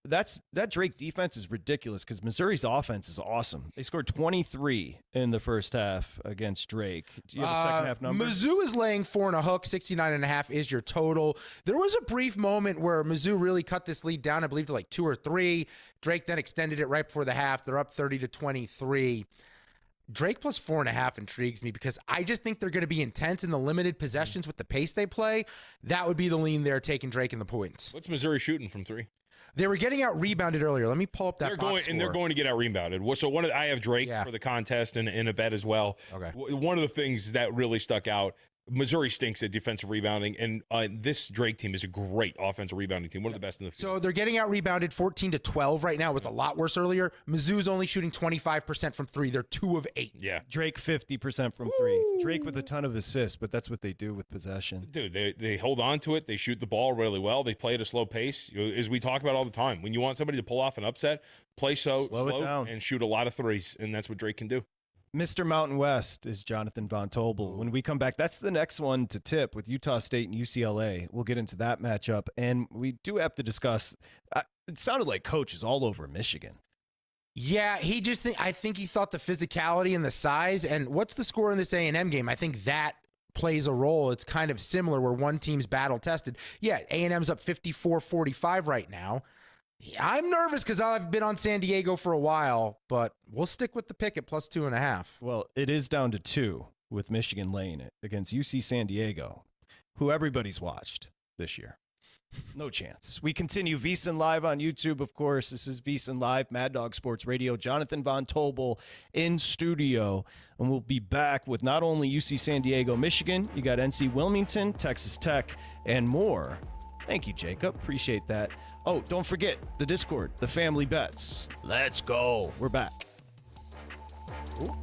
[SPEAKER 2] That Drake defense is ridiculous because Missouri's offense is awesome. They scored 23 in the first half against Drake. Do you have a second half number?
[SPEAKER 3] Mizzou is laying 4 and a hook. 69.5 is your total. There was a brief moment where Mizzou really cut this lead down, I believe, to like 2 or 3. Drake then extended it right before the half. They're up 30-23. Drake plus 4.5 intrigues me because I just think they're going to be intense in the limited possessions with the pace they play. That would be the lean there, taking Drake in the points.
[SPEAKER 7] What's Missouri shooting from 3?
[SPEAKER 3] They were getting out rebounded earlier. Let me pull up that
[SPEAKER 7] They're
[SPEAKER 3] box
[SPEAKER 7] going to get out rebounded. So I have Drake for the contest and in a bet as well.
[SPEAKER 3] Okay.
[SPEAKER 7] One of the things that really stuck out, Missouri stinks at defensive rebounding, and this Drake team is a great offensive rebounding team, one of the best in the field.
[SPEAKER 3] So they're getting out rebounded 14-12 right now. It was a lot worse earlier. Mizzou's only shooting 25% from 3. They're 2 of 8.
[SPEAKER 7] Yeah.
[SPEAKER 2] Drake 50% from 3. Drake with a ton of assists, but that's what they do with possession.
[SPEAKER 7] Dude, they hold on to it. They shoot the ball really well. They play at a slow pace. As we talk about all the time, when you want somebody to pull off an upset, play slow
[SPEAKER 2] it down
[SPEAKER 7] and shoot a lot of threes, and that's what Drake can do.
[SPEAKER 2] Mr. Mountain West is Jonathan Von Tobel. When we come back, that's the next one to tip with Utah State and UCLA. We'll get into that matchup, and we do have to discuss. It sounded like Coach is all over Michigan.
[SPEAKER 3] Yeah, I think he thought the physicality and the size. And what's the score in this A&M game? I think that plays a role. It's kind of similar where one team's battle tested. Yeah, A&M's up 54-45 right now. I'm nervous because I've been on San Diego for a while, but we'll stick with the pick at plus 2.5.
[SPEAKER 2] Well, it is down to 2 with Michigan laying it against UC San Diego, who everybody's watched this year. No chance. We continue VSiN Live on YouTube, of course. This is VSiN Live, Mad Dog Sports Radio. Jonathan Von Tobel in studio. And we'll be back with not only UC San Diego, Michigan, you got NC Wilmington, Texas Tech, and more. Thank you, Jacob. Appreciate that. Oh, don't forget the Discord, the family bets. Let's go. We're back. Ooh.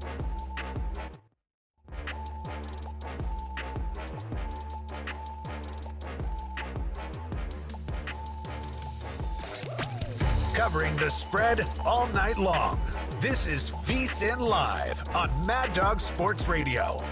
[SPEAKER 1] Covering the spread all night long. This is VSiN Live on Mad Dog Sports Radio.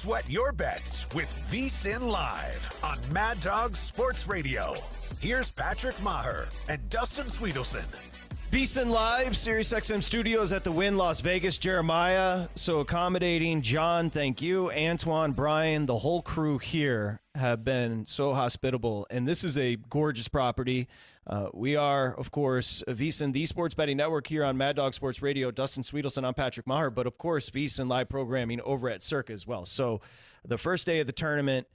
[SPEAKER 1] Sweat your bets with VSiN Live on Mad Dog Sports Radio. Here's Patrick Maher and Dustin Swedelson.
[SPEAKER 2] VSiN Live, SiriusXM Studios at the Wynn, Las Vegas. Jeremiah, so accommodating. John, thank you. Antoine, Brian, the whole crew here have been so hospitable. And this is a gorgeous property. We are, of course, VSiN, the Sports Betting Network here on Mad Dog Sports Radio. Dustin Swedelson, I'm Patrick Maher. But, of course, VSiN live programming over at Circa as well. So the first day of the tournament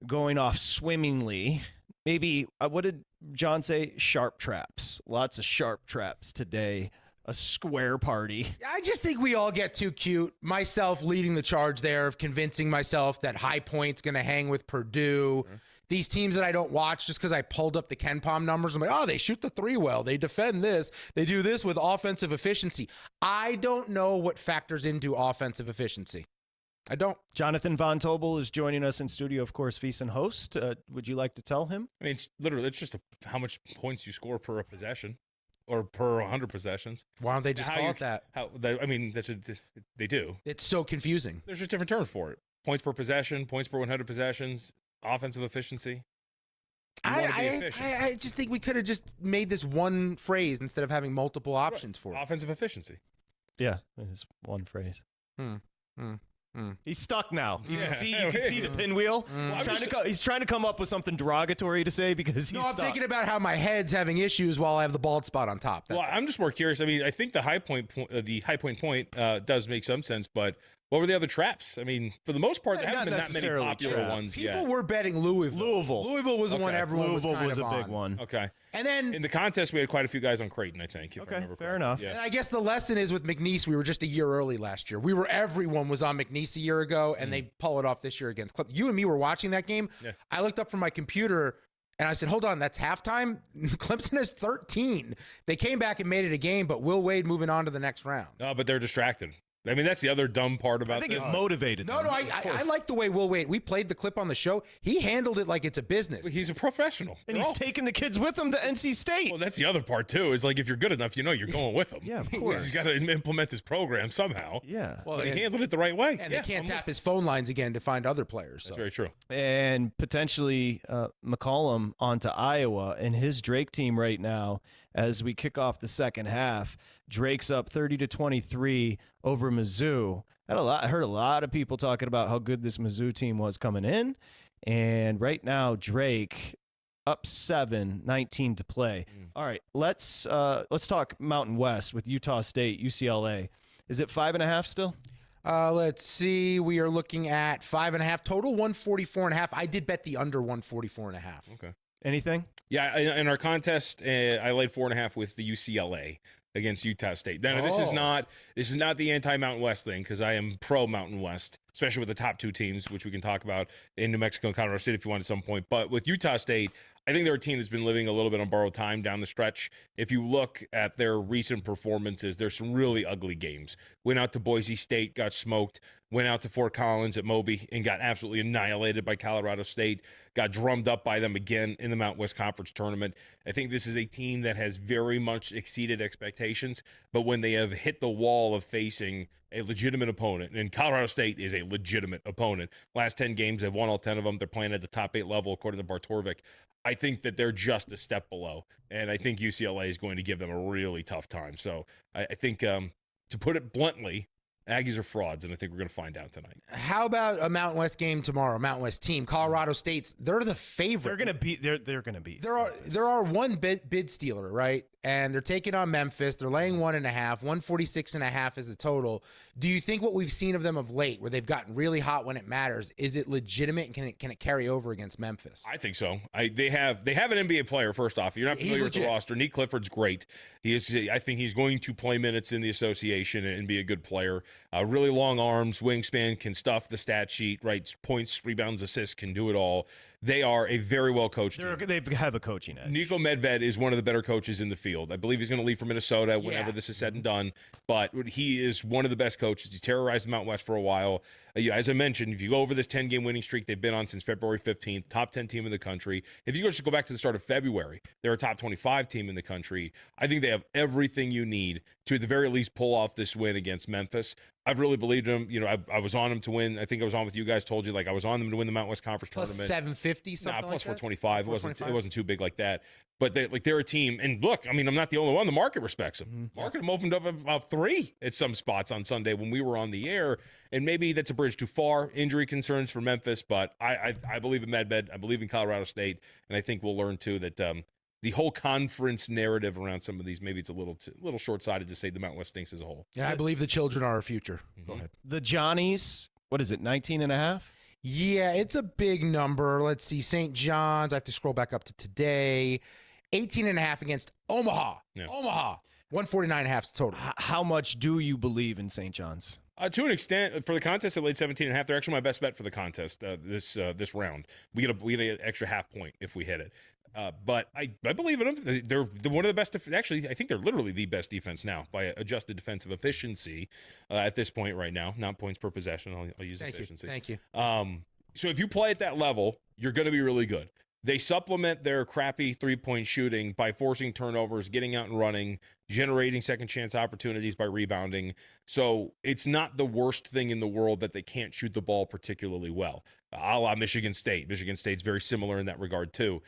[SPEAKER 2] going off swimmingly. Maybe, what did John say? Sharp traps. Lots of sharp traps today. A square party.
[SPEAKER 3] I just think we all get too cute. Myself leading the charge there of convincing myself that High Point's going to hang with Purdue. Mm-hmm. These teams that I don't watch just because I pulled up the KenPom numbers. I'm like, oh, they shoot the three well. They defend this. They do this with offensive efficiency. I don't know what factors into offensive efficiency. I don't.
[SPEAKER 2] Jonathan Von Tobel is joining us in studio, of course, VSiN host. Would you like to tell him?
[SPEAKER 7] I mean, it's just how much points you score per possession or per 100 possessions.
[SPEAKER 3] Why don't they just call it that?
[SPEAKER 7] They do.
[SPEAKER 3] It's so confusing.
[SPEAKER 7] There's just different terms for it. Points per possession, points per 100 possessions, offensive efficiency.
[SPEAKER 3] I just think we could have just made this one phrase instead of having multiple options for it.
[SPEAKER 7] Offensive efficiency.
[SPEAKER 2] Yeah, it is one phrase. He's stuck now. You can see the pinwheel. He's trying to come up with something derogatory to say because he's
[SPEAKER 3] I'm
[SPEAKER 2] stuck.
[SPEAKER 3] thinking about how my head's having issues while I have the bald spot on top.
[SPEAKER 7] I'm just more curious. I mean, I think the High Point point does make some sense, but what were the other traps? I mean, for the most part, there haven't been that many popular ones yet.
[SPEAKER 3] People were betting Louisville. Louisville was the one everyone was kind
[SPEAKER 2] was
[SPEAKER 3] of
[SPEAKER 2] a big
[SPEAKER 3] on.
[SPEAKER 2] one.
[SPEAKER 7] Okay.
[SPEAKER 3] And then
[SPEAKER 7] in the contest, we had quite a few guys on Creighton, I think.
[SPEAKER 2] Okay, fair enough.
[SPEAKER 3] Yeah. And I guess the lesson is with McNeese, we were just a year early last year. Everyone was on McNeese a year ago, and they pull it off this year against Clemson. You and me were watching that game. Yeah. I looked up from my computer, and I said, hold on, that's halftime? Clemson has 13. They came back and made it a game, but Will Wade moving on to the next round.
[SPEAKER 7] No, but they're distracted. I mean, that's the other dumb part about this.
[SPEAKER 2] I think it motivated them.
[SPEAKER 3] I like the way Will Wade, we played the clip on the show. He handled it like it's a business.
[SPEAKER 7] He's a professional.
[SPEAKER 2] And he's taking the kids with him to NC State.
[SPEAKER 7] Well, that's the other part, too, is like if you're good enough, you're going with him.
[SPEAKER 2] Yeah, of course.
[SPEAKER 7] He's got to implement his program somehow.
[SPEAKER 2] Yeah.
[SPEAKER 7] Well, he handled it the right way.
[SPEAKER 3] And they can't tap his phone lines again to find other players.
[SPEAKER 7] That's very true.
[SPEAKER 2] And potentially McCollum onto Iowa and his Drake team right now as we kick off the second half. Drake's up 30-23 over Mizzou. I heard a lot of people talking about how good this Mizzou team was coming in. And right now, Drake up 7, 19 to play. All right, let's talk Mountain West with Utah State, UCLA. Is it 5.5 still?
[SPEAKER 3] Let's see. We are looking at 5.5 total, 144.5. I did bet the under 144.5.
[SPEAKER 7] Okay.
[SPEAKER 2] Anything?
[SPEAKER 7] Yeah, in our contest, I laid 4.5 with the UCLA against Utah State. Now, this is not the anti-Mountain West thing because I am pro-Mountain West, especially with the top two teams, which we can talk about in New Mexico and Colorado City if you want at some point. But with Utah State, I think they're a team that's been living a little bit on borrowed time down the stretch. If you look at their recent performances, there's some really ugly games. Went out to Boise State, got smoked. Went out to Fort Collins at Moby and got absolutely annihilated by Colorado State. Got drummed up by them again in the Mountain West Conference tournament. I think this is a team that has very much exceeded expectations, but when they have hit the wall of facing a legitimate opponent, and Colorado State is a legitimate opponent. Last 10 games, they've won all 10 of them. They're playing at the top 8 level, according to Bartorvik. I think that they're just a step below, and I think UCLA is going to give them a really tough time. So I think, to put it bluntly, Aggies are frauds, and I think we're going to find out tonight.
[SPEAKER 3] How about a Mountain West game tomorrow? Mountain West team, Colorado State's. They're the favorite.
[SPEAKER 2] They're going to beat. They're going to beat.
[SPEAKER 3] There are one bid stealer, right? And they're taking on Memphis. They're laying 1.5. 146.5 is the total. Do you think what we've seen of them of late, where they've gotten really hot when it matters, is it legitimate and can it carry over against Memphis?
[SPEAKER 7] I think so. They have an NBA player. First off, you're not familiar with the roster. Nick Clifford's great. I think he's going to play minutes in the association and be a good player. Really long arms, wingspan, can stuff the stat sheet. Right, points, rebounds, assists, can do it all. They are a very well coached team.
[SPEAKER 2] They have a coaching edge.
[SPEAKER 7] Nico Medved is one of the better coaches in the field. I believe he's going to leave for Minnesota whenever this is said and done. But he is one of the best coaches. He's terrorized the Mountain West for a while. As I mentioned, if you go over this 10-game winning streak they've been on since February 15th, top 10 team in the country. If you just go back to the start of February, they're a top 25 team in the country. I think they have everything you need to, at the very least, pull off this win against Memphis. I've really believed him. You know, I was on him to win. I think I was on with you guys. Told you, like, I was on them to win the Mountain West Conference
[SPEAKER 3] Plus
[SPEAKER 7] tournament.
[SPEAKER 3] 750, something
[SPEAKER 7] plus
[SPEAKER 3] like
[SPEAKER 7] 425.
[SPEAKER 3] that?
[SPEAKER 7] It wasn't too big like that. But they're a team. And look, I mean, I'm not the only one. The market respects them. Market them opened up about 3 at some spots on Sunday when we were on the air. And maybe that's a bridge too far. Injury concerns for Memphis, but I believe in MedMed. I believe in Colorado State, and I think we'll learn too that the whole conference narrative around some of these, maybe it's a little short-sighted to say the Mountain West stinks as a whole.
[SPEAKER 3] Yeah, I believe the children are our future. Go ahead.
[SPEAKER 2] The Johnnies, what is it, 19.5?
[SPEAKER 3] Yeah, it's a big number. Let's see. St. John's, I have to scroll back up to today. 18.5 against Omaha.
[SPEAKER 7] Yeah.
[SPEAKER 3] Omaha. 149.5 total.
[SPEAKER 2] How much do you believe in St. John's?
[SPEAKER 7] To an extent, for the contest, I laid 17.5. They're actually my best bet for the contest this round. We get an extra half point if we hit it. But I believe in them. They're one of the best. Actually, I think they're literally the best defense now by adjusted defensive efficiency at this point right now. Not points per possession. I'll use efficiency.
[SPEAKER 3] Thank you.
[SPEAKER 7] So if you play at that level, you're going to be really good. They supplement their crappy three-point shooting by forcing turnovers, getting out and running, generating second chance opportunities by rebounding. So it's not the worst thing in the world that they can't shoot the ball particularly well. A la Michigan State. Michigan State's very similar in that regard too.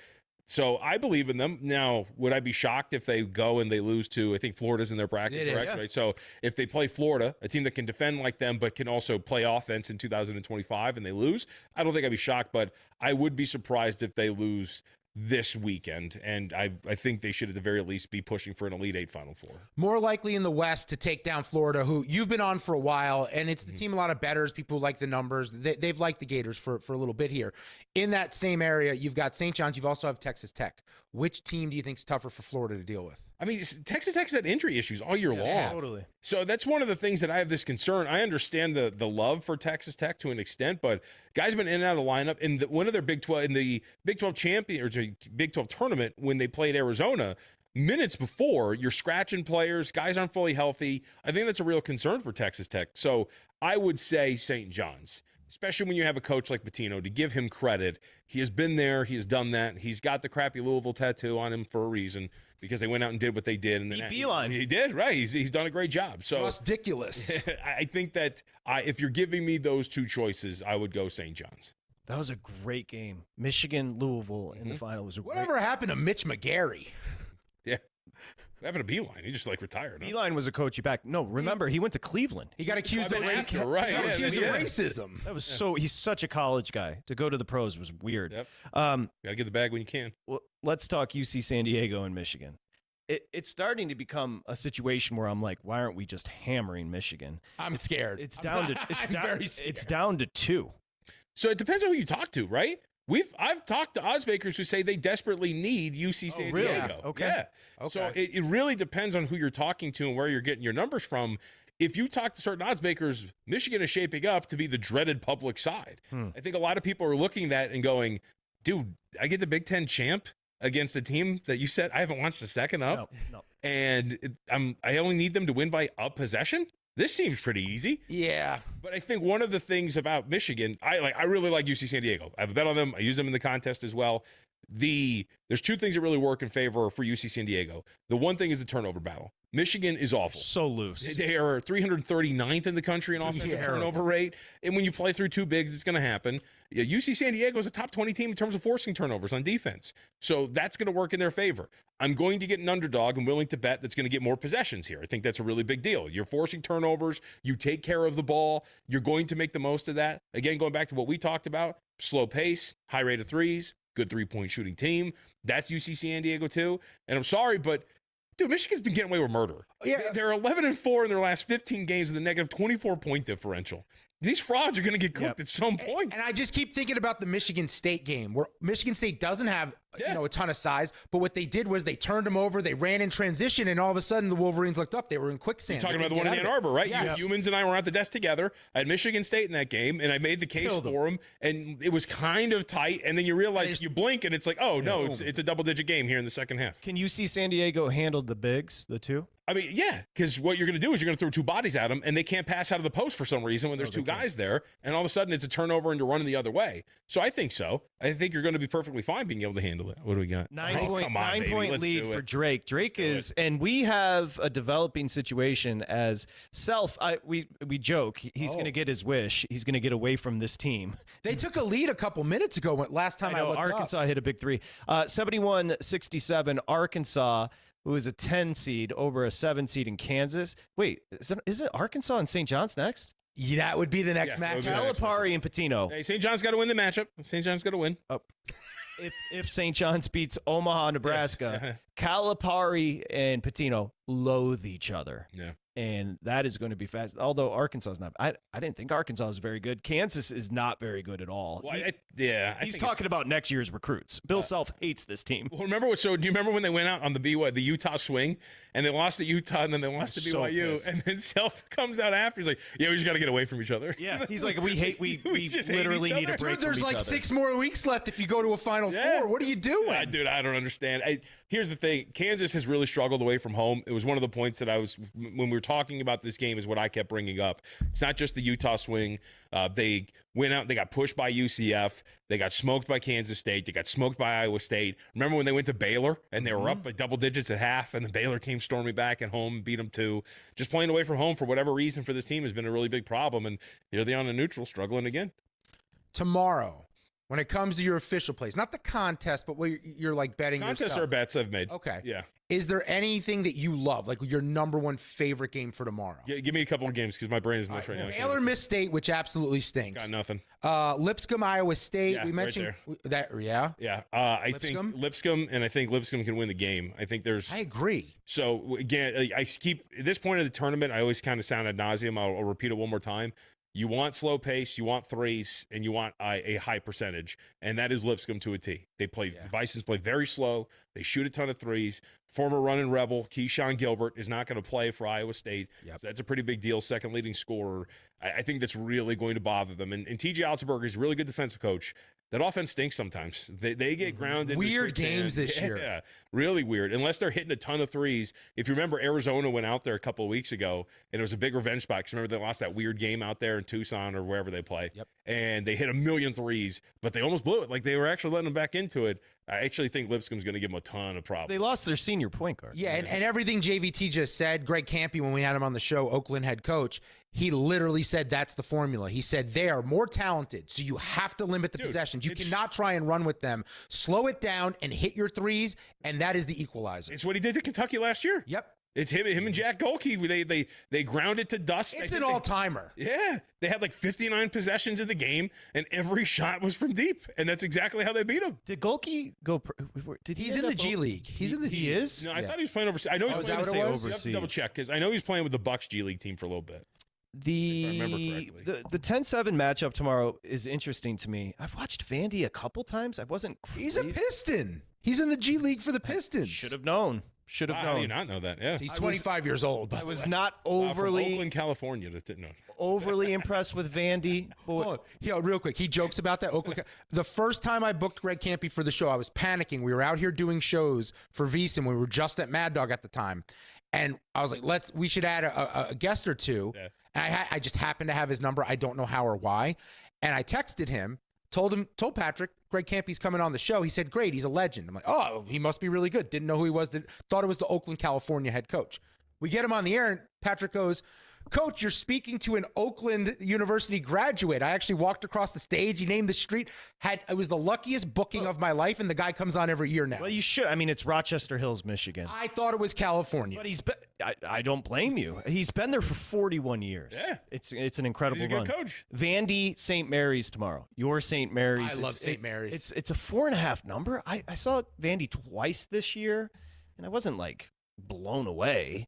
[SPEAKER 7] So I believe in them. Now, would I be shocked if they go and they lose to, I think Florida's in their bracket, correct? Yeah. Right? So if they play Florida, a team that can defend like them but can also play offense in 2025, and they lose, I don't think I'd be shocked, but I would be surprised if they lose this weekend, and I think they should at the very least be pushing for an Elite Eight Final Four.
[SPEAKER 3] More likely in the West to take down Florida, who you've been on for a while, and it's the team a lot of bettors, people who like the numbers. They've liked the Gators for a little bit here. In that same area, you've got St. John's, you've also have Texas Tech. Which team do you think is tougher for Florida to deal with?
[SPEAKER 7] I mean, Texas Tech's had injury issues all year long.
[SPEAKER 2] Totally.
[SPEAKER 7] So that's one of the things that I have this concern. I understand the love for Texas Tech to an extent, but guys have been in and out of the lineup. In one of their Big 12 in the Big 12 champion or Big 12 tournament when they played Arizona, minutes before you're scratching players, guys aren't fully healthy. I think that's a real concern for Texas Tech. So I would say St. John's. Especially when you have a coach like Pitino, to give him credit. He has been there. He has done that. He's got the crappy Louisville tattoo on him for a reason, because they went out and did what they did. And then
[SPEAKER 2] beeline.
[SPEAKER 7] He did, right. He's done a great job. So
[SPEAKER 3] ridiculous.
[SPEAKER 7] I think that if you're giving me those two choices, I would go St. John's.
[SPEAKER 2] That was a great game. Michigan, Louisville in the final was a
[SPEAKER 3] Whatever happened to Mitch McGarry?
[SPEAKER 7] Yeah. What happened to Beeline? He just retired. Huh?
[SPEAKER 2] Beeline was a coach back. No, remember, he went to Cleveland.
[SPEAKER 3] He got accused of racism.
[SPEAKER 7] Right.
[SPEAKER 3] Accused of racism.
[SPEAKER 2] That was he's such a college guy. To go to the pros was weird.
[SPEAKER 7] Yep. Got to get the bag when you can.
[SPEAKER 2] Well, let's talk UC San Diego and Michigan. It's starting to become a situation where I'm like, why aren't we just hammering Michigan?
[SPEAKER 3] I'm scared.
[SPEAKER 2] It's down to
[SPEAKER 3] very scared.
[SPEAKER 2] It's down to 2.
[SPEAKER 7] So it depends on who you talk to, right? I've talked to odds makers who say they desperately need UC San Diego.
[SPEAKER 2] Okay.
[SPEAKER 7] Yeah. Okay. So it really depends on who you're talking to and where you're getting your numbers from. If you talk to certain odds makers, Michigan is shaping up to be the dreaded public side. I think a lot of people are looking at that and going, dude, I get the Big Ten champ against a team that you said I haven't watched a second of.
[SPEAKER 2] No.
[SPEAKER 7] And I only need them to win by a possession. This seems pretty easy.
[SPEAKER 3] Yeah.
[SPEAKER 7] But I think one of the things about Michigan, I really like UC San Diego. I have a bet on them. I use them in the contest as well. There's two things that really work in favor for UC San Diego. The one thing is the turnover battle. Michigan is awful.
[SPEAKER 2] So loose.
[SPEAKER 7] They are 339th in the country in offensive turnover rate. And when you play through two bigs, it's going to happen. UC San Diego is a top 20 team in terms of forcing turnovers on defense. So that's going to work in their favor. I'm going to get an underdog and willing to bet that's going to get more possessions here. I think that's a really big deal. You're forcing turnovers. You take care of the ball. You're going to make the most of that. Again, going back to what we talked about, slow pace, high rate of threes, good three-point shooting team. That's UC San Diego too. And I'm sorry, but dude, Michigan's been getting away with murder. Yeah. They're 11-4 in their last 15 games with a negative 24-point differential. These frauds are going to get cooked at some point.
[SPEAKER 3] And I just keep thinking about the Michigan State game, where Michigan State doesn't have a ton of size, but what they did was they turned them over, they ran in transition, and all of a sudden the Wolverines looked up. They were in quicksand.
[SPEAKER 7] You're talking about the one in Ann Arbor, right?
[SPEAKER 3] Yes.
[SPEAKER 7] Humans and I were at the desk together. I had Michigan State in that game, and I made the case for them, and it was kind of tight, and then you realize, you blink, and it's like, oh, no, it's a double-digit game here in the second half.
[SPEAKER 2] Can UC San Diego handle the bigs, the two?
[SPEAKER 7] I mean, yeah, because what you're going to do is you're going to throw two bodies at them, and they can't pass out of the post for some reason when there's two guys there, and all of a sudden it's a turnover and you're running the other way. So I think so. I think you're going to be perfectly fine being able to handle What do we got?
[SPEAKER 2] 9-point lead for Drake. Drake is, and we have a developing situation as Self. We joke he's going to get his wish. He's going to get away from this team.
[SPEAKER 3] They took a lead a couple minutes ago. Last time I looked
[SPEAKER 2] Arkansas
[SPEAKER 3] up.
[SPEAKER 2] hit a big 3. 71-67. Arkansas, who is a 10 seed over a 7 seed in Kansas. Wait, is it Arkansas and St. John's next?
[SPEAKER 3] Yeah, that would be the next match.
[SPEAKER 2] Calipari and Patino.
[SPEAKER 7] Hey, St. John's got to win the matchup. St. John's got to win.
[SPEAKER 2] If St. John's beats Omaha, Nebraska,
[SPEAKER 7] yes.
[SPEAKER 2] Calipari and Patino loathe each other.
[SPEAKER 7] Yeah.
[SPEAKER 2] And that is going to be fast. Although Arkansas is not. I didn't think Arkansas was very good. Kansas is not very good at all.
[SPEAKER 7] Well,
[SPEAKER 2] he's talking about next year's recruits. Bill Self hates this team.
[SPEAKER 7] Well, do you remember when they went out on the Utah swing and they lost to Utah and then they lost to BYU and then Self comes out after he's like, yeah, we just got to get away from each other.
[SPEAKER 2] Yeah, he's like, we literally need a break.
[SPEAKER 3] Dude, there's like 6 more weeks left if you go to a Final Four. What are you doing?
[SPEAKER 7] Dude, I don't understand. Here's the thing. Kansas has really struggled away from home. It was one of the points that when we were talking about this game is what I kept bringing up. It's not just the Utah swing. They went out, they got pushed by UCF. They got smoked by Kansas State. They got smoked by Iowa State. Remember when they went to Baylor and they were up by double digits at half and the Baylor came storming back at home and beat them too. Just playing away from home for whatever reason for this team has been a really big problem. And here they are on the neutral struggling again.
[SPEAKER 3] Tomorrow, when it comes to your official plays, not the contest, but where you're like betting
[SPEAKER 7] Contests
[SPEAKER 3] yourself.
[SPEAKER 7] are bets I've made.
[SPEAKER 3] Okay.
[SPEAKER 7] Yeah.
[SPEAKER 3] Is there anything that you love, like your number one favorite game for tomorrow?
[SPEAKER 7] Give me a couple of games because my brain is mush right now.
[SPEAKER 3] Baylor Miss State, which absolutely stinks.
[SPEAKER 7] Got nothing.
[SPEAKER 3] Lipscomb, Iowa State.
[SPEAKER 7] Yeah,
[SPEAKER 3] we mentioned
[SPEAKER 7] right
[SPEAKER 3] that. Yeah.
[SPEAKER 7] Yeah. I think Lipscomb, and I think Lipscomb can win the game. I think I
[SPEAKER 3] agree.
[SPEAKER 7] So again, I keep at this point of the tournament, I always kind of sound ad nauseum. I'll repeat it one more time. You want slow pace, you want threes, and you want a high percentage, and that is Lipscomb to a T. The Bisons play very slow. They shoot a ton of threes. Former running rebel Keyshawn Gilbert is not going to play for Iowa State. Yep. So that's a pretty big deal. Second leading scorer. I think that's really going to bother them. And T.J. Altenberger is a really good defensive coach. That offense stinks sometimes. They get grounded.
[SPEAKER 3] Weird games this year.
[SPEAKER 7] Yeah, really weird. Unless they're hitting a ton of threes. If you remember, Arizona went out there a couple of weeks ago, and it was a big revenge spot. Because remember, they lost that weird game out there in Tucson or wherever they play.
[SPEAKER 3] Yep.
[SPEAKER 7] And they hit a million threes, but they almost blew it. Like they were actually letting them back into it. I actually think Lipscomb's going to give them a ton of problems.
[SPEAKER 2] They lost their senior point guard.
[SPEAKER 3] Yeah, and everything JVT just said, Greg Campy, when we had him on the show, Oakland head coach, he literally said that's the formula. He said they are more talented, so you have to limit the possessions. You cannot try and run with them. Slow it down and hit your threes, and that is the equalizer.
[SPEAKER 7] It's what he did to Kentucky last year.
[SPEAKER 3] Yep.
[SPEAKER 7] It's him and Jack Golke. They ground it to dust.
[SPEAKER 3] It's an all-timer.
[SPEAKER 7] Yeah. They had like 59 possessions in the game, and every shot was from deep, and that's exactly how they beat him.
[SPEAKER 2] Did Golke go?
[SPEAKER 3] He's in the G League. He's in the G League.
[SPEAKER 2] He is?
[SPEAKER 7] No, I thought he was playing overseas. I know he's playing
[SPEAKER 2] overseas.
[SPEAKER 7] You have to double check, because I know he's playing with the Bucks G League team for a little bit.
[SPEAKER 2] The
[SPEAKER 7] if I remember correctly.
[SPEAKER 2] The 10-7 matchup tomorrow is interesting to me. I've watched Vandy a couple times. I wasn't crazy.
[SPEAKER 3] He's a Piston. He's in the G League for the Pistons.
[SPEAKER 2] Should have known. Should have known.
[SPEAKER 7] How do you not know that? Yeah.
[SPEAKER 3] He's 25 years old.
[SPEAKER 2] I was not overly
[SPEAKER 7] from Oakland, California. That didn't know.
[SPEAKER 2] Overly impressed with Vandy.
[SPEAKER 3] Real quick. He jokes about that. Oakland. The first time I booked Greg Campy for the show, I was panicking. We were out here doing shows for VSiN. We were just at Mad Dog at the time, and I was like, we should add a guest or two. Yeah. And I just happened to have his number. I don't know how or why. And I texted him, told Patrick, Greg Campy's coming on the show. He said, great, he's a legend. I'm like, oh, he must be really good. Didn't know who he was. Thought it was the Oakland, California head coach. We get him on the air, and Patrick goes, Coach, you're speaking to an Oakland University graduate. I actually walked across the stage. He named the street. It was the luckiest booking of my life, and the guy comes on every year now.
[SPEAKER 2] Well, you should. I mean, it's Rochester Hills, Michigan.
[SPEAKER 3] I thought it was California.
[SPEAKER 2] But he's been, I don't blame you. He's been there for 41 years.
[SPEAKER 7] Yeah.
[SPEAKER 2] It's an incredible
[SPEAKER 7] He's a
[SPEAKER 2] run.
[SPEAKER 7] good coach.
[SPEAKER 2] Vandy, St. Mary's tomorrow. Your St. Mary's.
[SPEAKER 3] I love St. Mary's.
[SPEAKER 2] It's a 4.5 number. I saw Vandy twice this year, and I wasn't like blown away.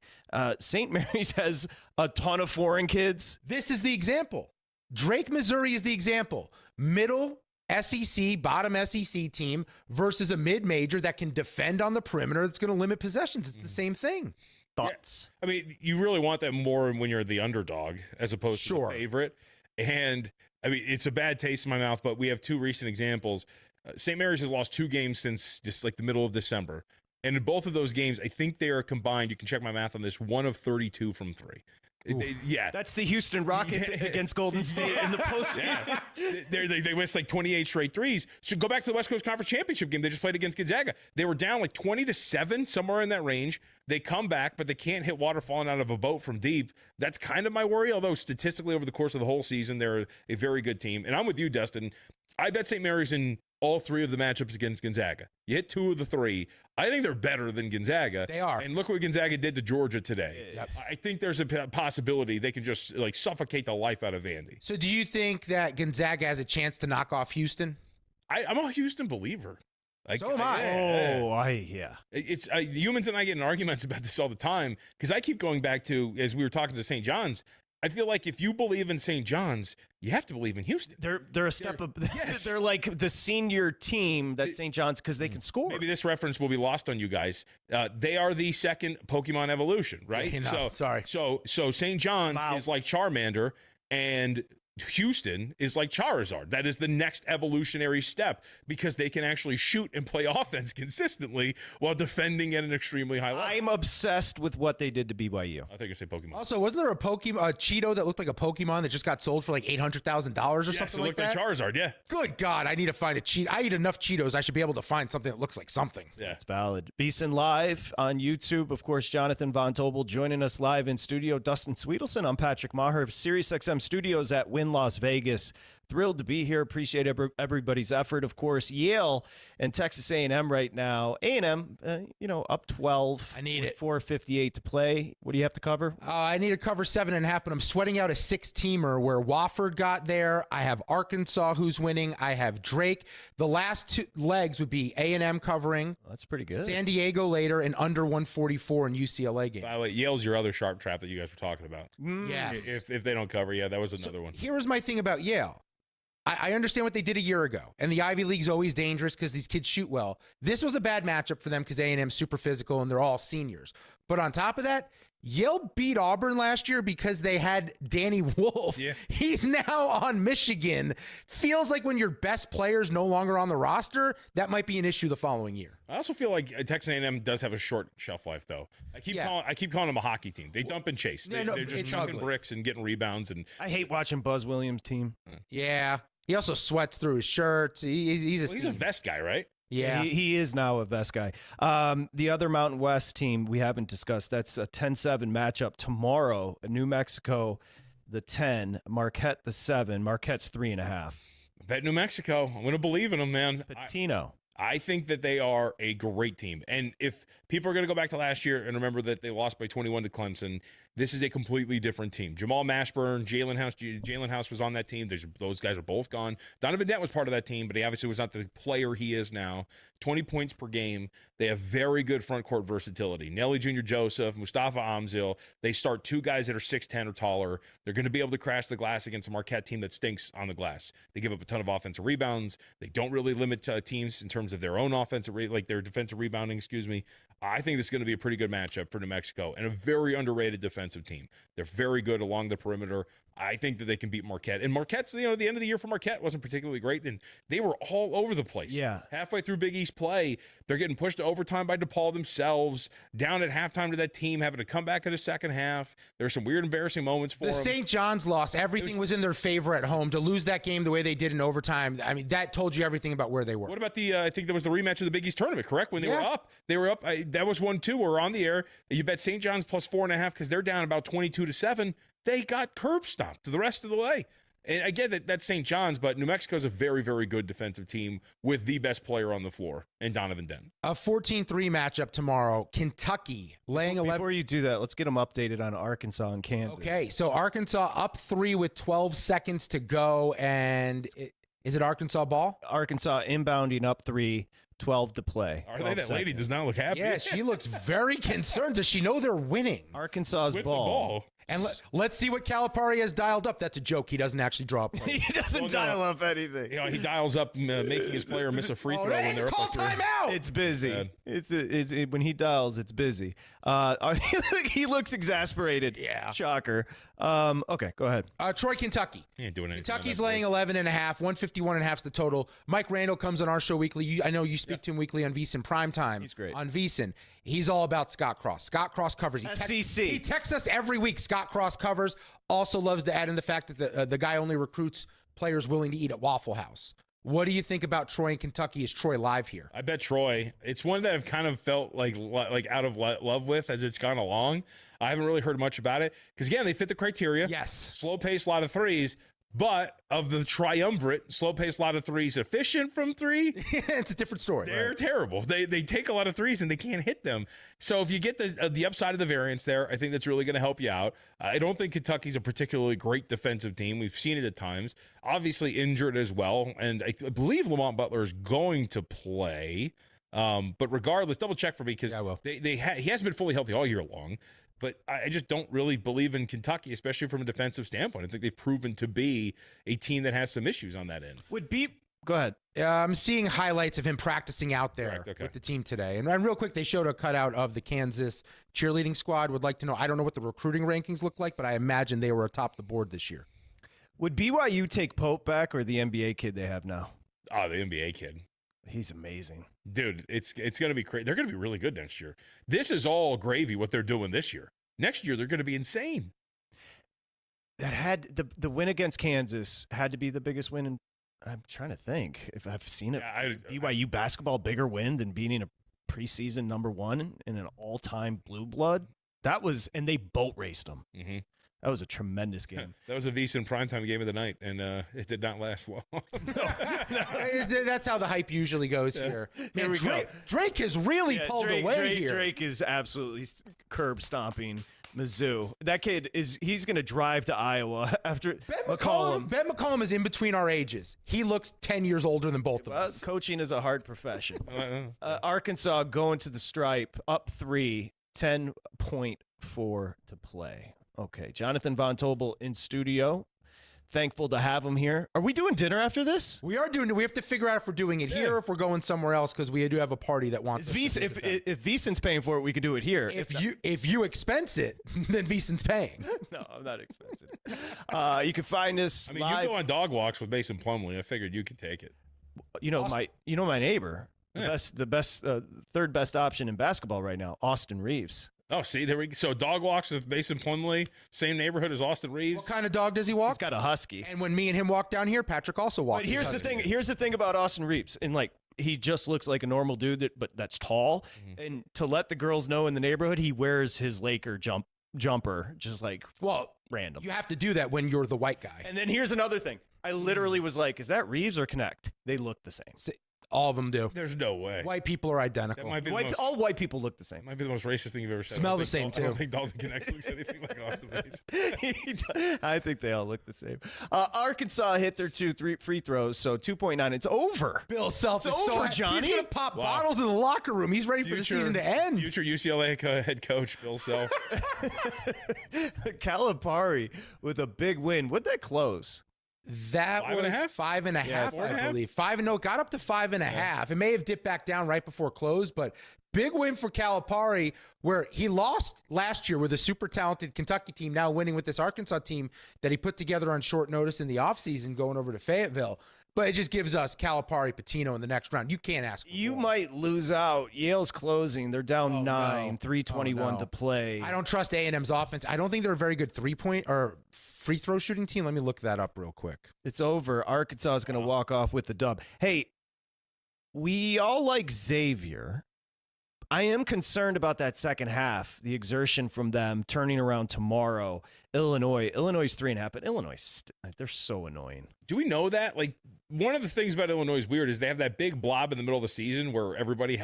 [SPEAKER 2] St. Mary's has a ton of foreign kids.
[SPEAKER 3] This is the example. Drake, Missouri is the example. Middle SEC, bottom SEC team versus a mid-major that can defend on the perimeter that's going to limit possessions. It's the same thing.
[SPEAKER 2] Thoughts?
[SPEAKER 7] Yeah. I mean, you really want that more when you're the underdog as opposed to the favorite. And, I mean, it's a bad taste in my mouth, but we have two recent examples. St. Mary's has lost 2 games since just like the middle of December. And in both of those games, I think they are combined, you can check my math on this, 1 of 32 from 3. Yeah.
[SPEAKER 2] That's the Houston Rockets against Golden State in the postseason.
[SPEAKER 7] Yeah. They missed like 28 straight threes. So go back to the West Coast Conference Championship game. They just played against Gonzaga. They were down like 20-7, somewhere in that range. They come back, but they can't hit water falling out of a boat from deep. That's kind of my worry, although statistically over the course of the whole season, they're a very good team. And I'm with you, Dustin. I bet St. Mary's in all 3 of the matchups against Gonzaga. You hit 2 of the 3. I think they're better than Gonzaga.
[SPEAKER 3] They are.
[SPEAKER 7] And look what Gonzaga did to Georgia today.
[SPEAKER 3] Yep.
[SPEAKER 7] I think there's a possibility they can just like suffocate the life out of Vandy.
[SPEAKER 3] So do you think that Gonzaga has a chance to knock off Houston?
[SPEAKER 7] I'm a Houston believer. Like,
[SPEAKER 3] So am I.
[SPEAKER 7] It's humans and I get in arguments about this all the time because I keep going back to, as we were talking to St. John's, I feel like if you believe in St. John's, you have to believe in Houston.
[SPEAKER 2] They're a step up.
[SPEAKER 7] Yes.
[SPEAKER 2] They're like the senior team that St. John's because they can score.
[SPEAKER 7] Maybe this reference will be lost on you guys. They are the second Pokemon evolution, right?
[SPEAKER 3] Yeah, no, sorry.
[SPEAKER 7] So St. John's is like Charmander, and Houston is like Charizard. That is the next evolutionary step because they can actually shoot and play offense consistently while defending at an extremely high level.
[SPEAKER 2] I'm obsessed with what they did to BYU.
[SPEAKER 7] I think I say Pokemon.
[SPEAKER 3] Also, wasn't there a Cheeto that looked like a Pokemon that just got sold for like $800,000 or
[SPEAKER 7] Yes,
[SPEAKER 3] something
[SPEAKER 7] it
[SPEAKER 3] like
[SPEAKER 7] looked
[SPEAKER 3] that?
[SPEAKER 7] like Charizard, yeah.
[SPEAKER 3] Good God, I need to find a Cheeto. I eat enough Cheetos. I should be able to find something that looks like something.
[SPEAKER 7] Yeah.
[SPEAKER 2] It's valid. VSiN Live on YouTube. Of course, Jonathan Von Tobel joining us live in studio. Dustin Swedelson. I'm Patrick Maher of SiriusXM Studios at Wynn, Las Vegas. Thrilled to be here. Appreciate everybody's effort. Of course, Yale and Texas A&M right now. A&M, up 12.
[SPEAKER 3] I need it.
[SPEAKER 2] 4:58 to play. What do you have to cover?
[SPEAKER 3] I need to cover 7.5, but I'm sweating out a 6-teamer where Wofford got there. I have Arkansas who's winning. I have Drake. The last 2 legs would be A&M covering.
[SPEAKER 2] Well, that's pretty good.
[SPEAKER 3] San Diego later and under 144 in UCLA game.
[SPEAKER 7] By the way, Yale's your other sharp trap that you guys were talking about.
[SPEAKER 3] Yes.
[SPEAKER 7] If they don't cover, that was another one.
[SPEAKER 3] Here was my thing about Yale. I understand what they did a year ago, and the Ivy League's always dangerous because these kids shoot well. This was a bad matchup for them because A&M's super physical, and they're all seniors. But on top of that, Yale beat Auburn last year because they had Danny Wolf.
[SPEAKER 7] Yeah.
[SPEAKER 3] He's now on Michigan. Feels like when your best player's no longer on the roster, that might be an issue the following year.
[SPEAKER 7] I also feel like Texas A&M does have a short shelf life, though. I keep calling them a hockey team. They dump and chase. They're just chucking bricks and getting rebounds. And
[SPEAKER 2] I hate watching Buzz Williams' team.
[SPEAKER 3] Yeah. He also sweats through his shirts. He's
[SPEAKER 7] a vest guy, right?
[SPEAKER 3] Yeah.
[SPEAKER 2] He is now a vest guy. The other Mountain West team we haven't discussed, that's a 10-7 matchup tomorrow. New Mexico, the 10, Marquette, the 7. Marquette's 3.5.
[SPEAKER 7] I bet New Mexico. I'm going to believe in them, man.
[SPEAKER 2] Patino.
[SPEAKER 7] I think that they are a great team. And if people are going to go back to last year and remember that they lost by 21 to Clemson, this is a completely different team. Jamal Mashburn, Jalen House was on that team. Those guys are both gone. Donovan Dent was part of that team, but he obviously was not the player he is now. 20 points per game. They have very good front court versatility. Nelly Jr. Joseph, Mustafa Amzil. They start 2 guys that are 6'10 or taller. They're going to be able to crash the glass against a Marquette team that stinks on the glass. They give up a ton of offensive rebounds. They don't really limit teams in terms of their own offensive, like their defensive rebounding, I think this is going to be a pretty good matchup for New Mexico and a very underrated defensive team. They're very good along the perimeter. I think that they can beat Marquette. And Marquette's, the end of the year for Marquette wasn't particularly great, and they were all over the place.
[SPEAKER 2] Yeah.
[SPEAKER 7] Halfway through Big East play, they're getting pushed to overtime by DePaul themselves, down at halftime to that team, having to come back in the second half. There's some weird, embarrassing moments for them.
[SPEAKER 3] The St. John's loss, everything was in their favor at home. To lose that game the way they did in overtime, I mean, that told you everything about where they were.
[SPEAKER 7] What about I think that was the rematch of the Big East tournament, correct? When they were up. They were up. That was 1-2. We're on the air. You bet St. John's plus 4.5 because they're down about 22-7. They got curb stomped the rest of the way. And I get that's St. John's, but New Mexico's a very, very good defensive team with the best player on the floor, and Donovan Dent.
[SPEAKER 3] A 14-3 matchup tomorrow. Kentucky laying 11.
[SPEAKER 2] Before you do that, let's get them updated on Arkansas and Kansas.
[SPEAKER 3] Okay, so Arkansas up 3 with 12 seconds to go, and is it Arkansas ball?
[SPEAKER 2] Arkansas inbounding up 3, 12 to play.
[SPEAKER 7] Are they? That lady does not look happy.
[SPEAKER 3] Yeah, she looks very concerned. Does she know they're winning?
[SPEAKER 2] Arkansas's ball.
[SPEAKER 3] And let's see what Calipari has dialed up. That's a joke. He doesn't actually draw up.
[SPEAKER 2] He doesn't dial up anything.
[SPEAKER 7] He dials up making his player miss a free throw when they're
[SPEAKER 3] call
[SPEAKER 7] up.
[SPEAKER 3] Timeout.
[SPEAKER 2] It's busy. It's when he dials, it's busy. He looks exasperated.
[SPEAKER 3] Yeah.
[SPEAKER 2] Shocker. Okay, go ahead.
[SPEAKER 3] Troy, Kentucky.
[SPEAKER 7] He ain't doing anything.
[SPEAKER 3] Kentucky's laying 11.5. 151.5 is the total. Mike Randall comes on our show weekly. I know you speak to him weekly on VSiN PrimeTime.
[SPEAKER 2] He's great.
[SPEAKER 3] On VSiN. He's all about Scott Cross. Scott Cross covers.
[SPEAKER 2] SEC.
[SPEAKER 3] He texts us every week. Scott Scott Cross covers. Also loves to add in the fact that the guy only recruits players willing to eat at Waffle House. What do you think about Troy and Kentucky? Is Troy live here?
[SPEAKER 7] I bet Troy. It's one that I've kind of felt like out of love with as it's gone along. I haven't really heard much about it because, again, they fit the criteria.
[SPEAKER 3] Yes.
[SPEAKER 7] Slow pace, a lot of threes. But of the triumvirate, slow pace, a lot of threes, efficient from three.
[SPEAKER 3] It's a different story.
[SPEAKER 7] They're terrible. They take a lot of threes and they can't hit them. So if you get the upside of the variance there, I think that's really going to help you out. I don't think Kentucky's a particularly great defensive team. We've seen it at times. Obviously injured as well. And I believe Lamont Butler is going to play. But regardless, double check for me because he hasn't been fully healthy all year long. But I just don't really believe in Kentucky, especially from a defensive standpoint. I think they've proven to be a team that has some issues on that end.
[SPEAKER 2] Go ahead.
[SPEAKER 3] I'm seeing highlights of him practicing out there with the team today. And real quick, they showed a cutout of the Kansas cheerleading squad. Would like to know, I don't know what the recruiting rankings look like, but I imagine they were atop the board this year.
[SPEAKER 2] Would BYU take Pope back or the NBA kid they have now?
[SPEAKER 7] Oh, the NBA kid.
[SPEAKER 2] He's amazing.
[SPEAKER 7] Dude, it's going to be crazy. They're going to be really good next year. This is all gravy what they're doing this year. Next year, they're going to be insane.
[SPEAKER 2] That had the win against Kansas had to be the biggest win. And I'm trying to think if I've seen it. BYU basketball bigger win than beating a preseason number one in an all-time blue blood. That was, and they boat raced them.
[SPEAKER 7] Mm-hmm.
[SPEAKER 2] That was a tremendous game.
[SPEAKER 7] That was a VSiN primetime game of the night, and it did not last long.
[SPEAKER 3] That's how the hype usually goes here. Man, Drake has really pulled away here.
[SPEAKER 2] Drake is absolutely curb stomping Mizzou. That kid he's going to drive to Iowa after McCollum.
[SPEAKER 3] Ben McCollum is in between our ages. He looks 10 years older than both of us.
[SPEAKER 2] Coaching is a hard profession. Arkansas going to the stripe, up 3, 10.4 to play. Okay, Jonathan Von Tobel in studio. Thankful to have him here. Are we doing dinner after this?
[SPEAKER 3] We are doing it. We have to figure out if we're doing it here or if we're going somewhere else because we do have a party that wants us.
[SPEAKER 2] If VSiN's paying for it, we could do it here.
[SPEAKER 3] If you expense it, then VSiN's paying.
[SPEAKER 2] No, I'm not expensive. You can find us. Live.
[SPEAKER 7] You go on dog walks with Mason Plumlee. I figured you could take it.
[SPEAKER 2] My neighbor, the best, third best option in basketball right now, Austin Reeves.
[SPEAKER 7] Oh, see, there we go. So dog walks with Mason Plumlee, same neighborhood as Austin Reeves.
[SPEAKER 3] What kind of dog does he walk?
[SPEAKER 2] He's got a husky.
[SPEAKER 3] And when me and him walk down here, Patrick also walks.
[SPEAKER 2] But here's the thing. Here's the thing about Austin Reeves, and he just looks like a normal dude, but that's tall. Mm-hmm. And to let the girls know in the neighborhood, he wears his Laker jumper, just random.
[SPEAKER 3] You have to do that when you're the white guy.
[SPEAKER 2] And then here's another thing. I literally was like, "Is that Reeves or Connect?" They look the same.
[SPEAKER 3] All of them do.
[SPEAKER 7] There's no way.
[SPEAKER 3] White people are identical.
[SPEAKER 7] That might be
[SPEAKER 2] all white people look the same.
[SPEAKER 7] Might be the most racist thing you've ever said.
[SPEAKER 3] Smell the same, too.
[SPEAKER 7] I don't think Dalton Connect looks anything like Austin Reeves.
[SPEAKER 2] I think they all look the same. Arkansas hit their 2 free throws, so 2.9. It's over.
[SPEAKER 3] Bill Self is so
[SPEAKER 2] Johnny.
[SPEAKER 3] He's going to pop bottles in the locker room. He's ready for the season to end.
[SPEAKER 7] Future UCLA head coach, Bill Self.
[SPEAKER 2] Calipari with a big win. What'd that close?
[SPEAKER 3] That was 5.5, I believe. 5 and no, got up to 5.5. It may have dipped back down right before close, but big win for Calipari, where he lost last year with a super talented Kentucky team, now winning with this Arkansas team that he put together on short notice in the offseason going over to Fayetteville. But it just gives us Calipari Patino in the next round. You can't ask for more.
[SPEAKER 2] Might lose out. Yale's closing. They're down 9, 3:21 to play.
[SPEAKER 3] I don't trust A&M's offense. I don't think they're a very good three-point or free throw shooting team. Let me look that up real quick.
[SPEAKER 2] It's over. Arkansas is going to walk off with the dub. Hey, we all like Xavier. I am concerned about that second half, the exertion from them turning around tomorrow. Illinois is 3.5, but Illinois, they're so annoying.
[SPEAKER 7] Do we know that? One of the things about Illinois is weird is they have that big blob in the middle of the season where everybody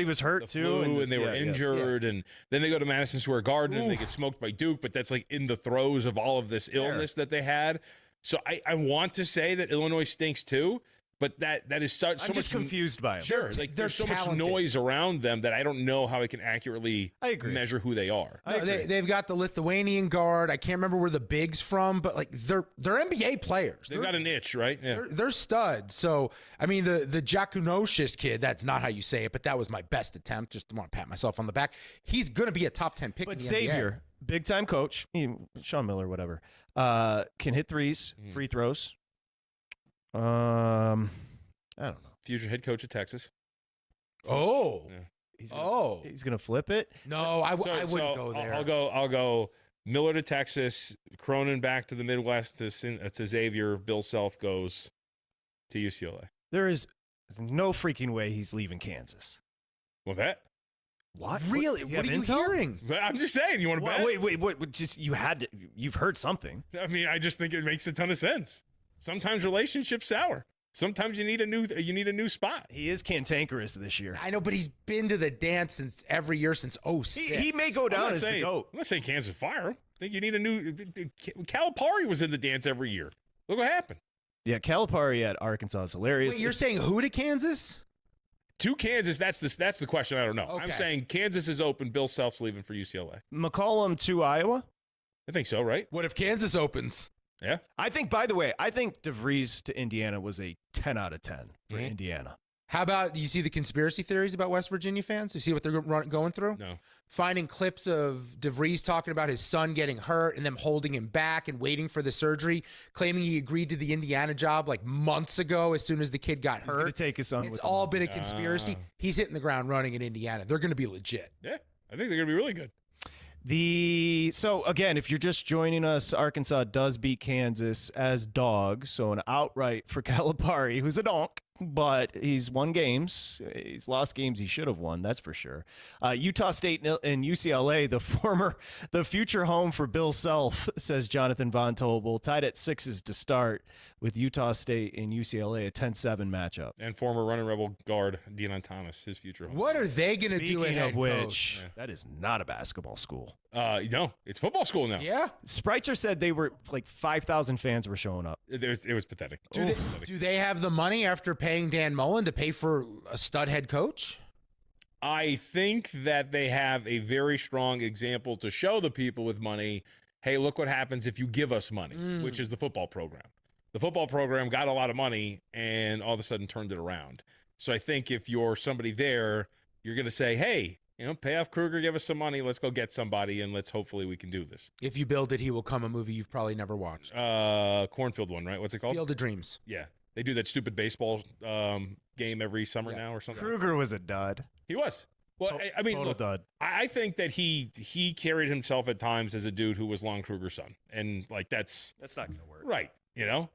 [SPEAKER 2] was hurt too,
[SPEAKER 7] and they were injured, and then they go to Madison Square Garden and they get smoked by Duke, but that's in the throes of all of this illness that they had. So I want to say that Illinois stinks too. But that is so
[SPEAKER 2] I'm just
[SPEAKER 7] much
[SPEAKER 2] confused by them.
[SPEAKER 7] Sure, there's so much noise around them that I don't know how I can accurately measure who they are.
[SPEAKER 3] They've got the Lithuanian guard. I can't remember where the big's from, but they're NBA players.
[SPEAKER 7] They've got an itch, right? Yeah.
[SPEAKER 3] They're studs. So I mean, the Jakunoshis kid. That's not how you say it, but that was my best attempt. Just want to pat myself on the back. He's going to be a top 10 pick.
[SPEAKER 2] But
[SPEAKER 3] in the
[SPEAKER 2] Xavier,
[SPEAKER 3] NBA.
[SPEAKER 2] big time coach, Sean Miller, whatever, can hit threes, free throws. I don't know.
[SPEAKER 7] Future head coach of Texas.
[SPEAKER 3] Oh.
[SPEAKER 2] Yeah. He's gonna flip it.
[SPEAKER 3] No, I wouldn't go there.
[SPEAKER 7] I'll go Miller to Texas, Cronin back to the Midwest to Xavier. Bill Self goes to UCLA.
[SPEAKER 2] There is no freaking way he's leaving Kansas.
[SPEAKER 7] Well, bet.
[SPEAKER 3] What? Really? What are you hearing?
[SPEAKER 7] I'm just saying. You want to bet?
[SPEAKER 2] Wait. Just you've heard something.
[SPEAKER 7] I mean, I just think it makes a ton of sense. Sometimes relationships sour. Sometimes you need a new spot.
[SPEAKER 2] He is cantankerous this year.
[SPEAKER 3] I know, but he's been to the dance every year since 2006.
[SPEAKER 2] He may go down as the GOAT.
[SPEAKER 7] I'm not saying Kansas fire him. I think you need a new. Calipari was in the dance every year. Look what happened.
[SPEAKER 2] Yeah, Calipari at Arkansas is hilarious.
[SPEAKER 3] Wait, you're saying who to Kansas?
[SPEAKER 7] To Kansas, that's the question. I don't know.
[SPEAKER 3] Okay.
[SPEAKER 7] I'm saying Kansas is open. Bill Self's leaving for UCLA.
[SPEAKER 2] McCollum to Iowa?
[SPEAKER 7] I think so, right?
[SPEAKER 3] What if Kansas opens?
[SPEAKER 7] Yeah.
[SPEAKER 2] I think DeVries to Indiana was a 10 out of 10 for Indiana.
[SPEAKER 3] How about, you see the conspiracy theories about West Virginia fans? You see what they're going through?
[SPEAKER 7] No.
[SPEAKER 3] Finding clips of DeVries talking about his son getting hurt and them holding him back and waiting for the surgery, claiming he agreed to the Indiana job like months ago as soon as the kid got hurt.
[SPEAKER 2] He's going to take his son
[SPEAKER 3] It's
[SPEAKER 2] with
[SPEAKER 3] all
[SPEAKER 2] him.
[SPEAKER 3] been a conspiracy. He's hitting the ground running in Indiana. They're going to be legit.
[SPEAKER 7] Yeah, I think they're going to be really good.
[SPEAKER 2] So again, if you're just joining us, Arkansas does beat Kansas as dogs. So an outright for Calipari, who's a donk, but he's won games. He's lost games he should have won, that's for sure. Utah State and UCLA, the future home for Bill Self, says Jonathan Von Tobel, tied at 6s to start with Utah State and UCLA, a 10-7 matchup.
[SPEAKER 7] And former running rebel guard Deion Thomas, his future home.
[SPEAKER 3] What are they going to do at head coach?
[SPEAKER 2] That is not a basketball school.
[SPEAKER 7] No, it's football school now.
[SPEAKER 3] Yeah.
[SPEAKER 2] Spreitzer said they were like 5,000 fans were showing up.
[SPEAKER 7] It was pathetic.
[SPEAKER 3] Do they have the money after paying Dan Mullen to pay for a stud head coach?
[SPEAKER 7] I think that they have a very strong example to show the people with money, hey, look what happens if you give us money, which is the football program. The football program got a lot of money and all of a sudden turned it around. So I think if you're somebody there, you're going to say, hey, pay off Kruger, give us some money. Let's go get somebody, and hopefully we can do this.
[SPEAKER 3] If You Build It, He Will Come, a movie you've probably never watched.
[SPEAKER 7] Cornfield one, right? What's it called?
[SPEAKER 3] Field of Dreams.
[SPEAKER 7] Yeah. They do that stupid baseball game every summer now or something.
[SPEAKER 2] Kruger was a dud.
[SPEAKER 7] He was. Well, I mean,
[SPEAKER 2] total
[SPEAKER 7] look,
[SPEAKER 2] dud.
[SPEAKER 7] I think that he carried himself at times as a dude who was Lon Kruger's son. And, that's
[SPEAKER 2] not going to work.
[SPEAKER 7] Right.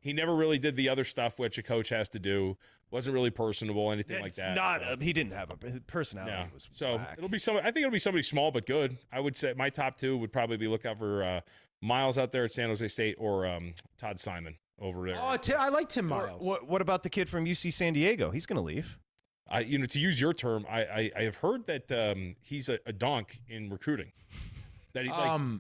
[SPEAKER 7] He never really did the other stuff which a coach has to do. Wasn't really personable, anything like that.
[SPEAKER 2] He didn't have a personality.
[SPEAKER 7] No.
[SPEAKER 2] Was
[SPEAKER 7] so
[SPEAKER 2] whack.
[SPEAKER 7] I think it'll be somebody small but good. I would say my top two would probably be look out for Miles out there at San Jose State or Todd Simon over there.
[SPEAKER 3] Oh, I like Tim Miles.
[SPEAKER 2] What about the kid from UC San Diego? He's going to leave.
[SPEAKER 7] To use your term, I have heard that he's a donk in recruiting. That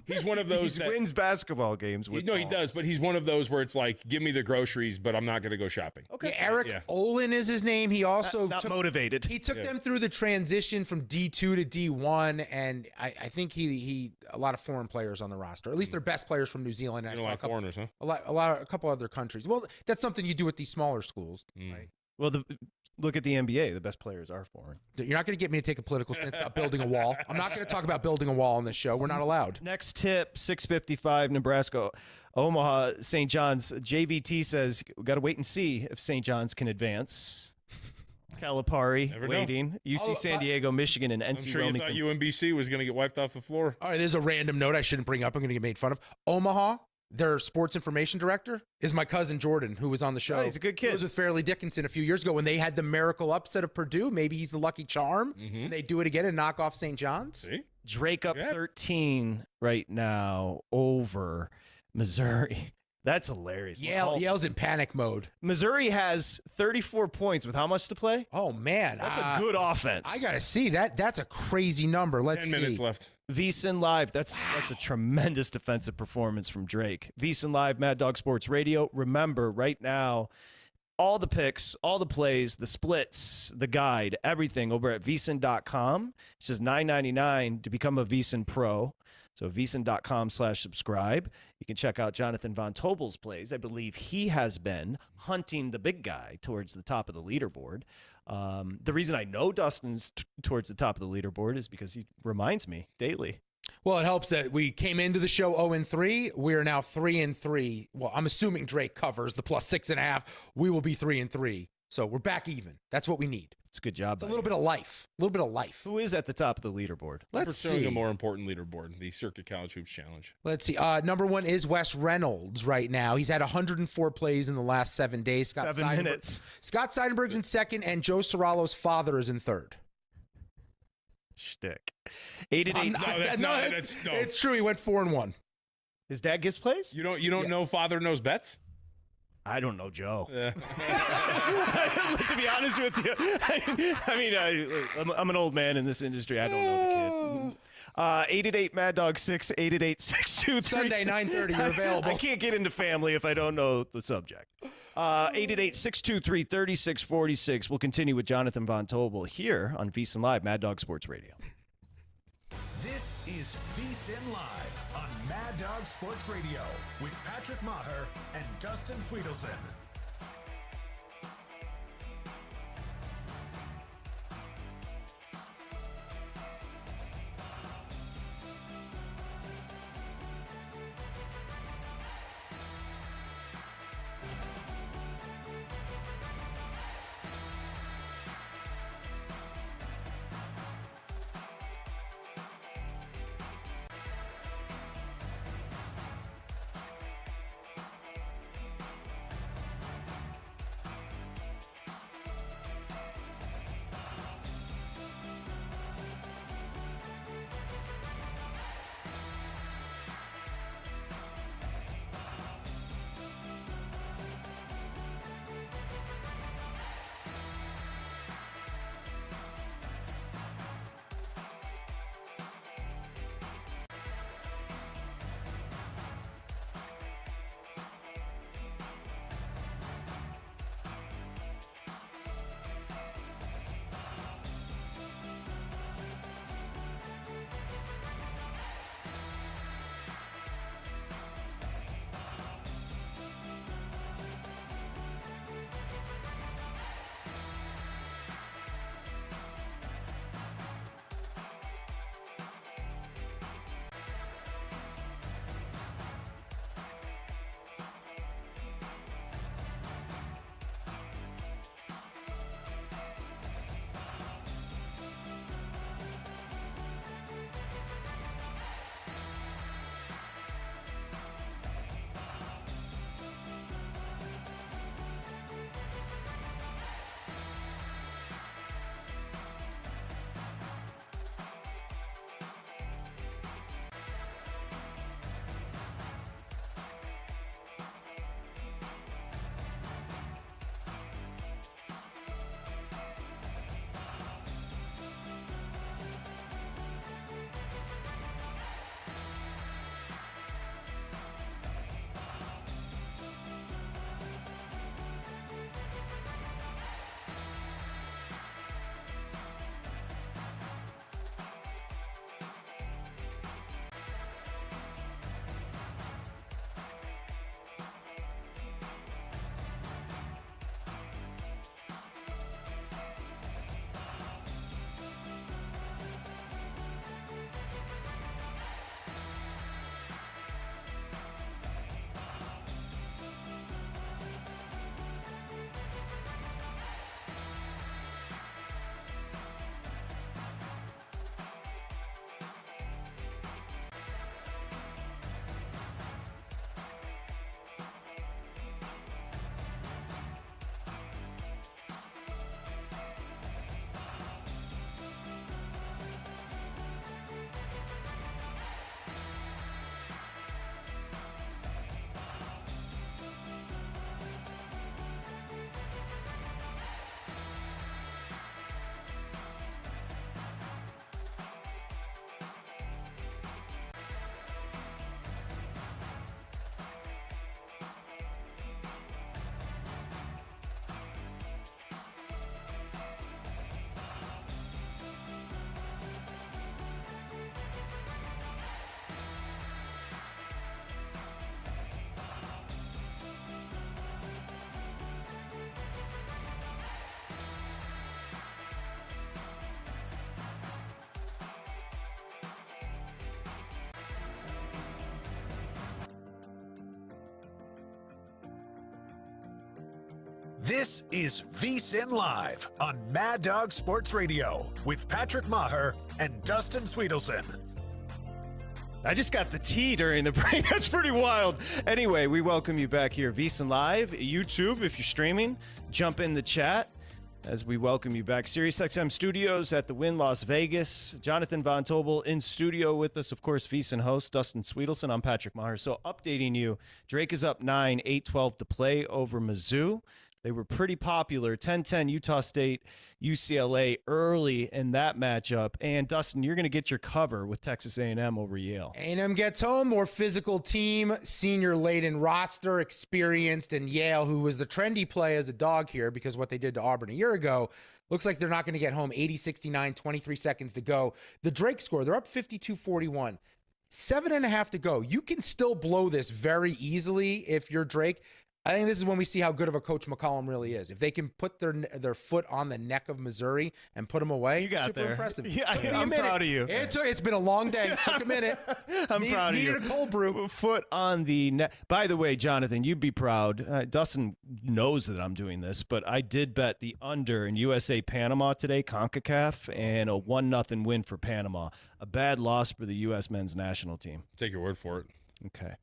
[SPEAKER 7] he's one of those
[SPEAKER 2] he
[SPEAKER 7] that
[SPEAKER 2] wins basketball games.
[SPEAKER 7] He does, but he's one of those where it's like, give me the groceries, but I'm not going to go shopping.
[SPEAKER 3] Okay, Eric Olin is his name. He also
[SPEAKER 2] not motivated.
[SPEAKER 3] He took them through the transition from D2 to D1, and I think he a lot of foreign players on the roster. At least their best players from New Zealand.
[SPEAKER 7] You don't like foreigners, huh?
[SPEAKER 3] A couple other countries. Well, that's something you do with these smaller schools, right?
[SPEAKER 2] Well, look at the NBA. The best players are foreign.
[SPEAKER 3] You're not going to get me to take a political stance about building a wall. I'm not going to talk about building a wall on this show. We're not allowed.
[SPEAKER 2] Next tip, 6:55, Nebraska, Omaha, St. John's. JVT says, we got to wait and see if St. John's can advance. Calipari waiting. UC San Diego, Michigan, and NC
[SPEAKER 7] I'm sure
[SPEAKER 2] Wilmington.
[SPEAKER 7] you thought UMBC was going to get wiped off the floor.
[SPEAKER 3] All right, there's a random note I shouldn't bring up. I'm going to get made fun of. Omaha, their sports information director is my cousin Jordan, who was on the show.
[SPEAKER 2] Oh, he's a good kid.
[SPEAKER 3] He was with Fairleigh Dickinson a few years ago when they had the miracle upset of Purdue. Maybe he's the lucky charm, and they do it again and knock off St. John's.
[SPEAKER 7] See?
[SPEAKER 2] Drake up 13 right now over Missouri. That's hilarious.
[SPEAKER 3] Yale's in panic mode.
[SPEAKER 2] Missouri has 34 points with how much to play?
[SPEAKER 3] Oh, man.
[SPEAKER 2] That's a good offense.
[SPEAKER 3] I got to see that. That's a crazy number. Let's see.
[SPEAKER 7] 10 minutes left.
[SPEAKER 2] VSiN Live. That's a tremendous defensive performance from Drake. VSiN Live, Mad Dog Sports Radio. Remember, right now, all the picks, all the plays, the splits, the guide, everything over at VSiN.com. It's just $9.99 to become a VSiN Pro. So VSiN.com/subscribe. You can check out Jonathan Von Tobel's plays. I believe he has been hunting the big guy towards the top of the leaderboard. The reason I know Dustin's towards the top of the leaderboard is because he reminds me daily.
[SPEAKER 3] Well, it helps that we came into the show 0-3. We're now 3-3. Well, I'm assuming Drake covers the +6.5. We will be 3-3. So we're back even. That's what we need.
[SPEAKER 2] It's a good job.
[SPEAKER 3] It's a little bit of life. A little bit of life.
[SPEAKER 2] Who is at the top of the leaderboard?
[SPEAKER 3] Let's
[SPEAKER 7] Pursuing
[SPEAKER 3] see.
[SPEAKER 7] a more important leaderboard, the Circuit College Hoops Challenge.
[SPEAKER 3] Let's see. Number 1 is Wes Reynolds right now. He's had 104 plays in the last 7 days.
[SPEAKER 2] 7 minutes.
[SPEAKER 3] Scott Seidenberg's in second, and Joe Sorallo's father is in third.
[SPEAKER 2] Shtick. 888.
[SPEAKER 7] No,
[SPEAKER 3] It's true. He went 4-1.
[SPEAKER 2] His dad gives plays?
[SPEAKER 7] You don't know Father Knows Bets?
[SPEAKER 2] I don't know Joe.
[SPEAKER 7] Yeah.
[SPEAKER 2] To be honest with you, I'm an old man in this industry. I don't know the kid. 888 Mad Dog 6 888 623
[SPEAKER 3] Sunday 9:30. You're available.
[SPEAKER 2] I can't get into family if I don't know the subject. 888 623 3646. We'll continue with Jonathan Von Tobel here on VSiN Live, Mad Dog Sports Radio.
[SPEAKER 1] This is VSiN Live on Mad Dog Sports Radio with Patrick Maher and Dustin Swedelson. This is VSiN Live on Mad Dog Sports Radio with Patrick Maher and Dustin Swedelson.
[SPEAKER 2] I just got the tea during the break. That's pretty wild. Anyway, we welcome you back here. VSiN Live, YouTube, if you're streaming, jump in the chat as we welcome you back. SiriusXM Studios at the Wynn Las Vegas. Jonathan Von Tobel in studio with us. Of course, VSiN host Dustin Swedelson. I'm Patrick Maher. So updating you, Drake is up 9, 8-12 to play over Mizzou. They were pretty popular, 10-10 Utah State, UCLA early in that matchup. And, Dustin, you're going to get your cover with Texas A&M over Yale.
[SPEAKER 3] A&M gets home, more physical team, senior-laden roster, experienced, and Yale, who was the trendy play as a dog here because what they did to Auburn a year ago, looks like they're not going to get home. 80-69, 23 seconds to go. The Drake score, they're up 52-41. 7.5 to go. You can still blow this very easily if you're Drake. I think this is when we see how good of a coach McCollum really is. If they can put their foot on the neck of Missouri and put them away,
[SPEAKER 2] you got
[SPEAKER 3] super
[SPEAKER 2] there.
[SPEAKER 3] impressive.
[SPEAKER 2] Yeah, I'm proud of you.
[SPEAKER 3] It's been a long day. Took a minute.
[SPEAKER 2] I'm proud of you.
[SPEAKER 3] Needed a cold brew.
[SPEAKER 2] Foot on the neck. By the way, Jonathan, you'd be proud. Dustin knows that I'm doing this, but I did bet the under in USA Panama today, CONCACAF, and a 1-0 win for Panama. A bad loss for the U.S. men's national team.
[SPEAKER 7] Take your word for it.
[SPEAKER 2] Okay.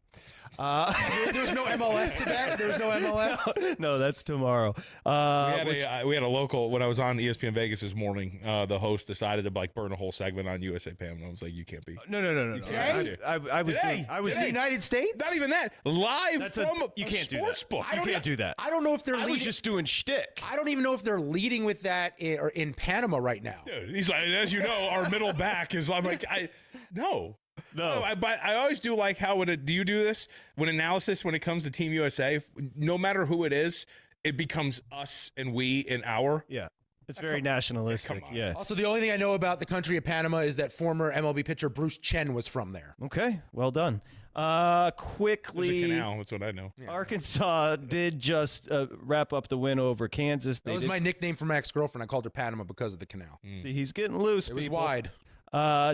[SPEAKER 3] There's no MLS to bet. There's no MLS.
[SPEAKER 2] No, that's tomorrow.
[SPEAKER 7] We had a local, when I was on ESPN Vegas this morning, the host decided to burn a whole segment on USA Panama. I was like, you can't be.
[SPEAKER 2] No. I was
[SPEAKER 3] Today?
[SPEAKER 2] doing
[SPEAKER 3] United States?
[SPEAKER 7] Not even that. Live from
[SPEAKER 2] you
[SPEAKER 7] a
[SPEAKER 2] can't do
[SPEAKER 7] sports
[SPEAKER 2] that.
[SPEAKER 7] book.
[SPEAKER 2] You can't do that.
[SPEAKER 3] I don't know if they're
[SPEAKER 2] I
[SPEAKER 3] leading.
[SPEAKER 2] was just doing shtick.
[SPEAKER 3] I don't even know if they're leading with that in Panama right now.
[SPEAKER 7] Dude, he's like, as you know, our middle back is. I'm like, no. But I always do like how do you do this when analysis when it comes to Team USA? No matter who it is, it becomes us and we and our.
[SPEAKER 2] Yeah, it's very nationalistic. Yeah.
[SPEAKER 3] Also, the only thing I know about the country of Panama is that former MLB pitcher Bruce Chen was from there.
[SPEAKER 2] Okay, well done. Quickly,
[SPEAKER 7] There's a canal. That's what I know.
[SPEAKER 2] Yeah. Arkansas did just wrap up the win over Kansas.
[SPEAKER 3] That was my nickname for my ex-girlfriend. I called her Panama because of the canal.
[SPEAKER 2] See, he's getting loose.
[SPEAKER 3] It was wide.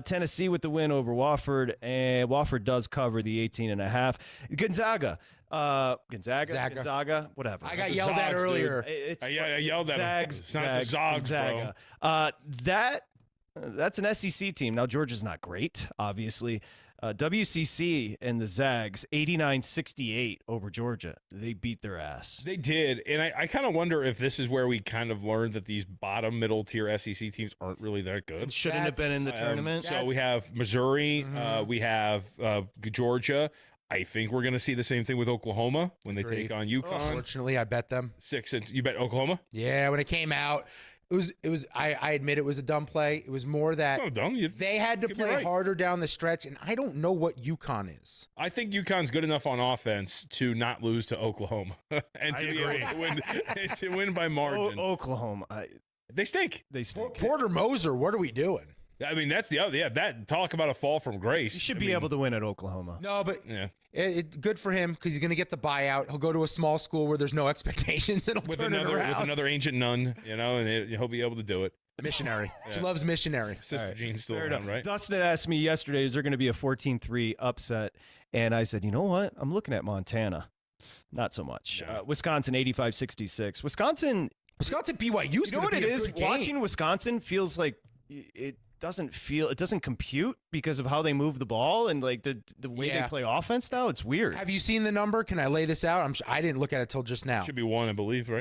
[SPEAKER 2] Tennessee with the win over Wofford, and Wofford does cover the 18.5. Gonzaga, whatever.
[SPEAKER 3] I got yelled at earlier.
[SPEAKER 7] I yelled at him. It's not the Zogs,
[SPEAKER 2] Gonzaga. That's an SEC team. Now, Georgia's not great, obviously. WCC and the Zags, 89-68 over Georgia. They beat their ass.
[SPEAKER 7] They did, and I kind of wonder if this is where we kind of learned that these bottom middle tier SEC teams aren't really that good.
[SPEAKER 2] Shouldn't have been in the tournament.
[SPEAKER 7] So we have Missouri, we have Georgia. I think we're going to see the same thing with Oklahoma when they take on UConn.
[SPEAKER 3] Unfortunately, I bet them
[SPEAKER 7] 6. You bet Oklahoma?
[SPEAKER 3] Yeah, when it came out. It was. I admit it was a dumb play. It was more that
[SPEAKER 7] it's not dumb.
[SPEAKER 3] They had to play harder down the stretch, and I don't know what UConn is.
[SPEAKER 7] I think UConn's good enough on offense to not lose to Oklahoma and to be able to win to win by margin.
[SPEAKER 2] Oklahoma,
[SPEAKER 7] they stink.
[SPEAKER 2] They stink.
[SPEAKER 3] Porter Moser, what are we doing?
[SPEAKER 7] I mean, that's the other. Yeah, that talk about a fall from grace.
[SPEAKER 2] You should be able to win at Oklahoma.
[SPEAKER 3] No, but
[SPEAKER 7] yeah.
[SPEAKER 3] Good for him because he's going to get the buyout. He'll go to a small school where there's no expectations. And
[SPEAKER 7] with another ancient nun, and he'll be able to do it.
[SPEAKER 3] Missionary. Yeah. She loves missionary.
[SPEAKER 7] Sister Jean's still around, right?
[SPEAKER 2] Dustin had asked me yesterday, is there going to be a 14-3 upset? And I said, you know what? I'm looking at Montana. Not so much. Yeah. Wisconsin, 85-66. Wisconsin,
[SPEAKER 3] BYU.
[SPEAKER 2] You know what it is? Watching Wisconsin feels like it doesn't compute because of how they move the ball and like the way they play offense now. It's weird.
[SPEAKER 3] Have you seen the number? Can I lay this out? I didn't look at it till just now.
[SPEAKER 7] Should be 1, I believe, right?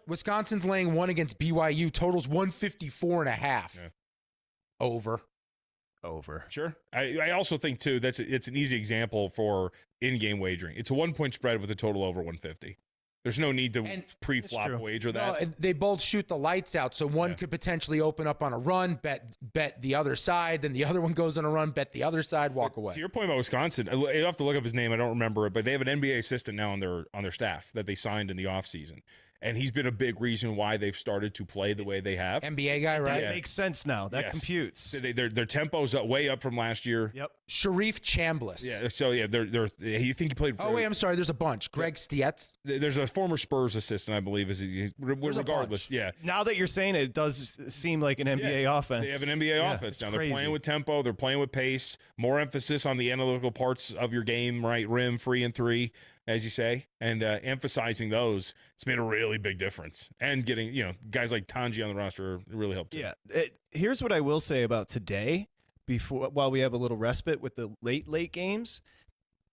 [SPEAKER 3] Wisconsin's laying 1 against BYU. Totals 154.5. Yeah. Over.
[SPEAKER 7] Sure. I also think too it's an easy example for in-game wagering. It's a 1-point spread with a total over 150. There's no need to pre-flop wager that.
[SPEAKER 3] No, they both shoot the lights out, so one could potentially open up on a run, bet the other side, then the other one goes on a run, bet the other side, walk away.
[SPEAKER 7] To your point about Wisconsin, you have to look up his name. I don't remember it, but they have an NBA assistant now on their staff that they signed in the offseason. And he's been a big reason why they've started to play the way they have.
[SPEAKER 3] NBA guy, right?
[SPEAKER 2] That makes sense now. That computes.
[SPEAKER 7] So their tempo's way up from last year.
[SPEAKER 2] Yep.
[SPEAKER 3] Sharif Chambliss.
[SPEAKER 7] Yeah. So you think he played?
[SPEAKER 3] Oh wait, I'm sorry. There's a bunch. Greg Stietz.
[SPEAKER 7] There's a former Spurs assistant, I believe. Regardless, yeah.
[SPEAKER 2] Now that you're saying it does seem like an NBA offense.
[SPEAKER 7] They have an NBA offense now. They're playing with tempo. They're playing with pace. More emphasis on the analytical parts of your game, right? Rim, free and three. as you say, and emphasizing those, it's made a really big difference. And getting, guys like Tanji on the roster really helped too.
[SPEAKER 2] Yeah. Here's what I will say about today, while we have a little respite with the late games.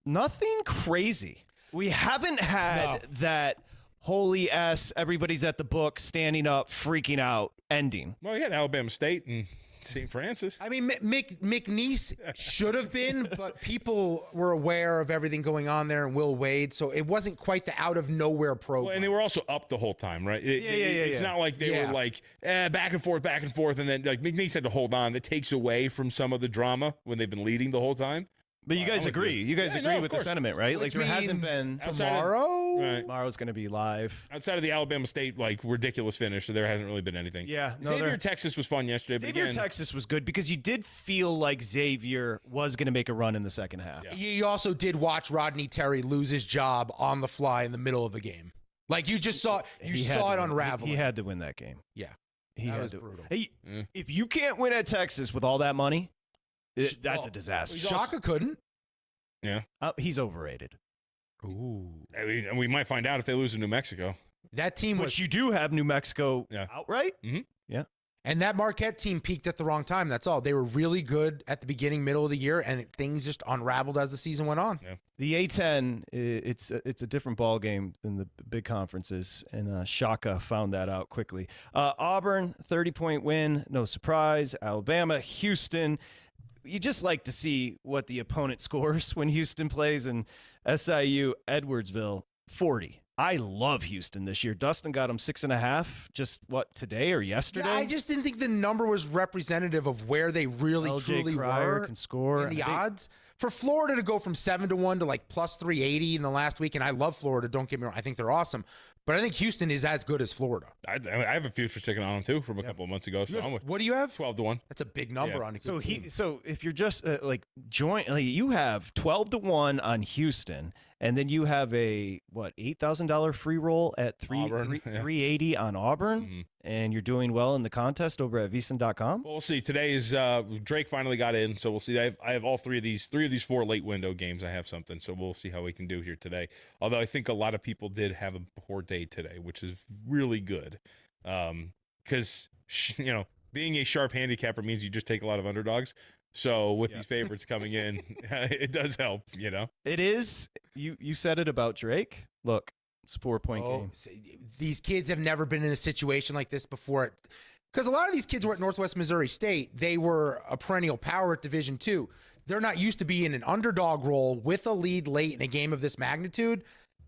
[SPEAKER 2] Nothing crazy. We haven't had that holy S, everybody's at the book, standing up, freaking out, ending.
[SPEAKER 7] Well, you had Alabama State and St. Francis.
[SPEAKER 3] I mean, McNeese should have been, but people were aware of everything going on there and Will Wade, so it wasn't quite the out-of-nowhere program.
[SPEAKER 7] Well, and they were also up the whole time, right? It's not like they were like back and forth, and then like McNeese had to hold on. That takes away from some of the drama when they've been leading the whole time.
[SPEAKER 2] But you guys agree. You guys agree with the sentiment, right?
[SPEAKER 3] Which
[SPEAKER 2] like there hasn't been
[SPEAKER 3] tomorrow.
[SPEAKER 7] Right.
[SPEAKER 2] Tomorrow's going to be live.
[SPEAKER 7] Outside of the Alabama State ridiculous finish, so there hasn't really been anything.
[SPEAKER 2] Yeah.
[SPEAKER 7] Xavier Texas was fun yesterday.
[SPEAKER 2] Xavier Texas was good because you did feel like Xavier was going to make a run in the second half.
[SPEAKER 3] Yeah. You also did watch Rodney Terry lose his job on the fly in the middle of the game. Like you just saw it unravel.
[SPEAKER 2] He had to win that game.
[SPEAKER 3] Yeah.
[SPEAKER 2] That
[SPEAKER 3] was brutal.
[SPEAKER 2] Hey, if you can't win at Texas with all that money, that's a disaster.
[SPEAKER 3] Shaka couldn't.
[SPEAKER 7] Yeah.
[SPEAKER 2] He's overrated.
[SPEAKER 3] Ooh.
[SPEAKER 7] And we might find out if they lose in New Mexico.
[SPEAKER 3] That team
[SPEAKER 2] Which you do have New Mexico outright.
[SPEAKER 7] Mm-hmm.
[SPEAKER 2] Yeah.
[SPEAKER 3] And that Marquette team peaked at the wrong time. That's all. They were really good at the beginning, middle of the year, and things just unraveled as the season went on.
[SPEAKER 7] Yeah.
[SPEAKER 2] The A-10, it's a different ball game than the big conferences, and Shaka found that out quickly. Auburn, 30-point win, no surprise. Alabama, Houston. You just like to see what the opponent scores when Houston plays, and SIU, Edwardsville, 40. I love Houston this year. Dustin got him 6.5 just today or yesterday?
[SPEAKER 3] Yeah, I just didn't think the number was representative of where they really truly were
[SPEAKER 2] can score.
[SPEAKER 3] in the odds. For Florida to go from 7-1 to like plus 380 in the last week, and I love Florida, don't get me wrong, I think they're awesome. But I think Houston is as good as Florida.
[SPEAKER 7] I have a future ticket on them too from a couple of months ago. So
[SPEAKER 3] What do you have?
[SPEAKER 7] 12-1.
[SPEAKER 3] That's a big number on a good team.
[SPEAKER 2] So if you're just you have 12-1 on Houston, and then you have a $8,000 free roll at 380 on Auburn, and you're doing well in the contest over at VSiN.com.
[SPEAKER 7] Well, we'll see. Today is Drake finally got in, so we'll see. I have all three of these 4 late window games. I have something, so we'll see how we can do here today. Although I think a lot of people did have a poor day today, which is really good, because being a sharp handicapper means you just take a lot of underdogs. So with these favorites coming in, it does help,
[SPEAKER 2] It is. You said it about Drake. Look, it's a 4-point game.
[SPEAKER 3] These kids have never been in a situation like this before. Because a lot of these kids were at Northwest Missouri State. They were a perennial power at Division II. They're not used to being in an underdog role with a lead late in a game of this magnitude.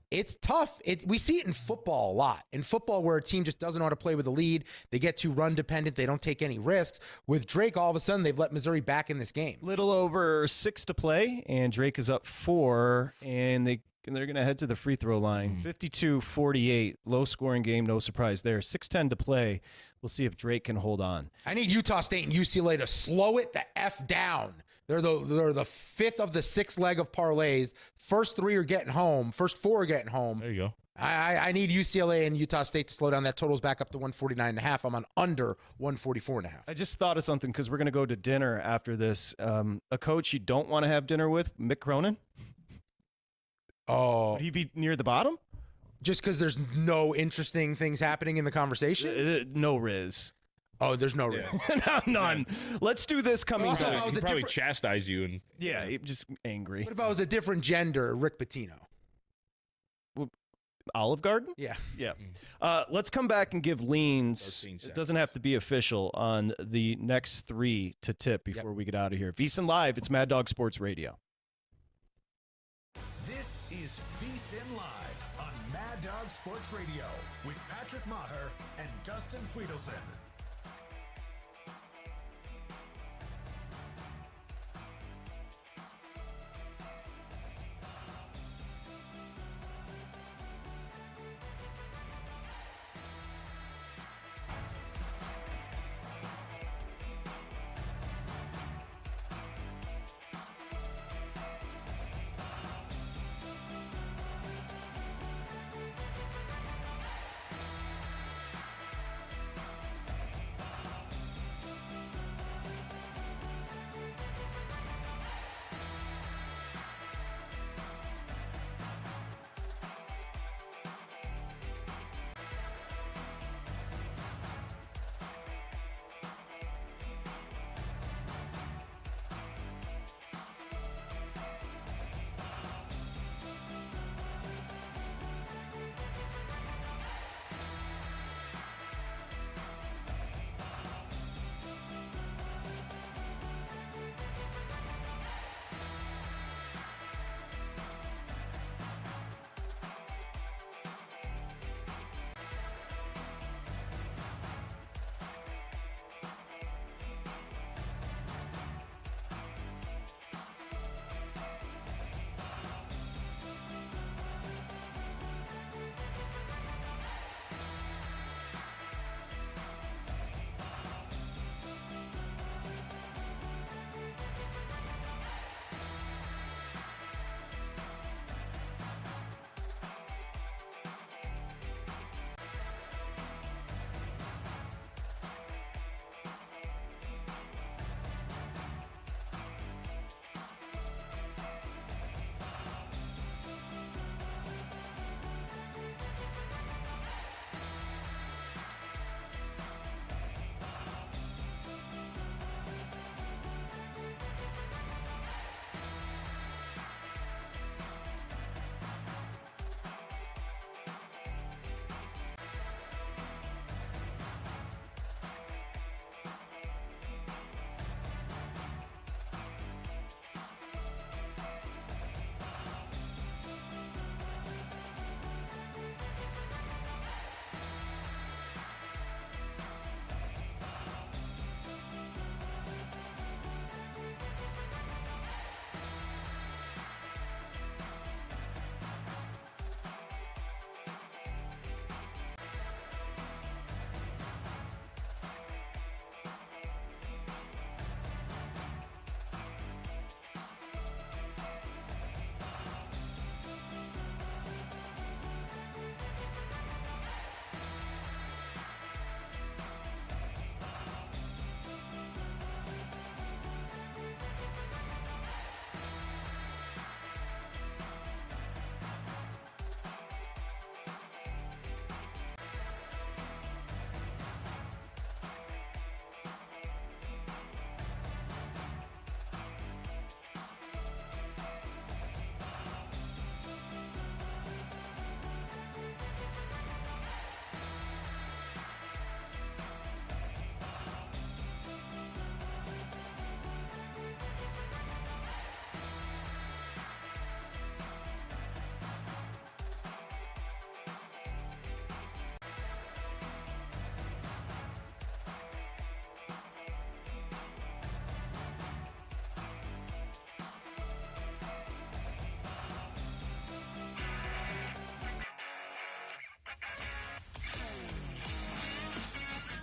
[SPEAKER 3] It's tough. We see it in football a lot. In football, where a team just doesn't know how to play with a lead, they get too run dependent, they don't take any risks. With Drake, all of a sudden, they've let Missouri back in this game.
[SPEAKER 2] Little over 6 to play, and Drake is up 4, and they're going to head to the free throw line. 52-48, low-scoring game, no surprise there. 6:10 to play. We'll see if Drake can hold on.
[SPEAKER 3] I need Utah State and UCLA to slow it the F down. They're the fifth of the 6 leg of parlays. First 3 are getting home. First 4 are getting home.
[SPEAKER 7] There you go.
[SPEAKER 3] I need UCLA and Utah State to slow down. That total's back up to 149.5. I'm on under 144.5.
[SPEAKER 2] I just thought of something because we're going to go to dinner after this. A coach you don't want to have dinner with, Mick Cronin.
[SPEAKER 3] Oh.
[SPEAKER 2] Would he be near the bottom?
[SPEAKER 3] Just because there's no interesting things happening in the conversation?
[SPEAKER 2] No Riz.
[SPEAKER 3] Oh, there's no risk.
[SPEAKER 2] No, none. Let's do this coming
[SPEAKER 3] Also,
[SPEAKER 2] back.
[SPEAKER 7] He'd probably chastise you. And
[SPEAKER 2] just angry.
[SPEAKER 3] What if I was a different gender, Rick Pitino?
[SPEAKER 2] Olive Garden?
[SPEAKER 3] Yeah.
[SPEAKER 2] Let's come back and give leans. It doesn't have to be official on the next 3 to tip before we get out of here. VSiN Live, it's Mad Dog Sports Radio.
[SPEAKER 1] This is VSiN Live on Mad Dog Sports Radio with Patrick Maher and Dustin Swedelson.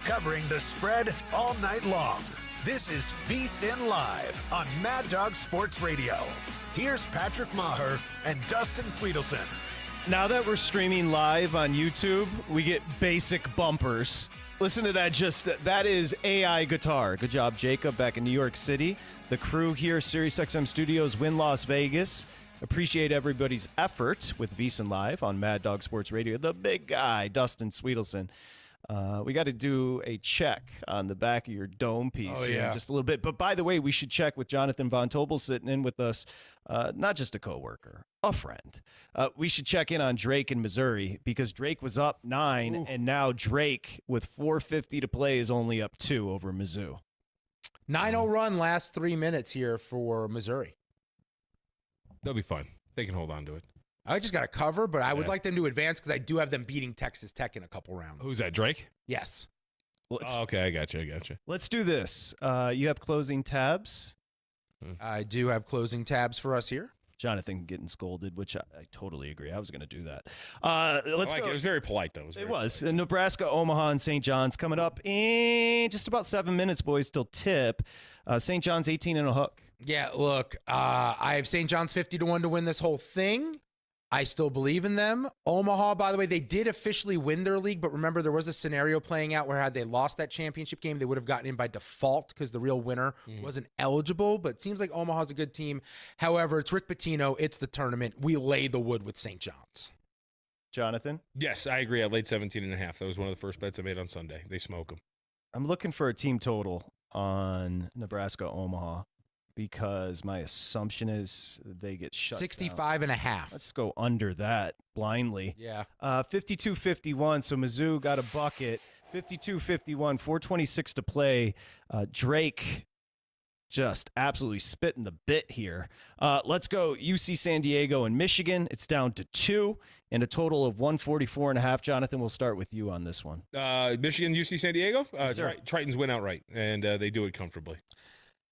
[SPEAKER 1] covering the spread all night long. This is VSiN Live on Mad Dog Sports Radio. Here's Patrick Meagher and Dustin Swedelson.
[SPEAKER 2] Now that we're streaming live on YouTube, we get basic bumpers. Listen to that. That is AI guitar. Good job, Jacob, back in New York City. The crew here, SiriusXM Studios, Win Las Vegas. Appreciate everybody's effort with VSiN Live on Mad Dog Sports Radio. The big guy, Dustin Swedelson. We got to do a check on the back of your dome piece here in just a little bit. But by the way, we should check with Jonathan Von Tobel sitting in with us, not just a coworker, a friend. We should check in on Drake in Missouri because Drake was up 9, and now Drake, with 4:50 to play, is only up 2 over Mizzou.
[SPEAKER 3] 9-0 run last 3 minutes here for Missouri.
[SPEAKER 7] They'll be fine. They can hold on to it.
[SPEAKER 3] I just got to cover, but I would like them to advance because I do have them beating Texas Tech in a couple rounds.
[SPEAKER 7] Who's that, Drake?
[SPEAKER 3] Yes.
[SPEAKER 7] Okay, I got you.
[SPEAKER 2] Let's do this. You have closing tabs.
[SPEAKER 3] I do have closing tabs for us here.
[SPEAKER 2] Jonathan getting scolded, which I totally agree. I was going to do that.
[SPEAKER 7] Let's go. It was very polite, though.
[SPEAKER 2] It was. Nebraska, Omaha, and St. John's coming up in just about 7 minutes, boys, till tip. St. John's 18 and a hook.
[SPEAKER 3] Yeah, look, I have St. John's 50-1 to win this whole thing. I still believe in them. Omaha, by the way, they did officially win their league, but remember there was a scenario playing out where had they lost that championship game, they would have gotten in by default because the real winner wasn't eligible, but it seems like Omaha's a good team. However, it's Rick Pitino. It's the tournament. We lay the wood with St. John's.
[SPEAKER 2] Jonathan?
[SPEAKER 7] Yes, I agree. I laid 17.5. That was one of the first bets I made on Sunday. They smoke them.
[SPEAKER 2] I'm looking for a team total on Nebraska, Omaha, because my assumption is they get shut
[SPEAKER 3] 65.5.
[SPEAKER 2] Let's go under that blindly.
[SPEAKER 3] Yeah.
[SPEAKER 2] 52-51, so Mizzou got a bucket. 52-51, 4:26 to play. Drake just absolutely spitting the bit here. Let's go UC San Diego and Michigan. It's down to 2 and a total of 144.5. Jonathan, we'll start with you on this one.
[SPEAKER 7] Michigan, UC San Diego?
[SPEAKER 2] Yes,
[SPEAKER 7] Tritons win outright, and they do it comfortably.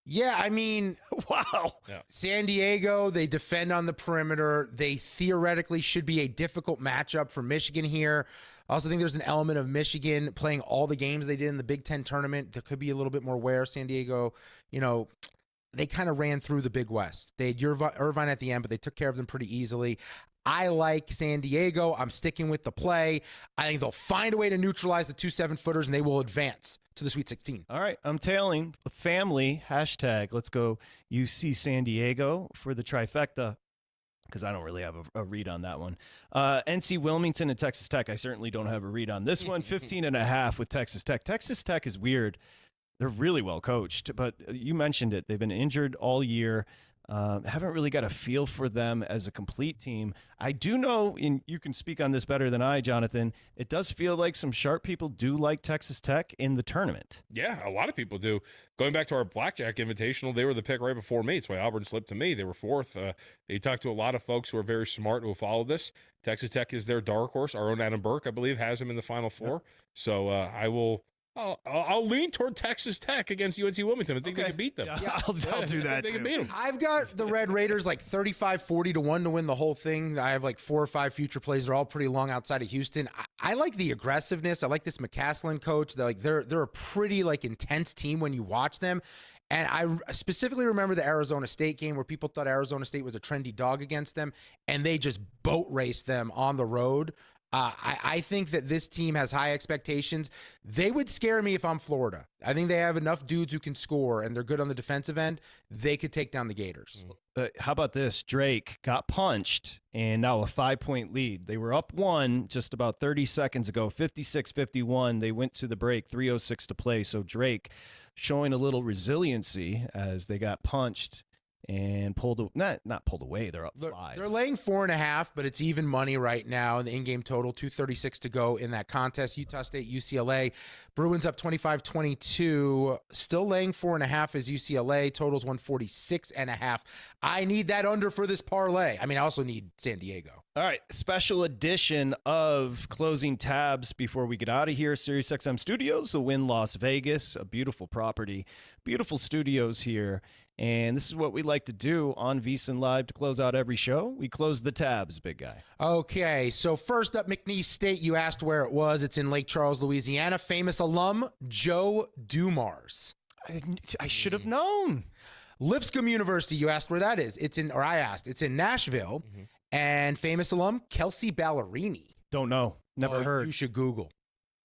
[SPEAKER 3] Yeah, I mean,
[SPEAKER 2] wow.
[SPEAKER 7] Yeah.
[SPEAKER 3] San Diego, they defend on the perimeter. They theoretically should be a difficult matchup for Michigan here. I also think there's an element of Michigan playing all the games they did in the Big Ten tournament. There could be a little bit more wear. San Diego, they kind of ran through the Big West. They had Irvine at the end, but they took care of them pretty easily. I like San Diego. I'm sticking with the play. I think they'll find a way to neutralize the 2 7-footers, and they will advance to the Sweet 16.
[SPEAKER 2] All right, I'm tailing family hashtag. Let's go UC San Diego for the trifecta because I don't really have a read on that one. NC Wilmington and Texas Tech. I certainly don't have a read on this one. 15.5 with Texas Tech. Texas Tech is weird. They're really well coached, but you mentioned it. They've been injured all year. Haven't really got a feel for them as a complete team. I do know, and you can speak on this better than I, Jonathan, it does feel like some sharp people do like Texas Tech in the tournament.
[SPEAKER 7] Yeah, a lot of people do. Going back to our Blackjack Invitational, they were the pick right before me. That's why Auburn slipped to me. They were 4th. You talked to a lot of folks who are very smart who follow this. Texas Tech is their dark horse. Our own Adam Burke, I believe, has them in the Final Four. Yep. So I'll lean toward Texas Tech against UNC Wilmington. I think they can beat them.
[SPEAKER 2] Yeah, I'll do that.
[SPEAKER 7] They can beat them.
[SPEAKER 3] I've got the Red Raiders like 35-40 to 1 to win the whole thing. I have like 4 or 5 future plays. They're all pretty long outside of Houston. I like the aggressiveness. I like this McCaslin coach. They're a pretty intense team when you watch them. And I specifically remember the Arizona State game where people thought Arizona State was a trendy dog against them, and they just boat raced them on the road. I think that this team has high expectations. They would scare me if I'm Florida. I think they have enough dudes who can score, and they're good on the defensive end. They could take down the Gators.
[SPEAKER 2] How about this? Drake got punched, and now a 5-point lead. They were up 1 just about 30 seconds ago, 56-51. They went to the break, 3:06 to play. So Drake showing a little resiliency as they got punched and not pulled away. They're up 5.
[SPEAKER 3] They're laying 4.5, but it's even money right now in the in-game total. 2:36 to go in that contest. Utah State, UCLA. Bruins up 25-22. Still laying 4.5 as UCLA. Totals 146.5. I need that under for this parlay. I also need San Diego.
[SPEAKER 2] All right, special edition of Closing Tabs before we get out of here. SiriusXM Studios, the Win Las Vegas, a beautiful property, beautiful studios here. And this is what we like to do on VSiN Live to close out every show. We close the tabs, big guy.
[SPEAKER 3] Okay, so first up, McNeese State. You asked where it was. It's in Lake Charles, Louisiana. Famous alum, Joe Dumars.
[SPEAKER 2] I should have known.
[SPEAKER 3] Lipscomb University, you asked where that is. It's in Nashville. And famous alum, Kelsey Ballerini.
[SPEAKER 2] Don't know. Never heard.
[SPEAKER 3] You should Google.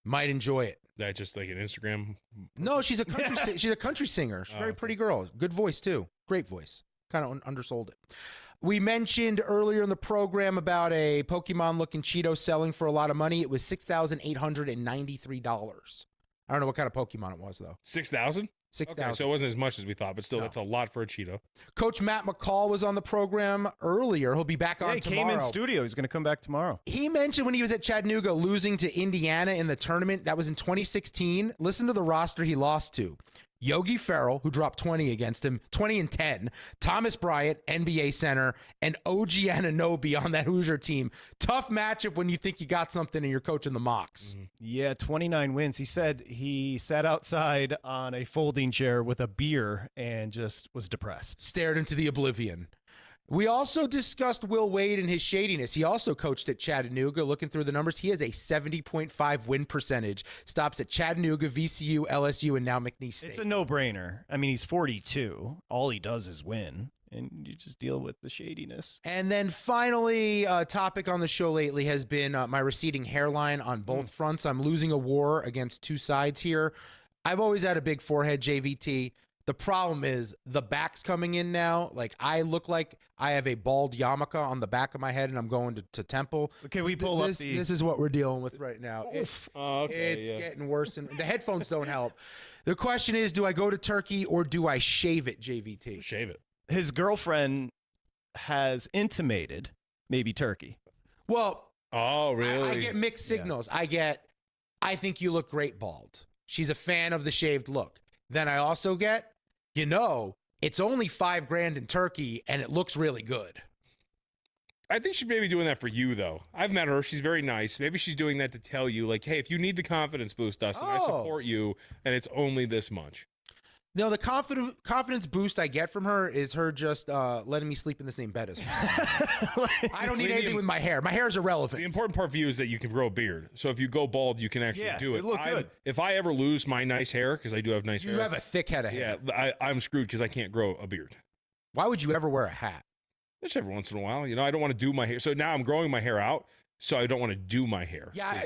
[SPEAKER 3] Might enjoy it.
[SPEAKER 7] That just like an Instagram?
[SPEAKER 3] No, she's a country. She's a country singer. She's a very pretty girl. Good voice too. Great voice. Kind of undersold it. We mentioned earlier in the program about a Pokemon-looking Cheeto selling for a lot of money. It was $6,893. I don't know what kind of Pokemon it was though.
[SPEAKER 7] 6,000?
[SPEAKER 3] 6,000.
[SPEAKER 7] Okay, so it wasn't as much as we thought, but still, that's a lot for a Cheeto.
[SPEAKER 3] Coach Matt McCall was on the program earlier. He'll be back on
[SPEAKER 2] he
[SPEAKER 3] tomorrow.
[SPEAKER 2] came in studio. He's going to come back tomorrow. He
[SPEAKER 3] mentioned when he was at Chattanooga losing to Indiana in the tournament. That was in 2016. Listen to the roster he lost to. Yogi Ferrell, who dropped 20 against him, 20 and 10. Thomas Bryant, NBA center, and OG Anunoby on that Hoosier team. Tough matchup when you think you got something and you're coaching the Mocs.
[SPEAKER 2] Yeah, 29 wins. He said he sat outside on a folding chair with a beer and just was depressed.
[SPEAKER 3] Stared into the oblivion. We also discussed Will Wade and his shadiness. He also coached at Chattanooga. Looking through the numbers, he has a 70.5 win percentage. Stops at Chattanooga, VCU, LSU, and now McNeese State.
[SPEAKER 2] It's a no-brainer. I mean, he's 42. All he does is win, and you just deal with the shadiness.
[SPEAKER 3] And then finally, a topic on the show lately has been my receding hairline on both fronts. I'm losing a war against two sides here. I've always had a big forehead, JVT. The problem is the back's coming in now. Like, I look like I have a bald yarmulke on the back of my head and I'm going to Temple.
[SPEAKER 2] Okay, we pull
[SPEAKER 3] this,
[SPEAKER 2] up the...
[SPEAKER 3] This is what we're dealing with right now. It's getting worse. And the headphones don't help. The question is, do I go to turkey or do I shave it, JVT?
[SPEAKER 7] Shave it.
[SPEAKER 2] His girlfriend has intimated maybe turkey.
[SPEAKER 3] Well,
[SPEAKER 7] oh, really?
[SPEAKER 3] I get mixed signals. Yeah. I think you look great bald. She's a fan of the shaved look. Then I also get, it's only $5,000 in turkey and it looks really good.
[SPEAKER 7] I think she's maybe doing that for you, though. I've met her. She's very nice. Maybe she's doing that to tell you, like, hey, if you need the confidence boost, Dustin, I support you, and it's only this much.
[SPEAKER 3] No, the confidence boost I get from her is her just letting me sleep in the same bed as her. I don't need anything with my hair. My hair is irrelevant.
[SPEAKER 7] The important part for you is that you can grow a beard. So if you go bald, you can actually do it.
[SPEAKER 2] It look good.
[SPEAKER 7] If I ever lose my nice hair, because I do have nice hair.
[SPEAKER 3] You have a thick head of hair.
[SPEAKER 7] Yeah, I'm screwed because I can't grow a beard.
[SPEAKER 3] Why would you ever wear a hat?
[SPEAKER 7] Just every once in a while. I don't want to do my hair. So now I'm growing my hair out. So I don't want to do my hair.
[SPEAKER 3] Yeah,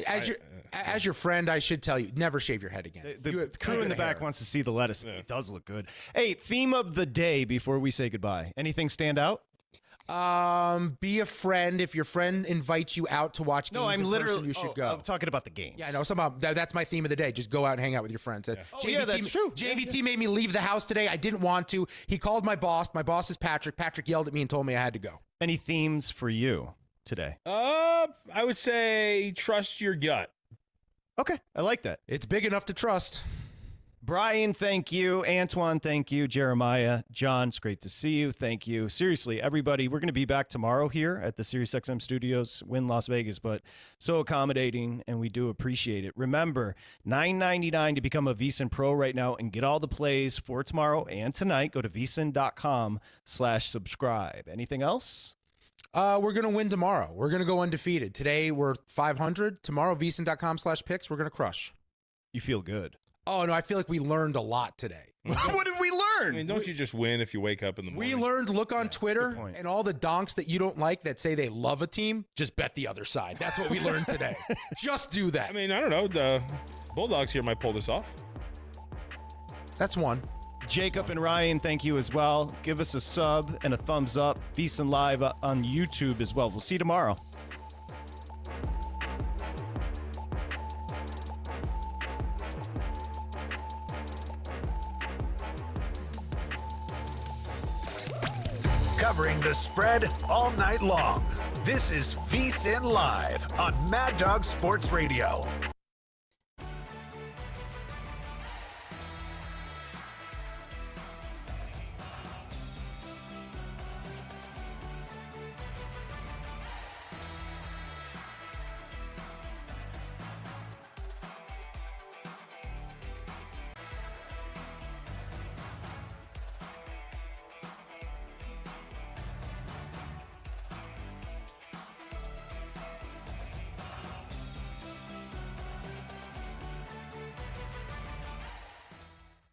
[SPEAKER 3] as your friend, I should tell you, never shave your head again.
[SPEAKER 2] The crew in the back wants to see the lettuce. Yeah. It does look good. Hey, theme of the day before we say goodbye. Anything stand out?
[SPEAKER 3] Be a friend. If your friend invites you out to watch games,
[SPEAKER 2] I'm literally.
[SPEAKER 3] You should go.
[SPEAKER 2] I'm talking about the games.
[SPEAKER 3] Yeah, I know. That's my theme of the day. Just go out and hang out with your friends.
[SPEAKER 2] Yeah, that's true.
[SPEAKER 3] JVT made me leave the house today. I didn't want to. He called my boss. My boss is Patrick. Patrick yelled at me and told me I had to go.
[SPEAKER 2] Any themes for you today?
[SPEAKER 7] I would say trust your gut.
[SPEAKER 2] Okay, I like that.
[SPEAKER 3] It's big enough to trust.
[SPEAKER 2] Brian, thank you. Antoine, thank you. Jeremiah, John, it's great to see you. Thank you. Seriously, everybody, we're going to be back tomorrow here at the SiriusXM studios, Wynn Las Vegas, but so accommodating, and we do appreciate it. Remember, $9.99 to become a VSiN Pro right now and get all the plays for tomorrow and tonight. Go to vsin.com/subscribe. Anything else?
[SPEAKER 3] We're going to win tomorrow. We're going to go undefeated. Today, we're 500. Tomorrow, vsin.com/picks, we're going to crush.
[SPEAKER 2] You feel good.
[SPEAKER 3] Oh, no, I feel like we learned a lot today.
[SPEAKER 2] What did we learn?
[SPEAKER 7] I mean, don't you just win if you wake up in the morning?
[SPEAKER 3] We learned, look on Twitter, and all the donks that you don't like that say they love a team, just bet the other side. That's what we learned today. Just do that.
[SPEAKER 7] I mean, I don't know. The Bulldogs here might pull this off.
[SPEAKER 3] That's one.
[SPEAKER 2] Jacob and Ryan, thank you as well. Give us a sub and a thumbs up. VSiN Live on YouTube as well. We'll see you tomorrow.
[SPEAKER 1] Covering the spread all night long. This is VSiN Live on Mad Dog Sports Radio.